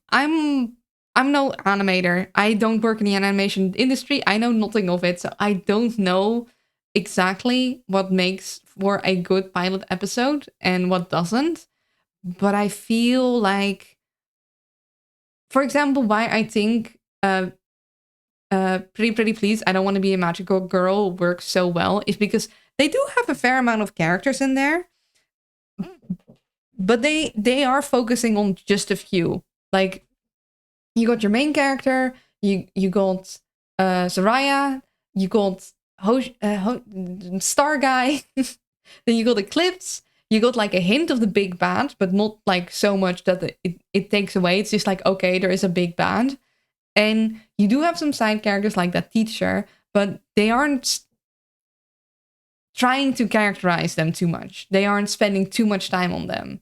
no animator. I don't work in the animation industry. I know nothing of it, so I don't know exactly what makes for a good pilot episode and what doesn't. But I feel like, for example, why I think Pretty Please, I Don't Want to Be a Magical Girl works so well is because they do have a fair amount of characters in there, but they are focusing on just a few. Like, you got your main character, you got Soraya, you got Star Guy, then you got Eclipse, you got like a hint of the big band, but not like so much that it takes away. It's just like, okay, there is a big band. And you do have some side characters like that teacher, but they aren't trying to characterize them too much. They aren't spending too much time on them.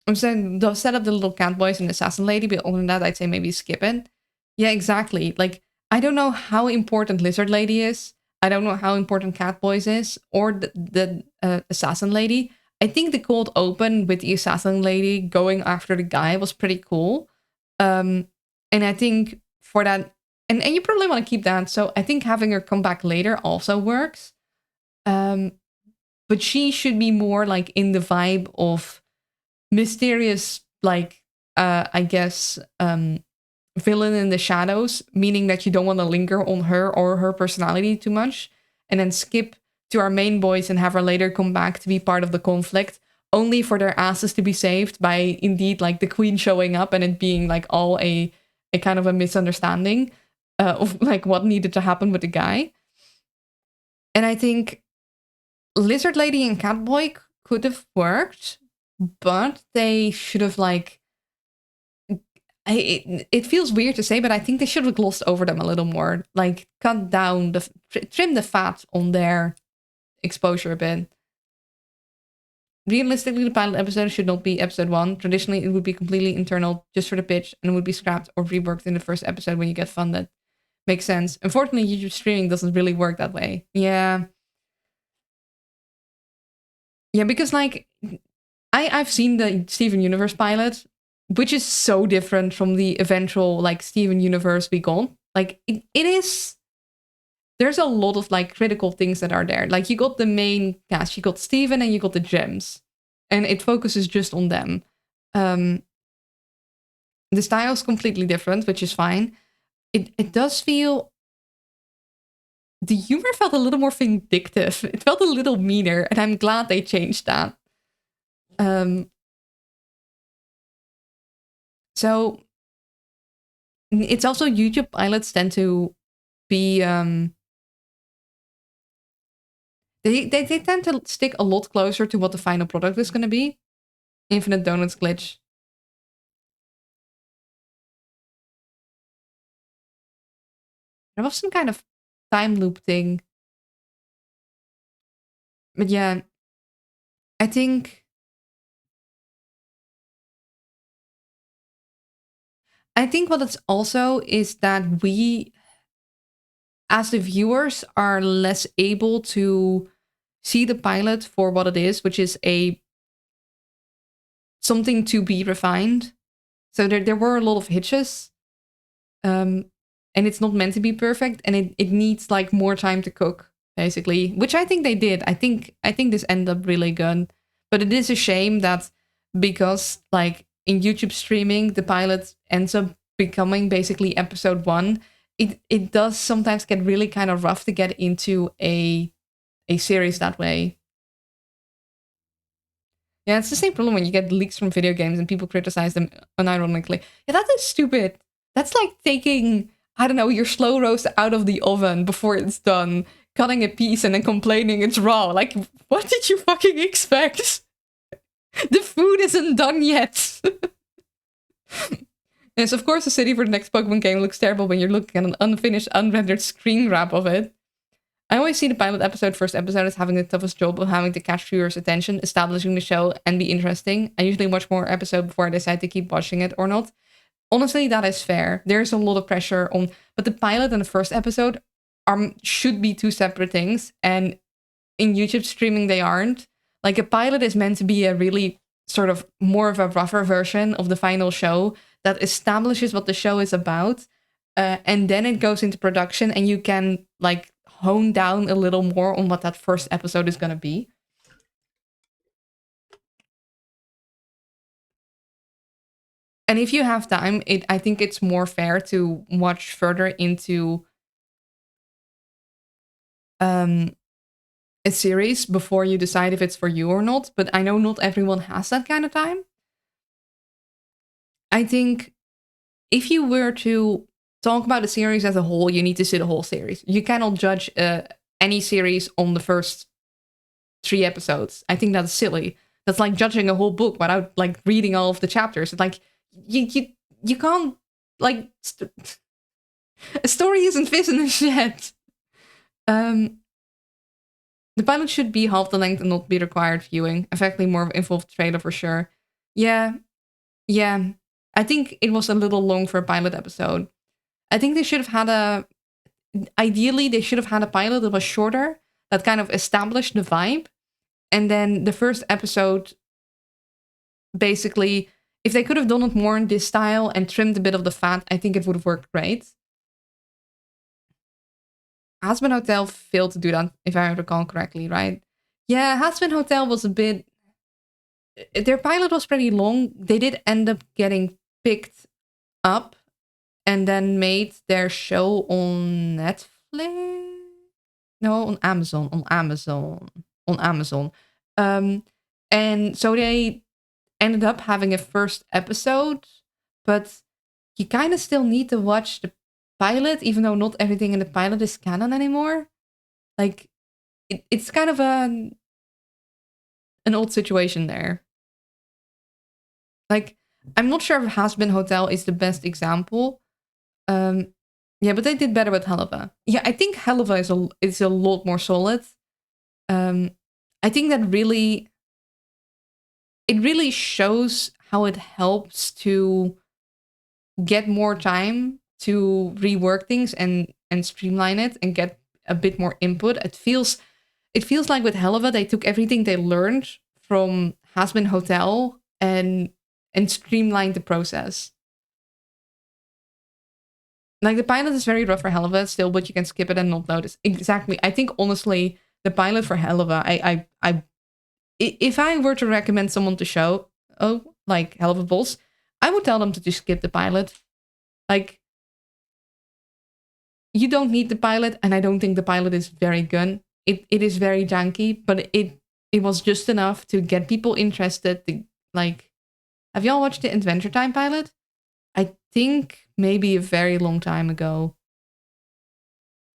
I'm saying they'll set up the little cat boys and assassin lady, but other than that, I'd say maybe skip it. Yeah, exactly. Like, I don't know how important Lizard Lady is. I don't know how important Cat Boys is, or the assassin lady. I think the cold open with the assassin lady going after the guy was pretty cool. And I think for that, and you probably want to keep that. So I think having her come back later also works. But she should be more like in the vibe of mysterious, like, I guess, villain in the shadows, meaning that you don't want to linger on her or her personality too much, and then skip to our main boys and have her later come back to be part of the conflict, only for their asses to be saved by indeed like the queen showing up and it being like all a kind of a misunderstanding of like what needed to happen with the guy. And I think Lizard Lady and Catboy could have worked, but they should have like it feels weird to say, but I think they should have glossed over them a little more. Like, cut down trim the fat on their exposure a bit. Realistically, the pilot episode should not be episode 1. Traditionally, it would be completely internal, just for the pitch, and it would be scrapped or reworked in the first episode when you get funded. Makes sense. Unfortunately, YouTube streaming doesn't really work that way. Yeah. Yeah, because, like, I've seen the Steven Universe pilot, which is so different from the eventual like Steven Universe we got. Like it is. There's a lot of like critical things that are there. Like you got the main cast, you got Steven and you got the gems, and it focuses just on them. The style's completely different, which is fine. It does feel. The humor felt a little more vindictive. It felt a little meaner, and I'm glad they changed that. So it's also YouTube pilots tend to be they tend to stick a lot closer to what the final product is going to be. Infinite Donuts glitch. There was some kind of time loop thing. But yeah, I think what it's also is that we, as the viewers, are less able to see the pilot for what it is, which is something to be refined. So there were a lot of hitches. And it's not meant to be perfect, and it needs like more time to cook, basically. Which I think they did. I think this ended up really good. But it is a shame that because like in YouTube streaming, the pilot ends up becoming basically episode 1. It does sometimes get really kind of rough to get into a series that way. Yeah, it's the same problem when you get leaks from video games and people criticize them unironically. Yeah, that is stupid. That's like taking, I don't know, your slow roast out of the oven before it's done, cutting a piece and then complaining it's raw. Like, what did you fucking expect? The food isn't done yet. Yes, of course, the city for the next Pokemon game looks terrible when you're looking at an unfinished, unrendered screen grab of it. I always see the pilot episode, first episode, as having the toughest job of having to catch viewers' attention, establishing the show, and be interesting. I usually watch more episode before I decide to keep watching it or not. Honestly, that is fair. There's a lot of pressure on, but the pilot and the first episode should be two separate things, and in YouTube streaming they aren't. Like a pilot is meant to be a really sort of more of a rougher version of the final show that establishes what the show is about, and then it goes into production, and you can like hone down a little more on what that first episode is going to be. And if you have time, I think it's more fair to watch further into a series before you decide if it's for you or not. But I know not everyone has that kind of time. I think if you were to talk about a series as a whole, you need to see the whole series. You cannot judge any series on the first 3 episodes. I think that's silly. That's like judging a whole book without like reading all of the chapters. It's like you can't like a story isn't finished yet. The pilot should be half the length and not be required viewing. Effectively more of an involved trailer for sure. Yeah, yeah. I think it was a little long for a pilot episode. I think they should have had ideally, they should have had a pilot that was shorter, that kind of established the vibe. And then the first episode, basically, if they could have done it more in this style and trimmed a bit of the fat, I think it would have worked great. Hazbin Hotel failed to do that, if I recall correctly, right? Yeah, Hazbin Hotel was a bit... Their pilot was pretty long. They did end up getting picked up and then made their show on Netflix? No, on Amazon. On Amazon. And so they ended up having a first episode, but you kind of still need to watch the pilot, even though not everything in the pilot is canon anymore. Like, it's kind of an old situation there. Like, I'm not sure if Hazbin Hotel is the best example. Yeah, but they did better with Helva. Yeah, I think Helva is a lot more solid. I think that really shows how it helps to get more time to rework things and streamline it and get a bit more input. It feels like with Helva they took everything they learned from Hazbin Hotel and streamlined the process. Like, the pilot is very rough for Helva still, but you can skip it and not notice. Exactly. I think, honestly, the pilot for Helva, if I were to recommend someone to show, like Helva Boss, I would tell them to just skip the pilot. Like, you don't need the pilot, and I don't think the pilot is very good. It is very janky, but it was just enough to get people interested. Like, have y'all watched the Adventure Time pilot? I think maybe a very long time ago.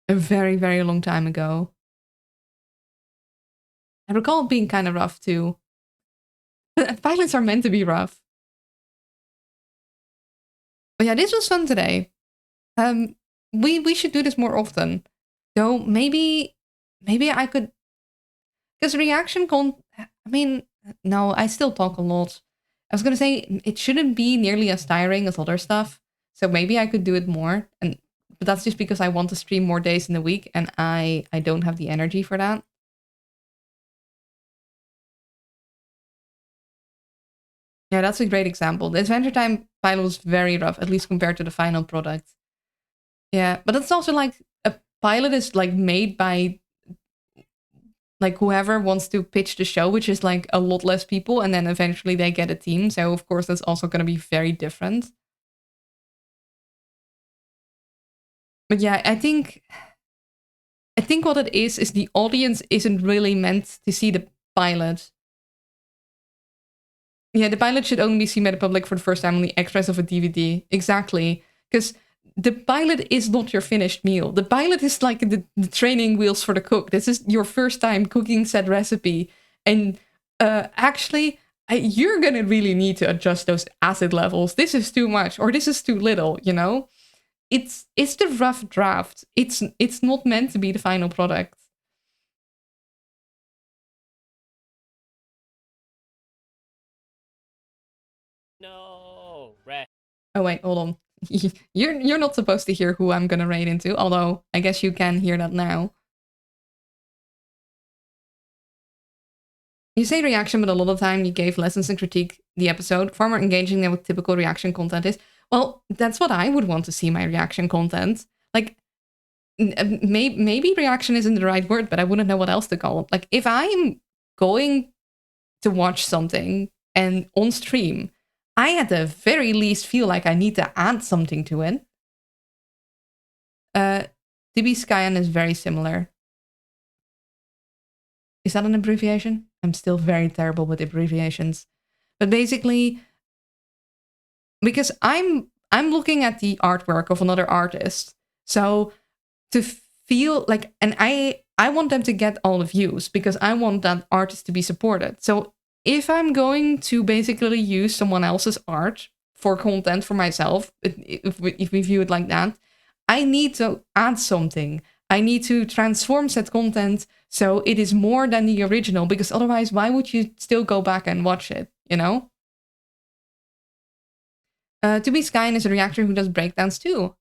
A very, very long time ago. I recall it being kind of rough too. Pilots are meant to be rough. But yeah, this was fun today. We should do this more often. Though maybe I could, because no, I still talk a lot. I was gonna say it shouldn't be nearly as tiring as other stuff. So maybe I could do it more, but that's just because I want to stream more days in the week, and I don't have the energy for that. Yeah, that's a great example. The Adventure Time pilot was very rough, at least compared to the final product. Yeah, but it's also like a pilot is like made by like whoever wants to pitch the show, which is like a lot less people, and then eventually they get a team. So of course that's also going to be very different. But yeah, I think what it is the audience isn't really meant to see the pilot. Yeah, the pilot should only be seen by the public for the first time on the extras of a DVD. Exactly. Because the pilot is not your finished meal. The pilot is like the training wheels for the cook. This is your first time cooking said recipe. And actually, you're going to really need to adjust those acid levels. This is too much or this is too little, you know? It's the rough draft. It's not meant to be the final product. No, Red. Oh wait, hold on. You're not supposed to hear who I'm gonna raid into, although I guess you can hear that now. You say reaction, but a lot of time you gave lessons and critique the episode. Far more engaging than what typical reaction content is. Well, that's what I would want to see my reaction content. Like, maybe reaction isn't the right word, but I wouldn't know what else to call it. Like, if I'm going to watch something and on stream, I at the very least feel like I need to add something to it. DB Skyan is very similar. Is that an abbreviation? I'm still very terrible with abbreviations. But basically, because I'm looking at the artwork of another artist, so to feel like, and I want them to get all the views because I want that artist to be supported. So if I'm going to basically use someone else's art for content for myself, if we view it like that, I need to add something. I need to transform said content so it is more than the original, because otherwise, why would you still go back and watch it, you know? To Be Skyn is a reactor who does breakdowns too.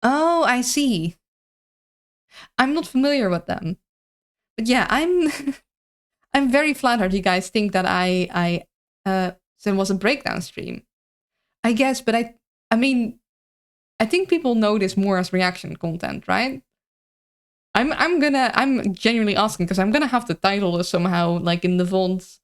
Oh, I see. I'm not familiar with them. But yeah, I'm I'm very flattered you guys think that so it was a breakdown stream. I guess, but I mean, I think people know this more as reaction content, right? I'm genuinely asking because I'm gonna have to title this somehow, like in the fonts.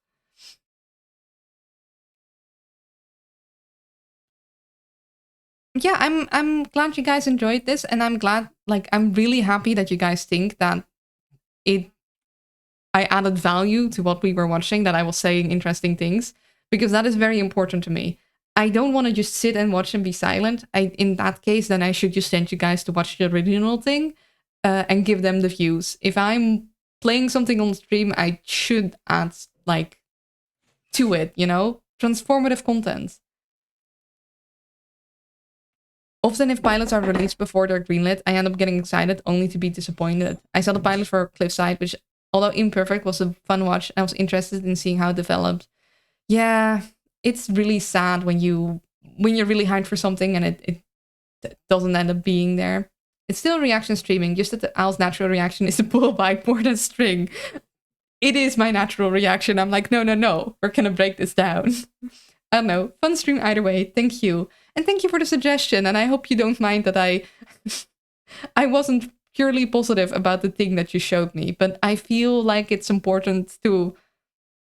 Yeah, I'm glad you guys enjoyed this, and I'm glad, like, I'm really happy that you guys think that I added value to what we were watching, that I was saying interesting things, because that is very important to me. I don't want to just sit and watch and be silent. In that case, then I should just send you guys to watch the original thing and give them the views. If I'm playing something on stream, I should add, like, to it, you know? Transformative content. Often if pilots are released before they're greenlit, I end up getting excited only to be disappointed. I saw the pilot for Cliffside, which, although imperfect, was a fun watch. I was interested in seeing how it developed. Yeah, it's really sad when you're really hyped for something and it doesn't end up being there. It's still reaction streaming, just that Al's natural reaction is to pull a whiteboard and string. It is my natural reaction. I'm like, no, we're gonna break this down. I don't know. Fun stream either way. Thank you. And thank you for the suggestion. And I hope you don't mind that I wasn't purely positive about the thing that you showed me, but I feel like it's important to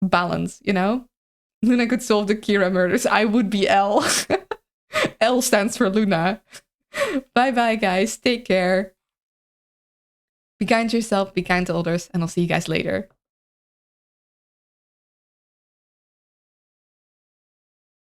balance, you know? Luna could solve the Kira murders. I would be L. L stands for Luna. Bye-bye, guys. Take care. Be kind to yourself, be kind to others, and I'll see you guys later.